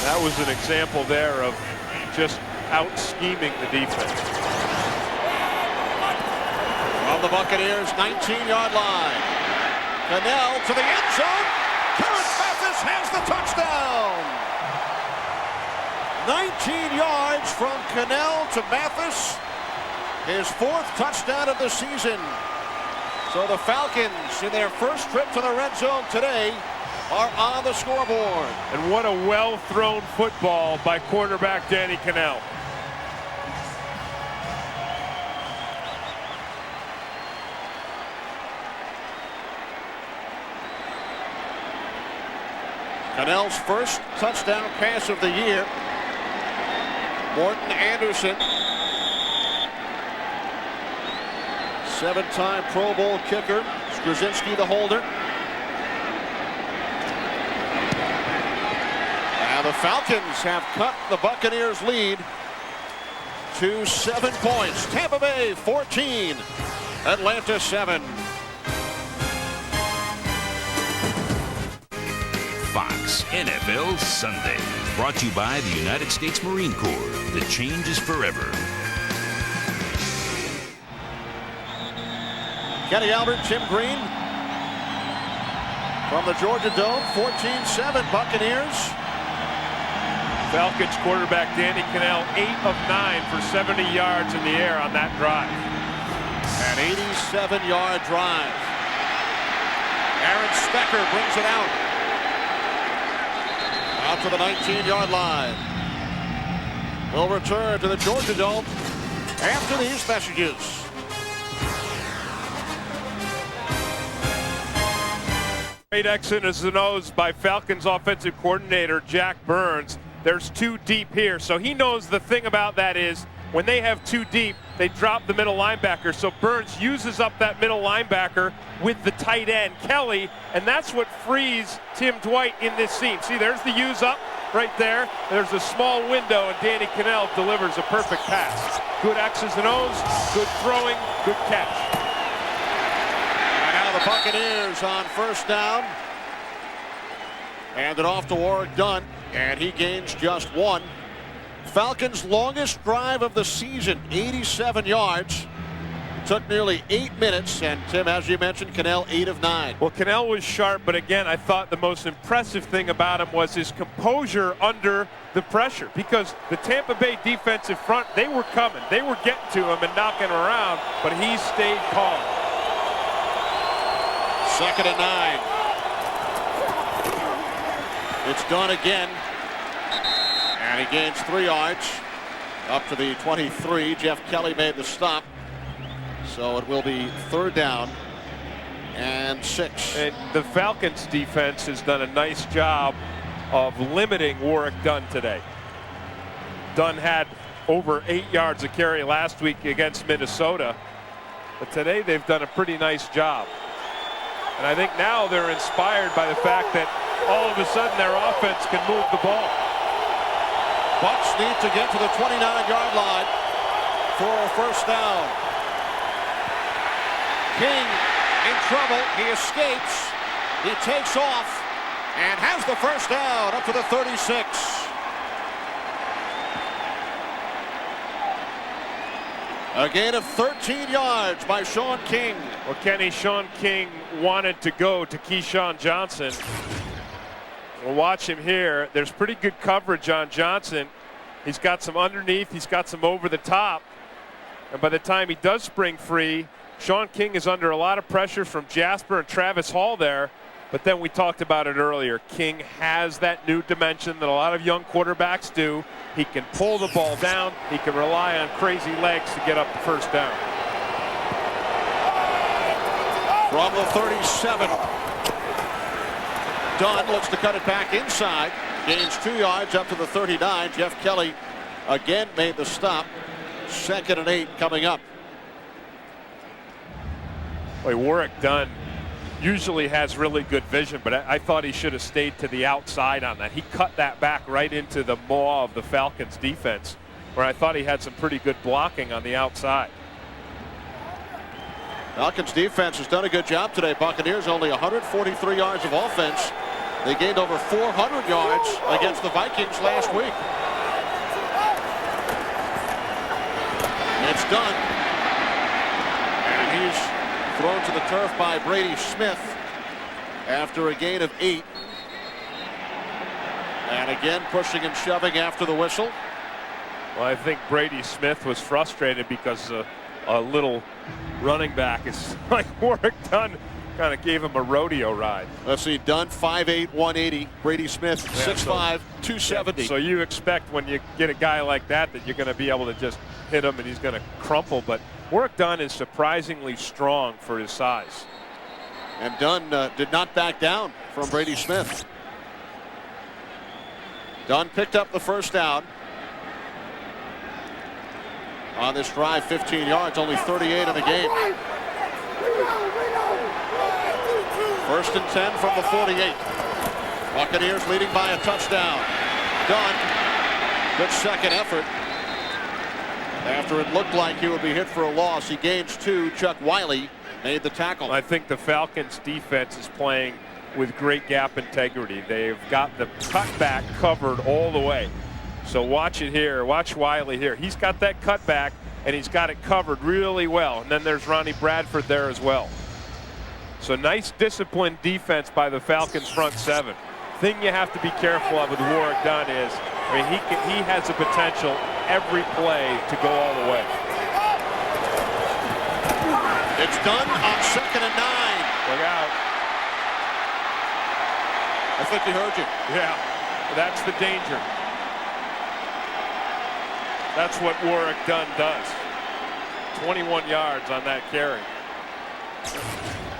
S2: That was an example there of just out-scheming the defense.
S1: from the Buccaneers 19-yard line. Cannell to the end zone. Terrence Mathis has the touchdown. 19 yards from Cannell to Mathis. His 4th touchdown of the season. So the Falcons, in their first trip to the red zone today, are on the scoreboard.
S2: And what a well-thrown football by quarterback Danny Cannell.
S1: Cannell's first touchdown pass of the year. Morton Anderson, 7-time Pro Bowl kicker. Skrzyński the holder. And the Falcons have cut the Buccaneers lead to 7 points. Tampa Bay 14, Atlanta 7.
S3: Fox NFL Sunday, brought to you by the United States Marine Corps. The change is forever.
S1: Kenny Albert, Tim Green from the Georgia Dome. 14-7 Buccaneers.
S2: Falcons quarterback Danny Cannell, 8 of 9 for 70 yards in the air on that drive.
S1: An 87-yard drive. Aaron Stecker brings it out to the 19-yard line. We'll return to the Georgia Dome after these messages.
S2: Great X's and O's by Falcons offensive coordinator Jack Burns. There's 2 deep here, so he knows the thing about that is when they have 2 deep, they drop the middle linebacker. So Burns uses up that middle linebacker with the tight end, Kelly, and that's what frees Tim Dwight in this scene. See, there's the use up right there. There's a small window, and Danny Cannell delivers a perfect pass. Good X's and O's, good throwing, good catch.
S1: And now the Buccaneers on first down. Hand it off to Warrick Dunn, and he gains just 1. Falcons' longest drive of the season, 87 yards. Took nearly 8 minutes, and Tim, as you mentioned, Cannell 8 of 9.
S2: Well, Cannell was sharp, but again, I thought the most impressive thing about him was his composure under the pressure, because the Tampa Bay defensive front, they were coming. They were getting to him and knocking him around, but he stayed calm.
S1: 2nd and 9. It's done again. And he gains 3 yards up to the 23. Jeff Kelly made the stop. So it will be 3rd down and 6.
S2: And the Falcons defense has done a nice job of limiting Warrick Dunn today. Dunn had over 8 yards a carry last week against Minnesota, but today they've done a pretty nice job. And I think now they're inspired by the fact that all of a sudden their offense can move the ball.
S1: Bucs need to get to the 29-yard line for a first down. King in trouble. He escapes. He takes off and has the first down up to the 36. A gain of 13 yards by Sean King.
S2: Well, Kenny, Sean King wanted to go to Keyshawn Johnson. We'll watch him here. There's pretty good coverage on Johnson. He's got some underneath. He's got some over the top. And by the time he does spring free, Sean King is under a lot of pressure from Jasper and Travis Hall there. But then we talked about it earlier. King has that new dimension that a lot of young quarterbacks do. He can pull the ball down. He can rely on crazy legs to get up the first down.
S1: From the 37. Dunn looks to cut it back inside. Gains 2 yards up to the 39. Jeff Kelly again made the stop. 2nd and 8 coming up.
S2: Boy, Warrick Dunn usually has really good vision, but I thought he should have stayed to the outside on that. He cut that back right into the maw of the Falcons defense, where I thought he had some pretty good blocking on the outside.
S1: Falcons defense has done a good job today. Buccaneers only 143 yards of offense. They gained over 400 yards against the Vikings last week. It's done. And he's Thrown to the turf by Brady Smith after a gain of 8. And again pushing and shoving after the whistle.
S2: Well, I think Brady Smith was frustrated because a little running back is like Warwick Dunn kind of gave him a rodeo ride.
S1: Let's see, Dunn 5'8", 180. Brady Smith 6'5", 270.
S2: So you expect when you get a guy like that you're going to be able to just hit him and he's going to crumple. But Warwick Dunn is surprisingly strong for his size.
S1: And Dunn did not back down from Brady Smith. Dunn picked up the first down. On this drive, 15 yards, only 38 in the game. 1st and 10 from the 48. Buccaneers leading by a touchdown. Dunn, good second effort. After it looked like he would be hit for a loss, he gains 2. Chuck Wiley made the tackle.
S2: I think the Falcons defense is playing with great gap integrity. They've got the cutback covered all the way. So watch it here. Watch Wiley here. He's got that cutback and he's got it covered really well. And then there's Ronnie Bradford there as well. So nice disciplined defense by the Falcons front 7. Thing you have to be careful of with Warwick Dunn is, I mean, he has the potential every play to go all the way.
S1: It's Dunn on 2nd and 9.
S2: Look out.
S1: I think he heard you.
S2: Yeah, that's the danger. That's what Warwick Dunn does. 21 yards on that carry.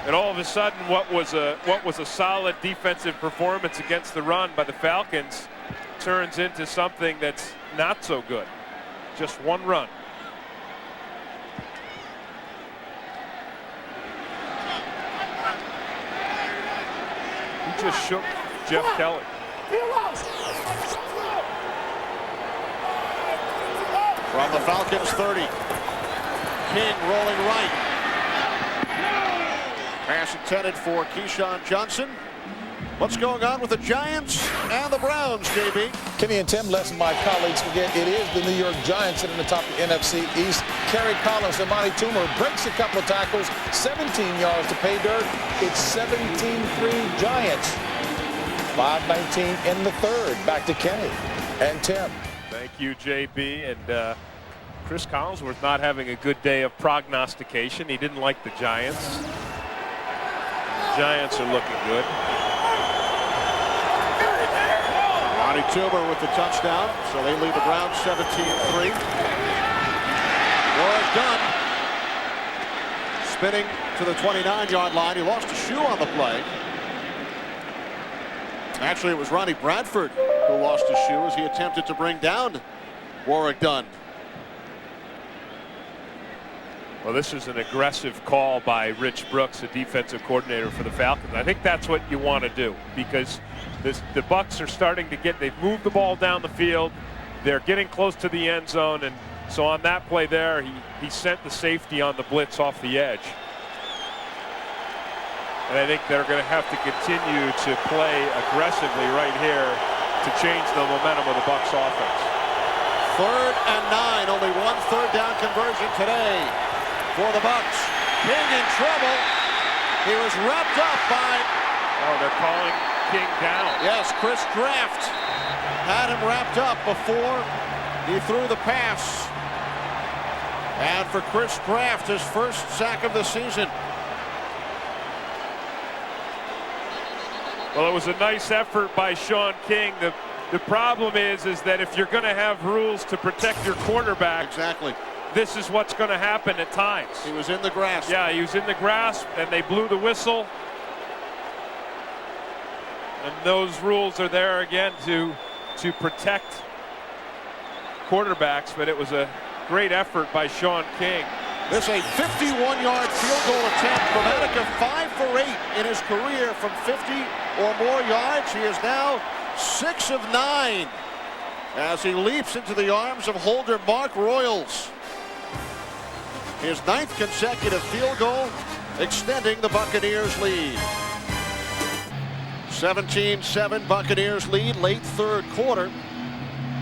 S2: And all of a sudden, what was a solid defensive performance against the run by the Falcons turns into something that's not so good. Just one run. He just shook Jeff Kelly.
S1: From the Falcons 30. King rolling right. Pass intended for Keyshawn Johnson. What's going on with the Giants and the Browns, JB?
S5: Kenny and Tim, lest my colleagues forget, it is the New York Giants sitting at the top of the NFC East. Kerry Collins and Monty Toomer breaks a couple of tackles, 17 yards to pay dirt. It's 17-3 Giants. 5:19 in the 3rd. Back to Kenny and Tim.
S2: Thank you, JB. And Chris Collinsworth not having a good day of prognostication. He didn't like the Giants. The Giants are looking good.
S1: Monty Toomer with the touchdown, so they lead the Browns 17-3. Warwick Dunn spinning to the 29-yard line. He lost a shoe on the play. Actually, it was Ronnie Bradford who lost his shoe as he attempted to bring down Warwick Dunn.
S2: Well, this is an aggressive call by Rich Brooks, the defensive coordinator for the Falcons. I think that's what you want to do because the Bucs are starting to they've moved the ball down the field. They're getting close to the end zone. And so on that play there, he sent the safety on the blitz off the edge. And I think they're going to have to continue to play aggressively right here to change the momentum of the Bucs offense.
S1: 3rd and 9, only one 3rd down conversion today for the Bucs. King in trouble. He was wrapped up by...
S2: Oh, they're calling King down.
S1: Yes, Chris Draft had him wrapped up before he threw the pass. And for Chris Draft, his first sack of the season.
S2: Well, it was a nice effort by Sean King. The problem is that if you're going to have rules to protect your quarterback,
S1: exactly,
S2: this is what's going to happen at times.
S1: He was in the grass.
S2: Yeah, he was in the grass, and they blew the whistle. And those rules are there again to protect quarterbacks, but it was a great effort by Sean King.
S1: This is a 51-yard field goal attempt. Gramatica 5 for 8 in his career from 50 or more yards. He is now 6 of 9 as he leaps into the arms of holder Mark Royals. His 9th consecutive field goal, extending the Buccaneers lead. 17-7 Buccaneers lead, late 3rd quarter.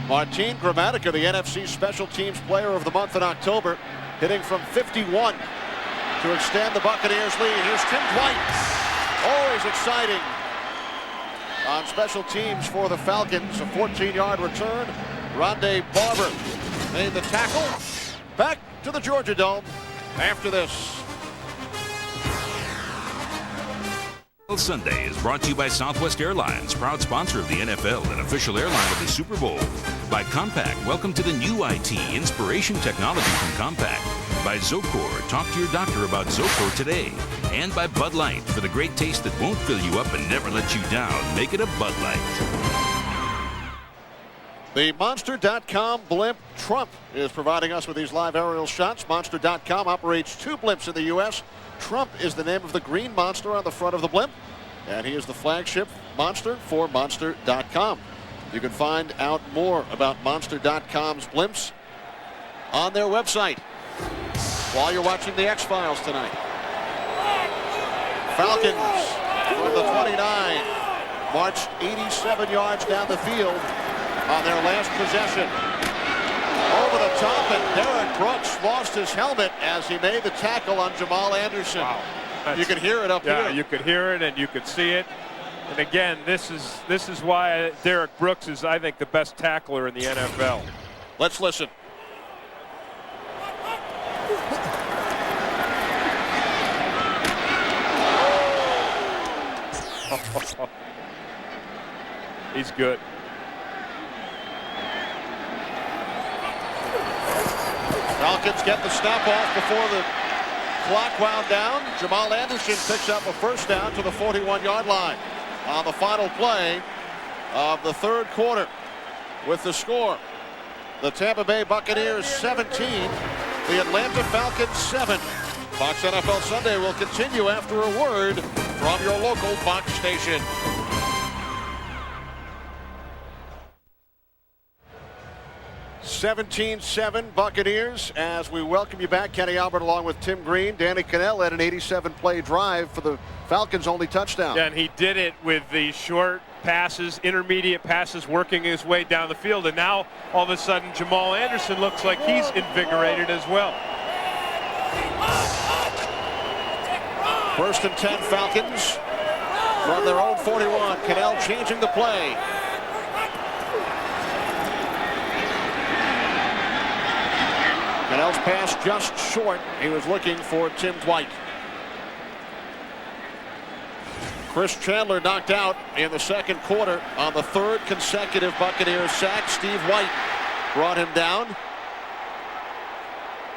S1: Martin Gramatica, the NFC Special Teams Player of the Month in October, hitting from 51. to extend the Buccaneers lead. Here's Tim Dwight. Always exciting on special teams for the Falcons. A 14-yard return. Rondé Barber made the tackle. Back to the Georgia Dome after this.
S3: Sunday is brought to you by Southwest Airlines, proud sponsor of the NFL and official airline of the Super Bowl. By Compaq, welcome to the new IT, inspiration technology from Compaq. By Zocor, talk to your doctor about Zocor today. And by Bud Light, for the great taste that won't fill you up and never let you down. Make it a Bud Light.
S1: The Monster.com blimp Trump is providing us with these live aerial shots. Monster.com operates 2 blimps in the U.S. Trump is the name of the green monster on the front of the blimp, and he is the flagship monster for Monster.com. You can find out more about Monster.com's blimps on their website while you're watching the X-Files tonight. Falcons from the 29 marched 87 yards down the field on their last possession. Over the top, and Derek Brooks lost his helmet as he made the tackle on Jamal Anderson.
S2: Wow.
S1: You could hear it up here.
S2: Yeah, you could hear it and you could see it. And again, this is why Derek Brooks is, I think, the best tackler in the NFL.
S1: Let's listen.
S2: He's good.
S1: Falcons get the snap off before the clock wound down. Jamal Anderson picks up a first down to the 41-yard line on the final play of the third quarter. With the score, the Tampa Bay Buccaneers 17, the Atlanta Falcons 7. Fox NFL Sunday will continue after a word from your local Fox station. (17-7) Buccaneers as we welcome you back. Kenny Albert along with Tim Green. Danny Cannell had an 87-play drive for the Falcons' only touchdown.
S2: Yeah, and he did it with the short passes, intermediate passes, working his way down the field. And now, all of a sudden, Jamal Anderson looks like he's invigorated as well.
S1: First and 10 Falcons from their own 41. Cannell changing the play. Cannell's pass just short. He was looking for Tim Dwight. Chris Chandler knocked out in the second quarter on the third consecutive Buccaneers sack. Steve White brought him down.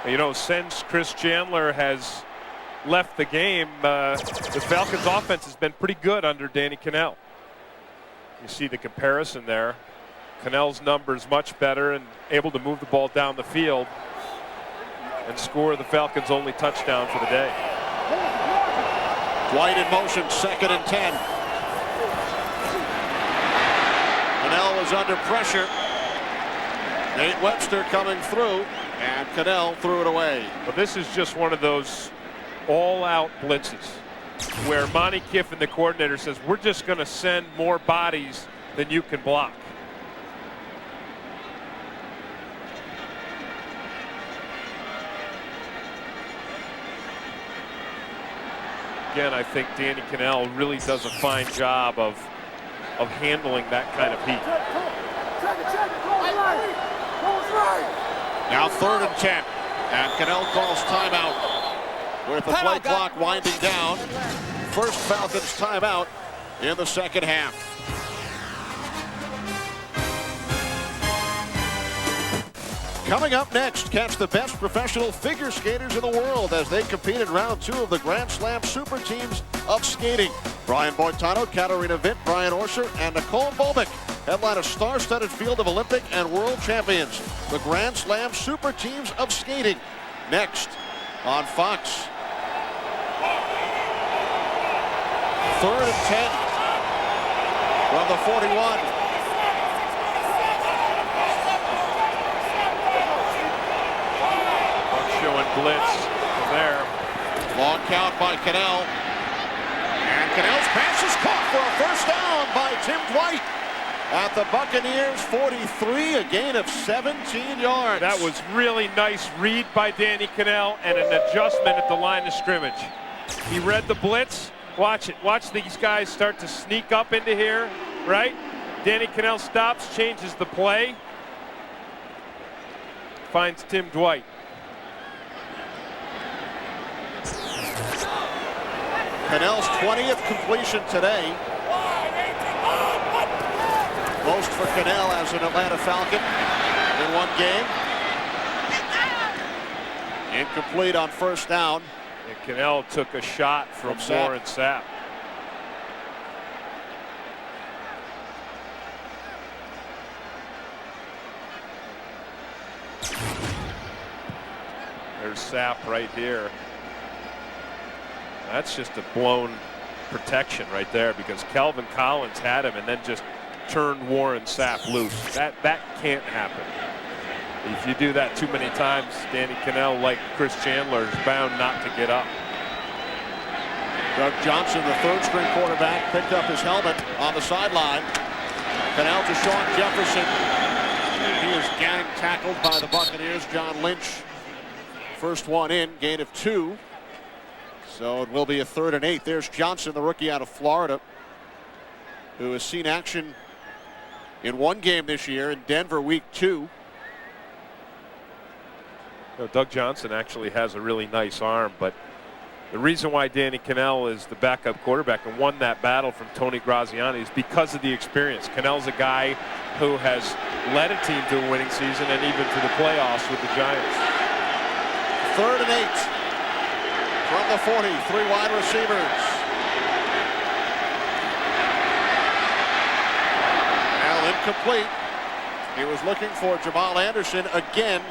S2: You know, since Chris Chandler has left the game, the Falcons offense has been pretty good under Danny Cannell. You see the comparison there. Cannell's numbers much better and able to move the ball down the field and score the Falcons' only touchdown for the day.
S1: White in motion, second and 10. Cannell was under pressure. Nate Webster coming through, and Cannell threw it away.
S2: But this is just one of those all-out blitzes where Monty Kiffin, the coordinator, says, we're just going to send more bodies than you can block. Again, I think Danny Cannell really does a fine job of handling that kind of heat.
S1: Now third and 10, and Cannell calls timeout with the play clock winding down. First Falcons timeout in the second half. Coming up next, catch the best professional figure skaters in the world as they compete in round 2 of the Grand Slam Super Teams of Skating. Brian Boitano, Katarina Witt, Brian Orser, and Nicole Bobek headline a star-studded field of Olympic and world champions. The Grand Slam Super Teams of Skating. Next on Fox. Third and 10 from the 41.
S2: Blitz from there.
S1: Long count by Cannell. And Cannell's pass is caught for a first down by Tim Dwight. at the Buccaneers 43, a gain of 17 yards.
S2: That was really nice read by Danny Cannell and an adjustment at the line of scrimmage. He read the blitz. Watch it. Watch these guys start to sneak up into here, right? Danny Cannell stops, changes the play. Finds Tim Dwight.
S1: Cannell's 20th completion today. Most for Cannell as an Atlanta Falcon in one game. Incomplete on first down.
S2: And Cannell took a shot from Warren Sapp. There's Sapp right here. That's just a blown protection right there because Kelvin Collins had him and then just turned Warren Sapp loose. That can't happen. If you do that too many times, Danny Cannell, like Chris Chandler, is bound not to get up.
S1: Doug Johnson, the third-string quarterback, picked up his helmet on the sideline. Cannell to Sean Jefferson. He is gang tackled by the Buccaneers. John Lynch, first one in, gain of 2. So it will be a 3rd and 8. There's Johnson, the rookie out of Florida, who has seen action in one game this year in Denver week 2.
S2: Doug Johnson actually has a really nice arm, but the reason why Danny Cannell is the backup quarterback and won that battle from Tony Graziani is because of the experience. Cannell's a guy who has led a team to a winning season and even to the playoffs with the Giants.
S1: 3rd and 8. From the 40, 3 wide receivers. Now incomplete. He was looking for Jamal Anderson again.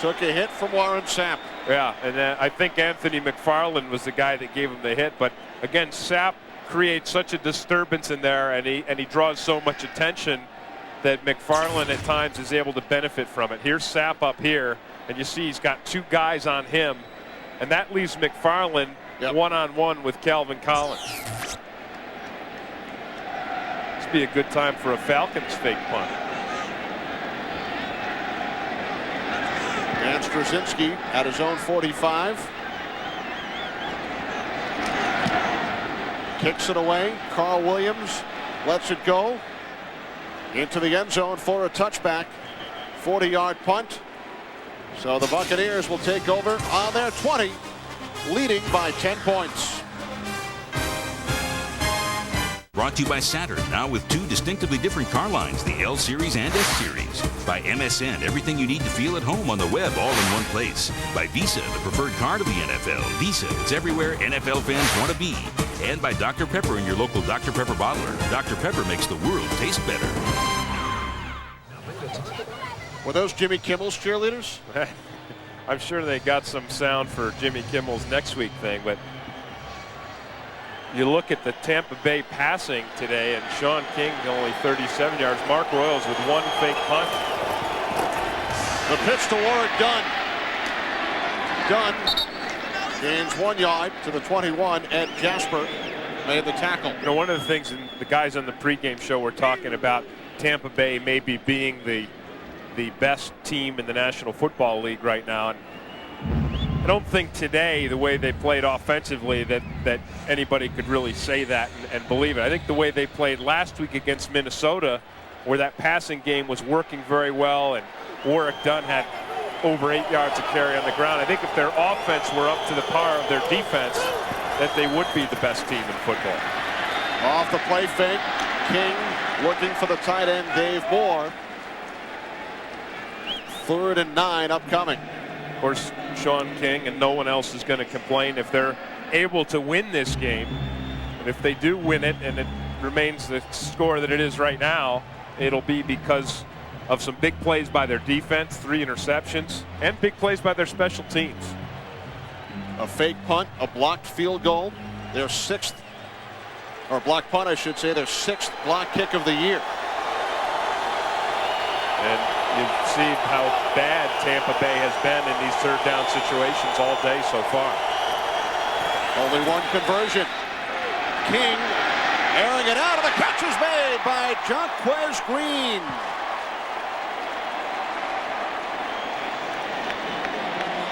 S1: Took a hit from Warren Sapp.
S2: Yeah, and I think Anthony McFarland was the guy that gave him the hit. But again, Sapp creates such a disturbance in there, and he draws so much attention that McFarland at times is able to benefit from it. Here's Sapp up here, and you see he's got 2 guys on him. And that leaves McFarland one-on-one with Calvin Collins. This would be a good time for a Falcons fake punt.
S1: Dan Straczynski at his own 45. Kicks it away. Carl Williams lets it go into the end zone for a touchback. 40-yard punt. So the Buccaneers will take over on their 20, leading by 10 points.
S3: Brought to you by Saturn, now with 2 distinctively different car lines, the L Series and S Series. By MSN, everything you need to feel at home on the web, all in one place. By Visa, the preferred card of the NFL. Visa, it's everywhere NFL fans want to be. And by Dr. Pepper and your local Dr. Pepper bottler. Dr. Pepper makes the world taste better.
S1: Were those Jimmy Kimmel's cheerleaders?
S2: I'm sure they got some sound for Jimmy Kimmel's next week thing, but you look at the Tampa Bay passing today, and Sean King only 37 yards. Mark Royals with 1 fake punt.
S1: The pitch to Warwick Dunn. Dunn gains 1 yard to the 21. Ed Jasper made the tackle.
S2: You know, one of the things the guys on the pregame show were talking about Tampa Bay maybe being the best team in the National Football League right now. And I don't think today, the way they played offensively, that anybody could really say that and believe it. I think the way they played last week against Minnesota, where that passing game was working very well and Warwick Dunn had over 8 yards of carry on the ground, I think if their offense were up to the power of their defense, that they would be the best team in football.
S1: Off the play fake, King looking for the tight end, Dave Moore. 3rd and 9 upcoming.
S2: Of course, Sean King and no one else is going to complain if they're able to win this game. And if they do win it and it remains the score that it is right now, it'll be because of some big plays by their defense, 3 interceptions, and big plays by their special teams.
S1: A fake punt, a blocked field goal, their 6th, or blocked punt I should say, their 6th block kick of the year.
S2: And you've seen how bad Tampa Bay has been in these 3rd down situations all day so far.
S1: Only 1 conversion. King Airing it out, and the catch is made by Jaquez Green.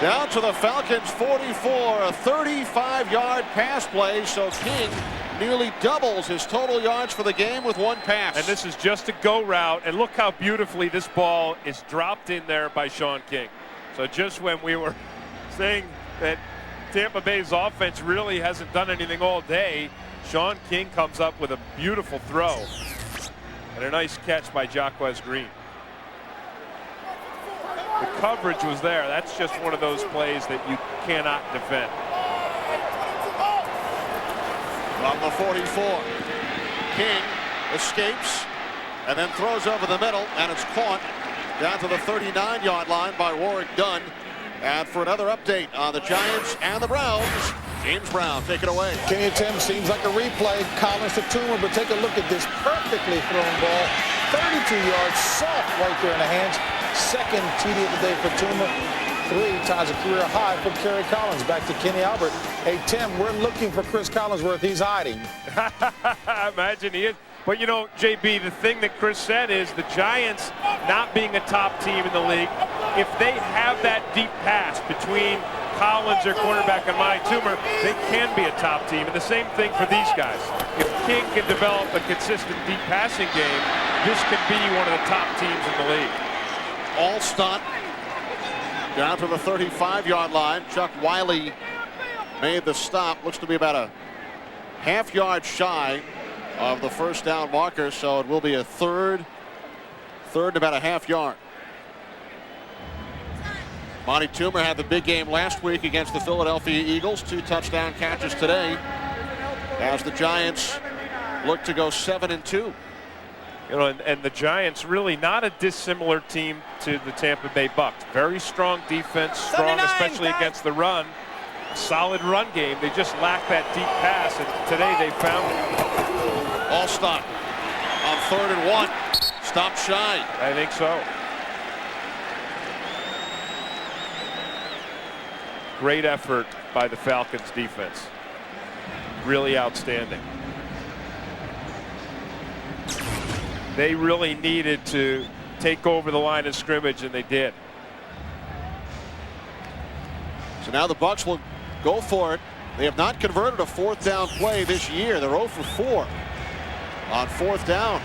S1: Down to the Falcons 44, a 35-yard pass play, so King nearly doubles his total yards for the game with one pass.
S2: And this is just a go route, and look how beautifully this ball is dropped in there by Sean King. So just when we were saying that Tampa Bay's offense really hasn't done anything all day, Sean King comes up with a beautiful throw and a nice catch by Jaquez Green. The coverage was there. That's just one of those plays that you cannot defend.
S1: From the 44, King escapes and then throws over the middle, and it's caught down to the 39-yard line by Warwick Dunn. And for another update on the Giants and the Browns, James Brown, take it away.
S5: Kenny and Tim, seems like a replay. Collins to Toomer, but take a look at this perfectly thrown ball. 32 yards, soft right there in the hands. Second TD of the day for Toomer. 3 ties a career high for Kerry Collins. Back to Kenny Albert. Hey, Tim, we're looking for Chris Collinsworth. He's hiding.
S2: I imagine he is. But, you know, JB, the thing that Chris said is the Giants not being a top team in the league, if they have that deep pass between Collins, their quarterback, and Monty Toomer, they can be a top team. And the same thing for these guys. If King can develop a consistent deep passing game, this could be one of the top teams in the league.
S1: All stunt down to the 35-yard line. Chuck Wiley made the stop. Looks to be about a half-yard shy of the first down marker, so it will be a third and about a half yard. Monty Toomer had the big game last week against the Philadelphia Eagles. 2 touchdown catches today as the Giants look to go 7-2.
S2: You know, and the Giants really not a dissimilar team to the Tampa Bay Bucs. Very strong defense, strong especially against the run. Solid run game. They just lack that deep pass, and today they found it.
S1: All stop on 3rd and 1. Stop shy.
S2: I think so. Great effort by the Falcons defense. Really outstanding. They really needed to take over the line of scrimmage, and they did.
S1: So now the Bucs will go for it. They have not converted a 4th down play this year. They're 0 for 4 on 4th down.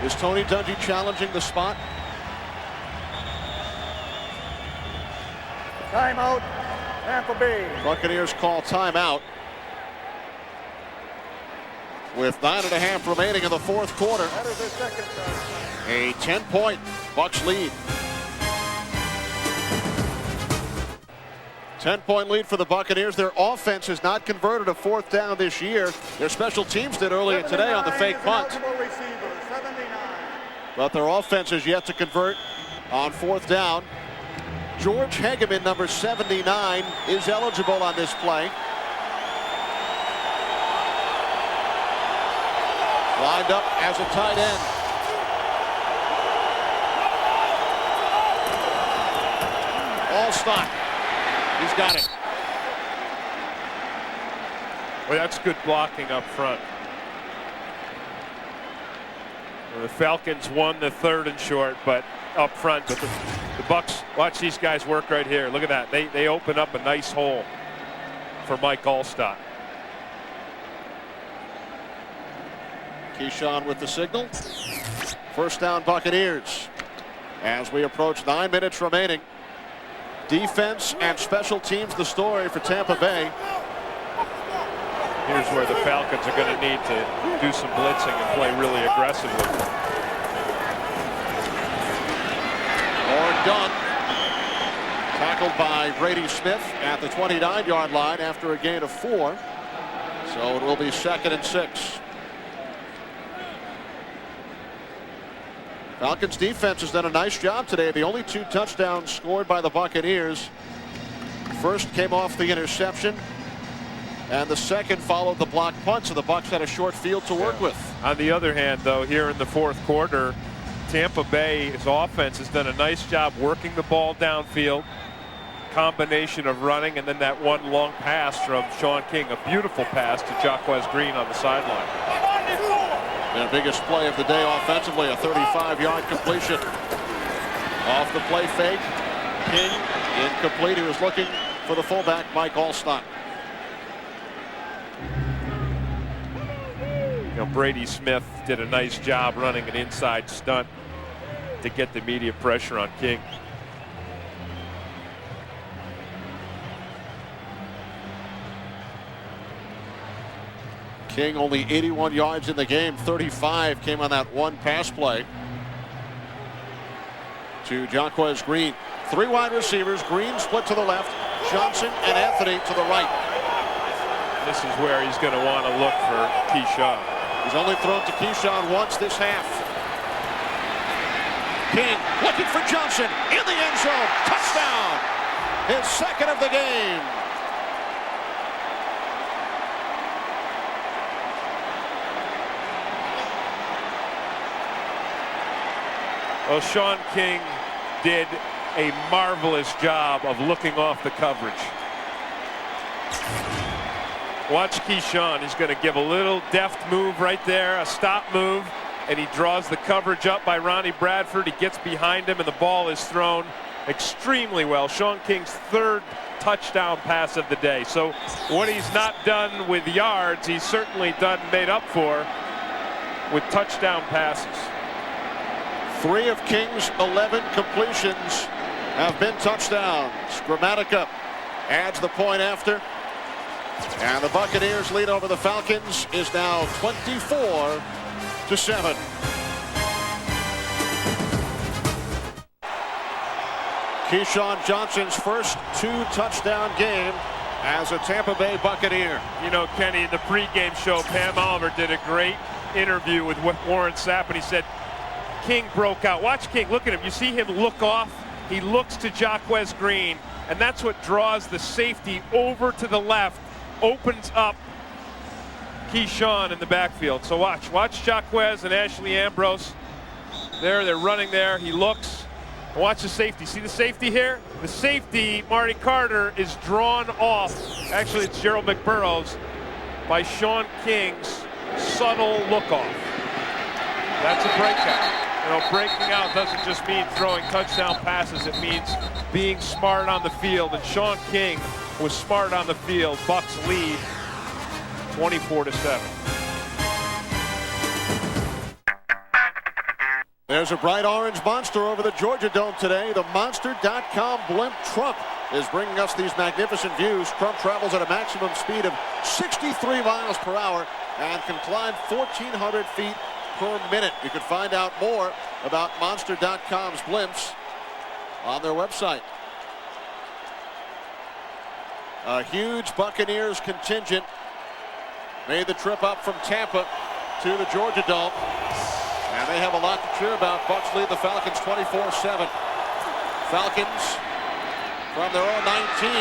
S1: Is Tony Dungy challenging the spot?
S4: Timeout, Tampa Bay.
S1: Buccaneers call timeout with 9.5 remaining in the 4th quarter.
S4: That is their second touchdown.
S1: A 10-point Bucs lead. 10-point lead for the Buccaneers. Their offense has not converted a 4th down this year. Their special teams did earlier today on the fake punt. But their offense has yet to convert on 4th down. George Hegeman, number 79, is eligible on this play. Lined up as a tight end. All stop. He's got it.
S2: Well, that's good blocking up front. Well, the Falcons won the 3rd and short, but up front. But the Bucs, watch these guys work right here. Look at that. They open up a nice hole for Mike Allstott.
S1: Keyshawn with the signal. First down Buccaneers. As we approach 9 minutes remaining. Defense and special teams the story for Tampa Bay.
S2: Here's where the Falcons are going to need to do some blitzing and play really aggressively.
S1: Or done. Tackled by Brady Smith at the 29-yard line after a gain of 4. So it will be 2nd and 6. Falcons defense has done a nice job today. The only 2 touchdowns scored by the Buccaneers. First came off the interception, and the second followed the blocked punt, so the Bucs had a short field to work with.
S2: On the other hand, though, here in the 4th quarter, Tampa Bay's offense has done a nice job working the ball downfield. Combination of running and then that one long pass from Sean King. A beautiful pass to Jaquez Green on the sideline.
S1: The biggest play of the day offensively, a 35-yard completion. Off the play fake. King incomplete. He was looking for the fullback, Mike Alstott.
S2: Brady Smith did a nice job running an inside stunt to get the immediate pressure on King.
S1: King only 81 yards in the game. 35 came on that one pass play to Jaquez Green. 3 wide receivers. Green split to the left. Johnson and Anthony to the right.
S2: This is where he's going to want to look for Keyshawn.
S1: He's only thrown to Keyshawn once this half. King looking for Johnson in the end zone. Touchdown. His second of the game.
S2: Well, Sean King did a marvelous job of looking off the coverage. Watch Keyshawn. He's going to give a little deft move right there, a stop move, and he draws the coverage up by Ronnie Bradford. He gets behind him, and the ball is thrown extremely well. Sean King's 3rd touchdown pass of the day. So what he's not done with yards, he's certainly made up for with touchdown passes.
S1: 3 of King's 11 completions have been touchdowns. Gramatica adds the point after. And the Buccaneers lead over the Falcons is now 24-7. Keyshawn Johnson's first 2-touchdown game as a Tampa Bay Buccaneer.
S2: You know, Kenny, in the pregame show, Pam Oliver did a great interview with Warren Sapp, and he said King broke out. Watch King. Look at him. You see him look off. He looks to Jaquez Green, and that's what draws the safety over to the left. Opens up Keyshawn in the backfield. So watch Jaquez and Ashley Ambrose. They're running there. He looks. Watch the safety. See the safety here? The safety, Marty Carter, is drawn off. Actually, it's Gerald McBurrows by Sean King's subtle look off. That's a breakout. You know, breaking out doesn't just mean throwing touchdown passes. It means being smart on the field. And Sean King was smart on the field. Bucs lead 24-7.
S1: There's a bright orange monster over the Georgia Dome today. The Monster.com blimp Trump is bringing us these magnificent views. Trump travels at a maximum speed of 63 miles per hour and can climb 1,400 feet per minute. You can find out more about Monster.com's blimps on their website. A huge Buccaneers contingent made the trip up from Tampa to the Georgia Dome. And they have a lot to cheer about. Bucs lead the Falcons 24-7. Falcons from their own 19.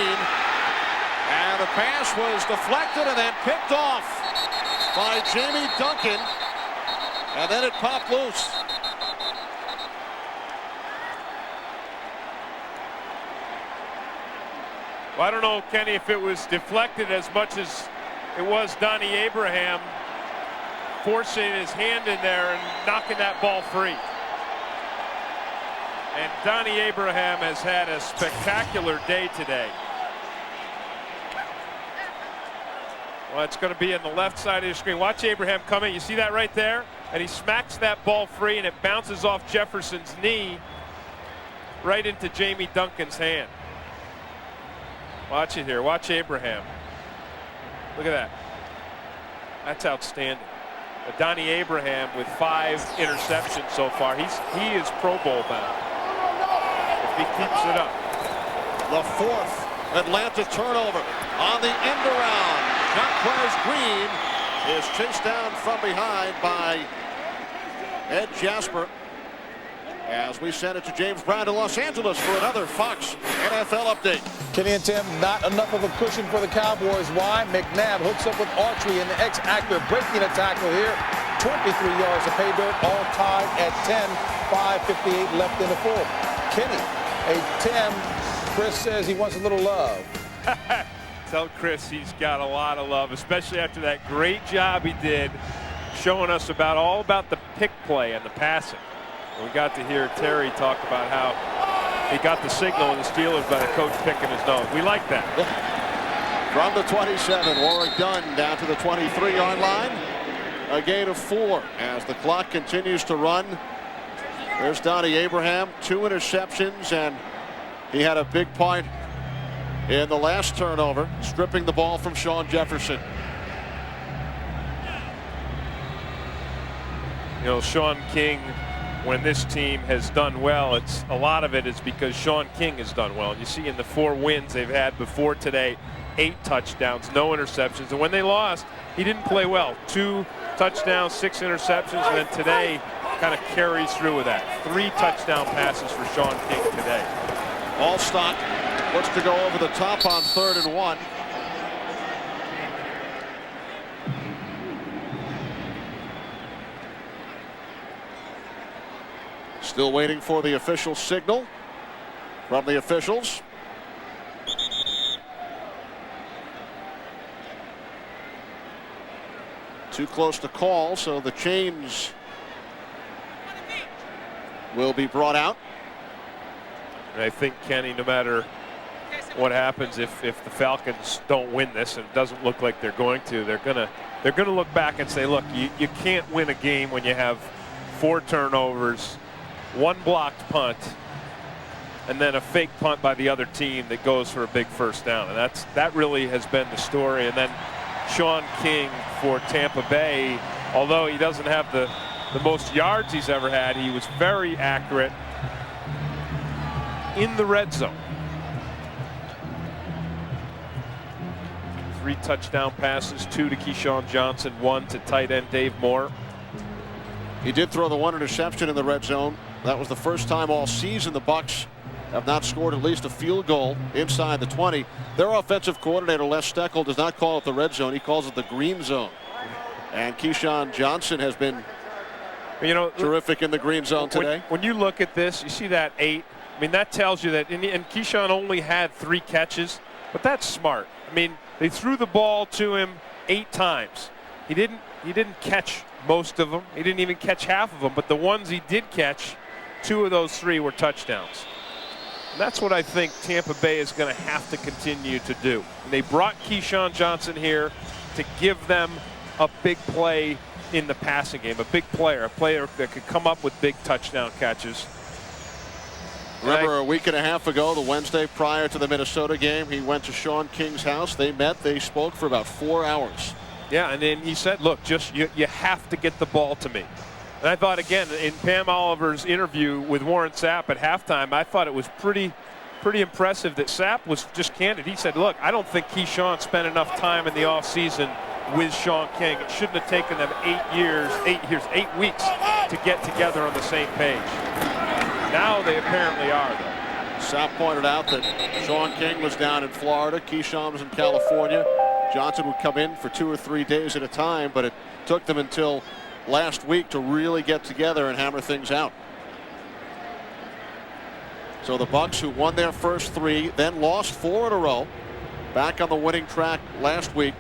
S1: And the pass was deflected and then picked off by Jamie Duncan. And then it popped loose.
S2: Well, I don't know, Kenny, if it was deflected as much as it was Donnie Abraham forcing his hand in there and knocking that ball free. And Donnie Abraham has had a spectacular day today. Well, it's going to be in the left side of your screen. Watch Abraham coming. You see that right there? And he smacks that ball free, and it bounces off Jefferson's knee right into Jamie Duncan's hand. Watch it here. Watch Abraham. Look at that. That's outstanding. Donnie Abraham with 5 interceptions so far. He is Pro Bowl bound if he keeps it up.
S1: The 4th Atlanta turnover on the end around. Jaquez Green is chased down from behind by Ed Jasper. As we send it to James Brown to Los Angeles for another Fox NFL update.
S5: Kenny and Tim, not enough of a cushion for the Cowboys. Why? McNabb hooks up with Autry and the X-Actor breaking a tackle here. 23 yards of pay dirt, all tied at 10. 5:58 left in the fourth. Kenny, a 10. Chris says he wants a little love.
S2: Tell Chris he's got a lot of love, especially after that great job he did showing us all about the pick play and the passing. We got to hear Terry talk about how he got the signal in the Steelers by the coach picking his nose. We like that.
S1: From the 27, Warwick Dunn down to the 23-yard line. A gain of 4 as the clock continues to run. There's Donnie Abraham, 2 interceptions, and he had a big part in the last turnover, stripping the ball from Sean Jefferson.
S2: You know, Sean King, when this team has done well, a lot of it is because Sean King has done well. And you see in the 4 wins they've had before today, 8 touchdowns, no interceptions. And when they lost, he didn't play well. 2 touchdowns, 6 interceptions, and then today kind of carries through with that. 3 touchdown passes for Sean King today.
S1: Allstock looks to go over the top on 3rd and 1. Still waiting for the official signal from the officials. Too close to call, so the chains will be brought out.
S2: And I think, Kenny, no matter what happens, if the Falcons don't win this, and it doesn't look like they're going to, they're gonna look back and say, look, you can't win a game when you have 4 turnovers, 1 blocked punt, and then a fake punt by the other team that goes for a big first down. And that really has been the story. And then Sean King for Tampa Bay, although he doesn't have the most yards he's ever had, he was very accurate in the red zone. 3 touchdown passes, 2 to Keyshawn Johnson, 1 to tight end Dave Moore.
S1: He did throw the 1 interception in the red zone. That was the first time all season the Bucs have not scored at least a field goal inside the 20. Their offensive coordinator, Les Steckel, does not call it the red zone. He calls it the green zone. And Keyshawn Johnson has been terrific in the green zone today.
S2: When you look at this, you see that 8. I mean, that tells you that, and Keyshawn only had 3 catches, but that's smart. I mean, they threw the ball to him 8 times. He didn't catch most of them. He didn't even catch half of them, but the ones he did catch, 2 of those 3 were touchdowns. And that's what I think Tampa Bay is going to have to continue to do. And they brought Keyshawn Johnson here to give them a big play in the passing game, a big player, a player that could come up with big touchdown catches.
S1: Remember a week and a half ago, the Wednesday prior to the Minnesota game, he went to Sean King's house. They met, they spoke for about 4 hours.
S2: Yeah, and then he said, look, just you have to get the ball to me. And I thought, again, in Pam Oliver's interview with Warren Sapp at halftime, I thought it was pretty impressive that Sapp was just candid. He said, look, I don't think Keyshawn spent enough time in the offseason with Sean King. It shouldn't have taken them 8 weeks to get together on the same page. Now they apparently are, though.
S1: Sapp pointed out that Sean King was down in Florida, Keyshawn was in California. Johnson would come in for 2 or 3 days at a time, but it took them until last week to really get together and hammer things out. So the Bucs, who won their first 3, then lost 4 in a row, back on the winning track last week,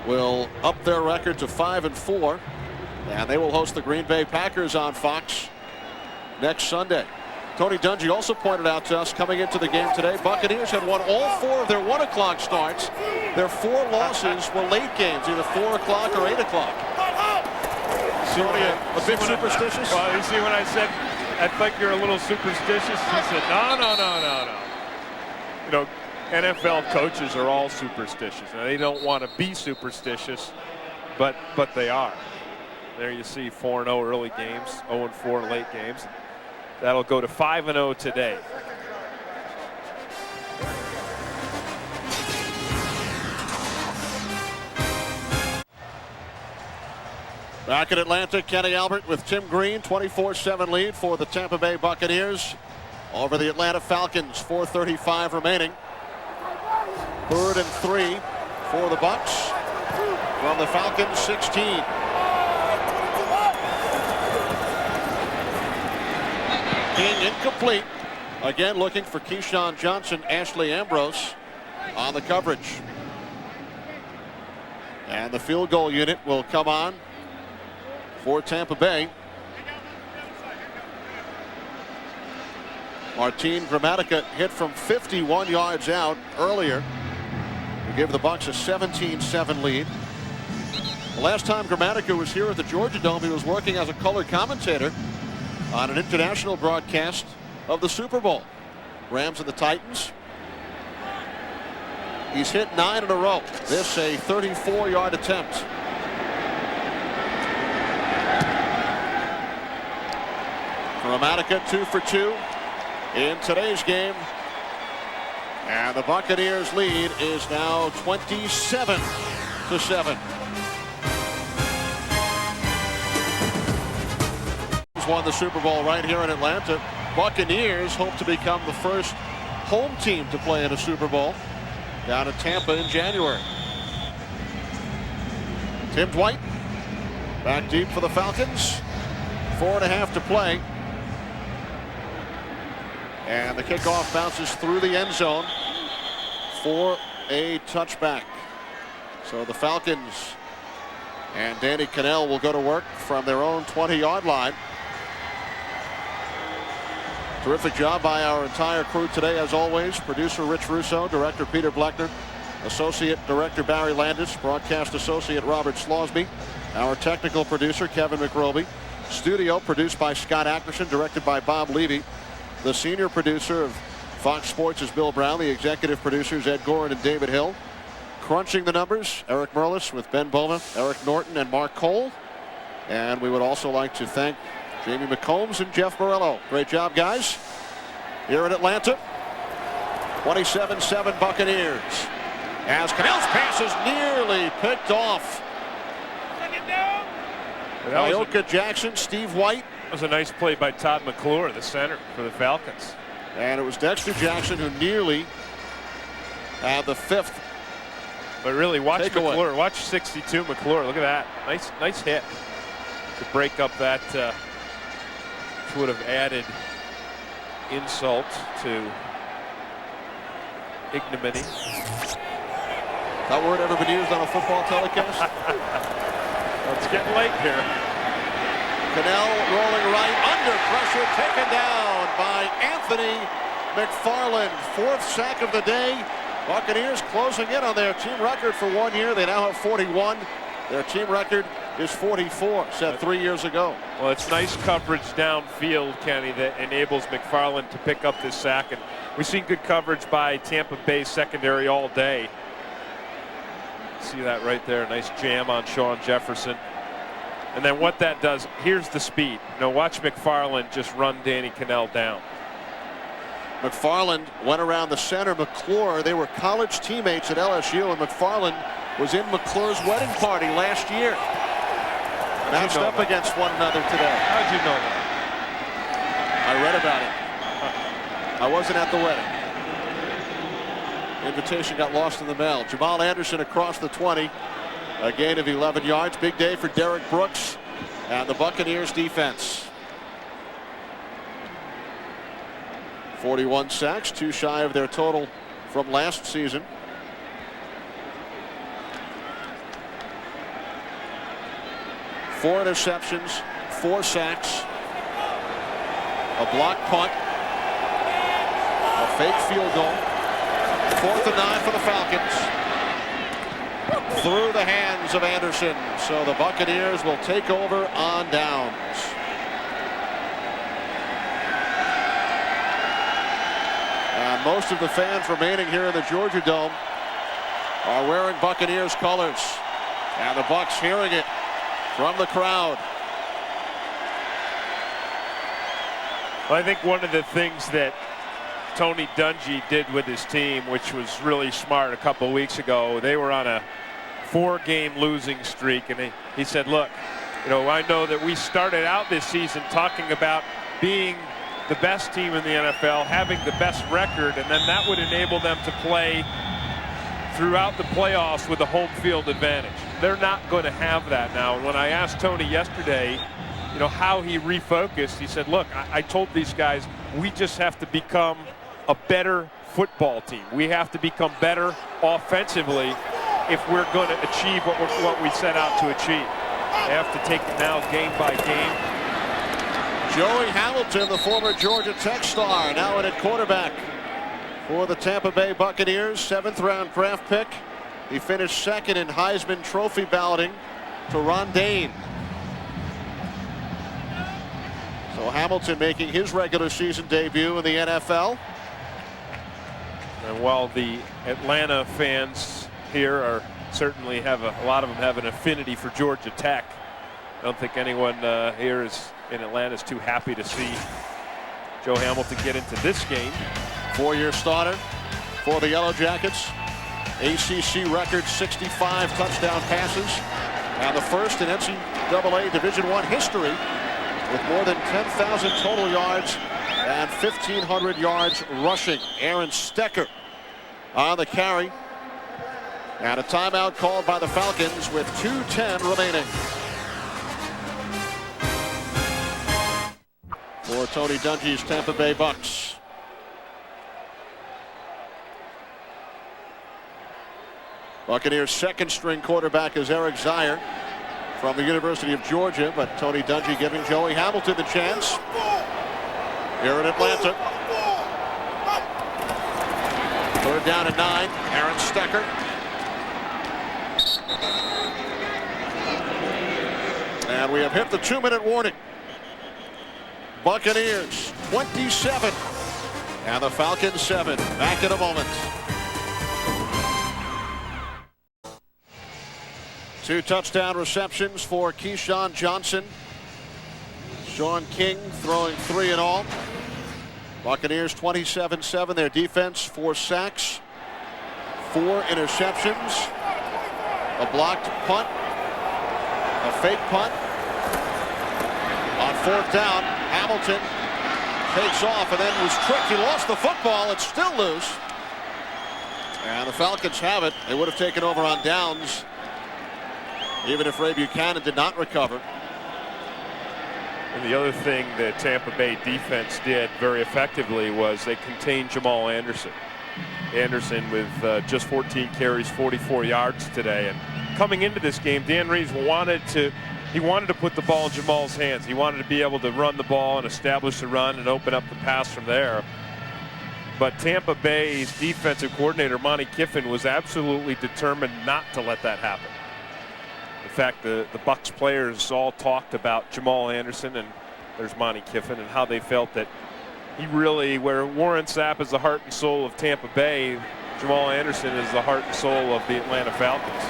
S1: will up their record to 5-4, and they will host the Green Bay Packers on Fox next Sunday. Tony Dungy also pointed out to us coming into the game today, Buccaneers had won all 4 of their 1 o'clock starts. Their 4 losses were late games, either 4 o'clock or 8 o'clock. Tony, a bit superstitious?
S2: Well, you see when I said, I think you're a little superstitious, he said, no. You know, NFL coaches are all superstitious. Now, they don't want to be superstitious, but they are. There you see 4-0 early games, 0-4 late games. That'll go to 5-0 today.
S1: Back in Atlanta, Kenny Albert with Tim Green, 24-7 lead for the Tampa Bay Buccaneers over the Atlanta Falcons. 4:35 remaining. 3rd and 3 for the Bucs from the Falcons 16. being incomplete. Again, looking for Keyshawn Johnson, Ashley Ambrose on the coverage. And the field goal unit will come on for Tampa Bay. Martin Gramatica hit from 51 yards out earlier to give the Bucs a 17-7 lead. The last time Gramatica was here at the Georgia Dome, he was working as a color commentator on an international broadcast of the Super Bowl. Rams and the Titans. He's hit 9 in a row. This a 34-yard attempt. Gramatica 2 for 2 in today's game. And the Buccaneers lead is now 27-7. Won the Super Bowl right here in Atlanta. Buccaneers hope to become the first home team to play in a Super Bowl down in Tampa in January. Tim Dwight back deep for the Falcons. 4.5 to play. And the kickoff bounces through the end zone for a touchback. So the Falcons and Danny Cannell will go to work from their own 20-yard line. Terrific job by our entire crew today, as always. Producer Rich Russo, director Peter Bleckner, associate director Barry Landis, broadcast associate Robert Slosby, our technical producer Kevin McRoby, studio produced by Scott Ackerson, directed by Bob Levy. The senior producer of Fox Sports is Bill Brown. The executive producers Ed Gorin and David Hill. Crunching the numbers, Eric Merlis with Ben Bowman, Eric Norton, and Mark Cole. And we would also like to thank Jamie McCombs and Jeff Morello. Great job, guys. Here in Atlanta, 27-7 Buccaneers. As Cannell's pass is nearly picked off. Ioka Jackson, Steve White.
S2: That was a nice play by Todd McClure, the center for the Falcons.
S1: And it was Dexter Jackson who nearly had the 5th.
S2: But really, watch
S1: takeaway.
S2: McClure. Watch 62 McClure. Look at that. Nice hit to break up that. Which would have added insult to ignominy.
S1: That word ever been used on a football telecast?
S2: Well, it's getting late here.
S1: Cannell rolling right, under pressure, taken down by Anthony McFarland. 4th sack of the day. Buccaneers closing in on their team record for 1 year. They now have 41. Their team record is 44, set 3 years ago.
S2: Well, it's nice coverage downfield, Kenny, that enables McFarland to pick up this sack. And we've seen good coverage by Tampa Bay secondary all day. See that right there. Nice jam on Sean Jefferson. And then what that does, here's the speed. Now watch McFarland just run Danny Cannell down.
S1: McFarland went around the center. McClure, they were college teammates at LSU, and McFarland was in McClure's wedding party last year. Matched up against one another today.
S2: How'd you know that?
S1: I read about it. I wasn't at the wedding. Invitation got lost in the mail. Jamal Anderson across the 20. A gain of 11 yards. Big day for Derek Brooks and the Buccaneers defense. 41 sacks, 2 shy of their total from last season. Four interceptions, 4 sacks, a block punt, a fake field goal. 4th and 9 for the Falcons. Through the hands of Anderson. So the Buccaneers will take over on downs. And most of the fans remaining here in the Georgia Dome are wearing Buccaneers colors. And the Bucs hearing it from the crowd.
S2: Well, I think one of the things that Tony Dungy did with his team, which was really smart a couple of weeks ago, they were on a 4-game losing streak, and he said, look, I know that we started out this season talking about being the best team in the NFL, having the best record, and then that would enable them to play throughout the playoffs with a home field advantage. They're not going to have that now. And when I asked Tony yesterday how he refocused. He said, look, I told these guys, we just have to become a better football team. We have to become better offensively if we're going to achieve what we set out to achieve. They have to take it now game by game.
S1: Joey Hamilton, the former Georgia Tech star, now in at quarterback for the Tampa Bay Buccaneers, 7th-round draft pick. He finished second in Heisman Trophy balloting to Ron Dayne. So Hamilton making his regular season debut in the NFL.
S2: And while the Atlanta fans here certainly have a lot of them have an affinity for Georgia Tech, I don't think anyone here in Atlanta is too happy to see Joe Hamilton get into this game.
S1: 4-year starter for the Yellow Jackets. ACC record 65 touchdown passes, and the first in NCAA Division I history with more than 10,000 total yards and 1,500 yards rushing. Aaron Stecker on the carry, and a timeout called by the Falcons with 2:10 remaining. For Tony Dungy's Tampa Bay Bucs. Buccaneers' second-string quarterback is Eric Zier from the University of Georgia, but Tony Dungy giving Joey Hamilton the chance here in Atlanta. 3rd down and 9. Aaron Stecker. And we have hit the 2-minute warning. Buccaneers 27 and the Falcons 7. Back in a moment. 2 touchdown receptions for Keyshawn Johnson. Sean King throwing 3 in all. Buccaneers 27-7. Their defense 4 sacks, 4 interceptions, a blocked punt, a fake punt. On 4th down, Hamilton takes off and then was tricked. He lost the football. It's still loose. And the Falcons have it. They would have taken over on downs even if Ray Buchanan did not recover.
S2: And the other thing the Tampa Bay defense did very effectively was they contained Jamal Anderson. Anderson with just 14 carries, 44 yards today. And coming into this game, Dan Reeves wanted to put the ball in Jamal's hands. He wanted to be able to run the ball and establish the run and open up the pass from there. But Tampa Bay's defensive coordinator, Monty Kiffin, was absolutely determined not to let that happen. In fact, the Bucs players all talked about Jamal Anderson, and there's Monty Kiffin, and how they felt that he really, where Warren Sapp is the heart and soul of Tampa Bay, Jamal Anderson is the heart and soul of the Atlanta Falcons.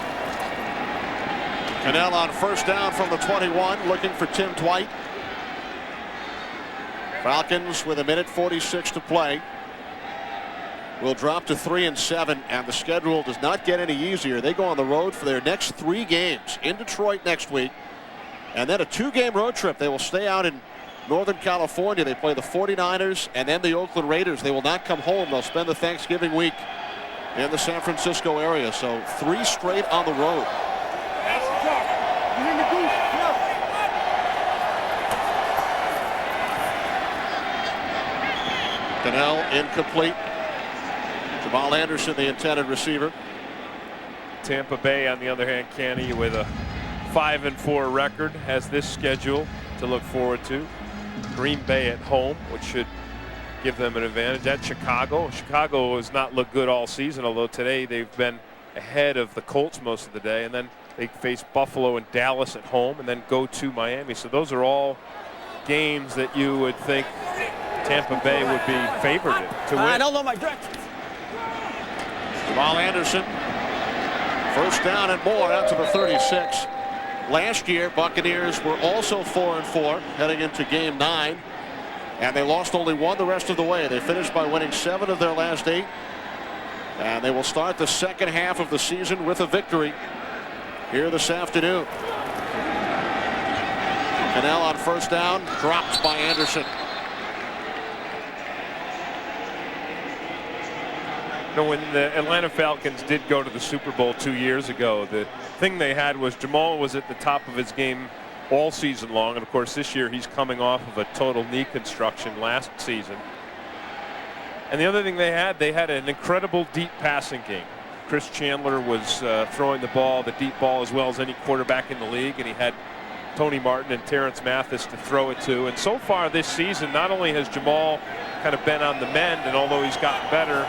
S1: Cannell on 1st down from the 21, looking for Tim Dwight. Falcons with 1:46 to play. Will drop to 3-7, and the schedule does not get any easier. They go on the road for their next 3 games in Detroit next week, and then a 2-game road trip. They will stay out in Northern California. They play the 49ers and then the Oakland Raiders. They will not come home. They'll spend the Thanksgiving week in the San Francisco area. So 3 straight on the road. Cannell incomplete. Jamal Anderson, the intended receiver.
S2: Tampa Bay, on the other hand, Kenny, with a 5-4 record, has this schedule to look forward to. Green Bay at home, which should give them an advantage. At Chicago. Chicago has not looked good all season, although today they've been ahead of the Colts most of the day. And then they face Buffalo and Dallas at home, and then go to Miami. So those are all games that you would think Tampa Bay would be favored to win.
S10: I don't know my directions.
S1: Jamal Anderson, 1st down and more out to the 36. Last year, Buccaneers were also 4-4 heading into game 9, and they lost only 1 the rest of the way. They finished by winning 7 of their last 8, and they will start the second half of the season with a victory here this afternoon. Cannell on 1st down, dropped by Anderson.
S2: When the Atlanta Falcons did go to the Super Bowl 2 years ago, the thing they had was Jamal was at the top of his game all season long. And of course, this year he's coming off of a total knee construction last season. And the other thing they had an incredible deep passing game. Chris Chandler was throwing the ball, the deep ball, as well as any quarterback in the league, and he had Tony Martin and Terrence Mathis to throw it to. And so far this season, not only has Jamal kind of been on the mend, and although he's gotten better,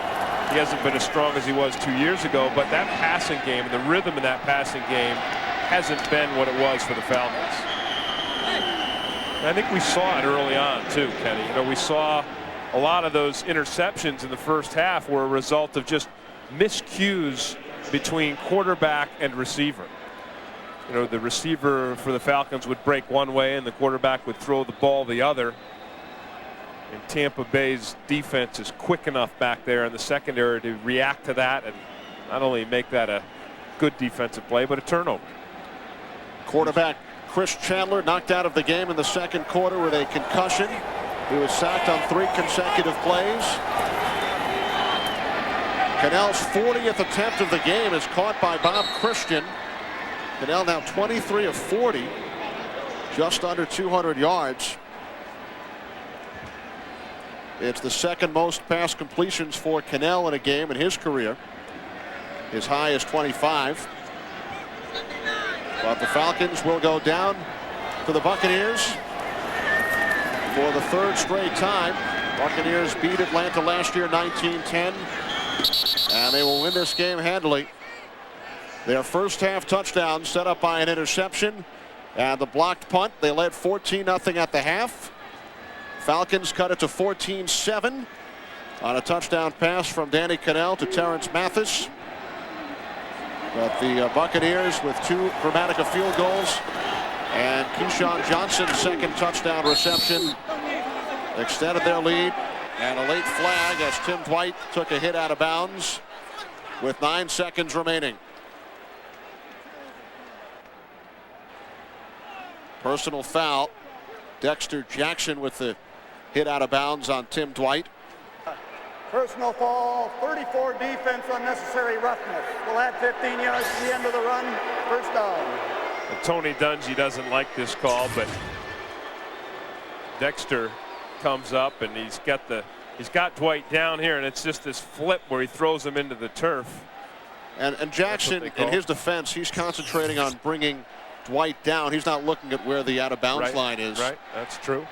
S2: he hasn't been as strong as he was 2 years ago, but that passing game and the rhythm in that passing game hasn't been what it was for the Falcons. And I think we saw it early on too, Kenny. You know, we saw a lot of those interceptions in the first half were a result of just miscues between quarterback and receiver. You know, the receiver for the Falcons would break one way and the quarterback would throw the ball the other. And Tampa Bay's defense is quick enough back there in the secondary to react to that and not only make that a good defensive play, but a turnover.
S1: Quarterback Chris Chandler knocked out of the game in the second quarter with a concussion. He was sacked on 3 consecutive plays. Cannell's 40th attempt of the game is caught by Bob Christian. Cannell now 23 of 40, just under 200 yards. It's the second most pass completions for Cannell in a game in his career. His high is 25. But the Falcons will go down to the Buccaneers for the 3rd straight time. Buccaneers beat Atlanta last year 19-10, and they will win this game handily. Their first half touchdown set up by an interception and the blocked punt. They led 14-0 at the half. Falcons cut it to 14-7 on a touchdown pass from Danny Cannell to Terrence Mathis. But the Buccaneers, with 2 Gramatica field goals and Keyshawn Johnson's second touchdown reception, extended their lead. And a late flag as Tim Dwight took a hit out of bounds with 9 seconds remaining. Personal foul. Dexter Jackson with the hit out of bounds on Tim Dwight.
S4: Personal foul, 34 defense, unnecessary roughness. We'll add 15 yards to the end of the run. First down.
S2: And Tony Dungy doesn't like this call, but Dexter comes up and he's got Dwight down here, and it's just this flip where he throws him into the turf.
S1: And Jackson, in his defense, he's concentrating on bringing Dwight down. He's not looking at where the out of bounds line is.
S2: Right, that's true.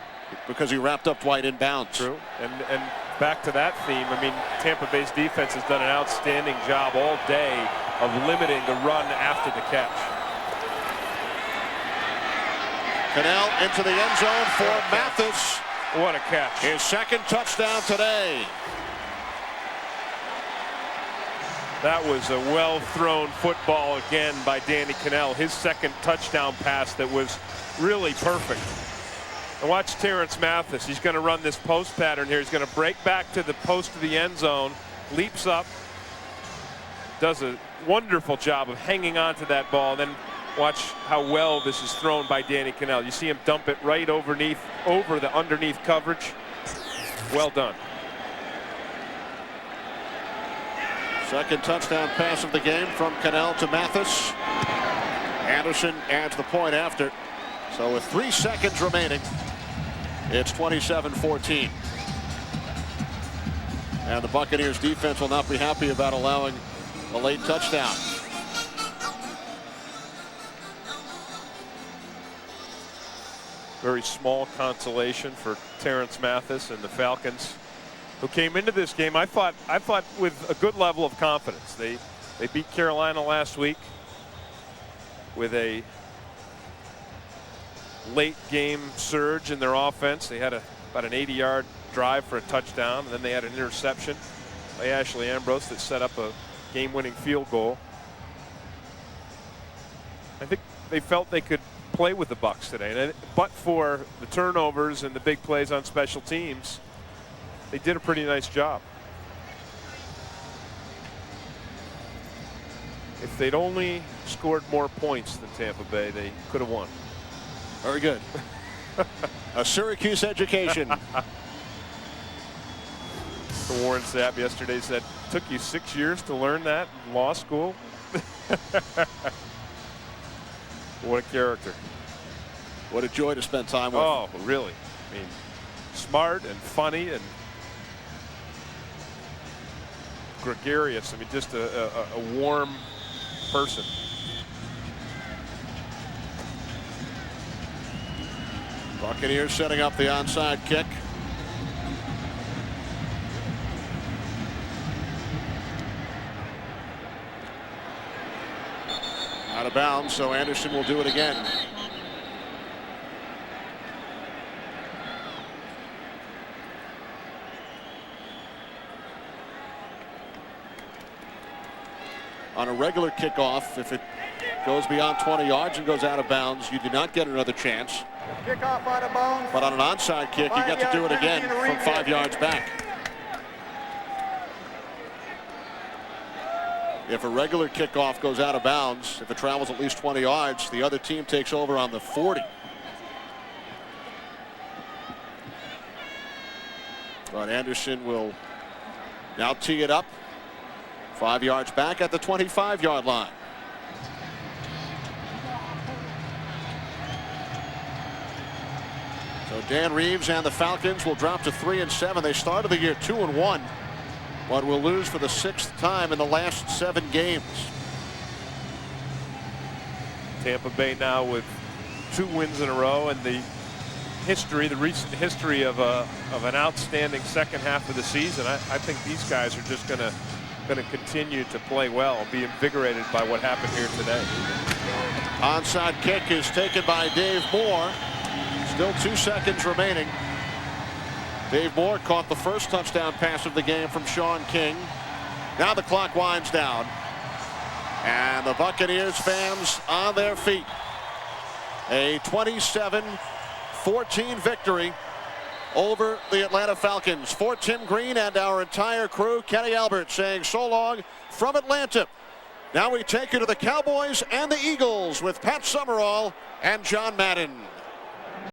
S1: Because he wrapped up Dwight in bounds.
S2: True. And back to that theme, I mean, Tampa Bay's defense has done an outstanding job all day of limiting the run after the catch.
S1: Cannell into the end zone for Mathis.
S2: What a catch.
S1: His second touchdown today.
S2: That was a well-thrown football again by Danny Cannell. His second touchdown pass that was really perfect. And watch Terrence Mathis. He's going to run this post pattern here. He's going to break back to the post of the end zone, leaps up, does a wonderful job of hanging on to that ball. Then watch how well this is thrown by Danny Cannell. You see him dump it right over the underneath coverage. Well done.
S1: Second touchdown pass of the game from Cannell to Mathis. Anderson adds the point after. So with 3 seconds remaining, it's 27-14. And the Buccaneers defense will not be happy about allowing a late touchdown.
S2: Very small consolation for Terrence Mathis and the Falcons, who came into this game, I thought with a good level of confidence. They beat Carolina last week with a late game surge in their offense. They had about an 80-yard drive for a touchdown, and then they had an interception by Ashley Ambrose that set up a game-winning field goal. I think they felt they could play with the Bucs today, but for the turnovers and the big plays on special teams, they did a pretty nice job. If they'd only scored more points than Tampa Bay, they could have won.
S1: Very good. A Syracuse education.
S2: The Warren Sapp yesterday said, took you 6 years to learn that in law school? What a character.
S1: What a joy to spend time with.
S2: Oh, really? I mean, smart and funny and gregarious. I mean, just a warm person.
S1: Buccaneers setting up the onside kick. Out of bounds, so Anderson will do it again. On a regular kickoff, if it goes beyond 20 yards and goes out of bounds, you do not get another chance.
S4: Kickoff out of bounds.
S1: But on an onside kick, you get to do it again from 5 yards back. If a regular kickoff goes out of bounds, if it travels at least 20 yards, the other team takes over on the 40. But Anderson will now tee it up 5 yards back at the 25-yard line. So Dan Reeves and the Falcons will drop to 3-7. They started the year 2-1. But will lose for the 6th time in the last 7 games.
S2: Tampa Bay now with 2 wins in a row, and the recent history of an outstanding second half of the season. I think these guys are just going to continue to play well, be invigorated by what happened here today.
S1: Onside kick is taken by Dave Moore. Still 2 seconds remaining. Dave Moore caught the first touchdown pass of the game from Sean King. Now the clock winds down. And the Buccaneers fans on their feet. A 27-14 victory over the Atlanta Falcons. For Tim Green and our entire crew, Kenny Albert saying so long from Atlanta. Now we take you to the Cowboys and the Eagles with Pat Summerall and John Madden.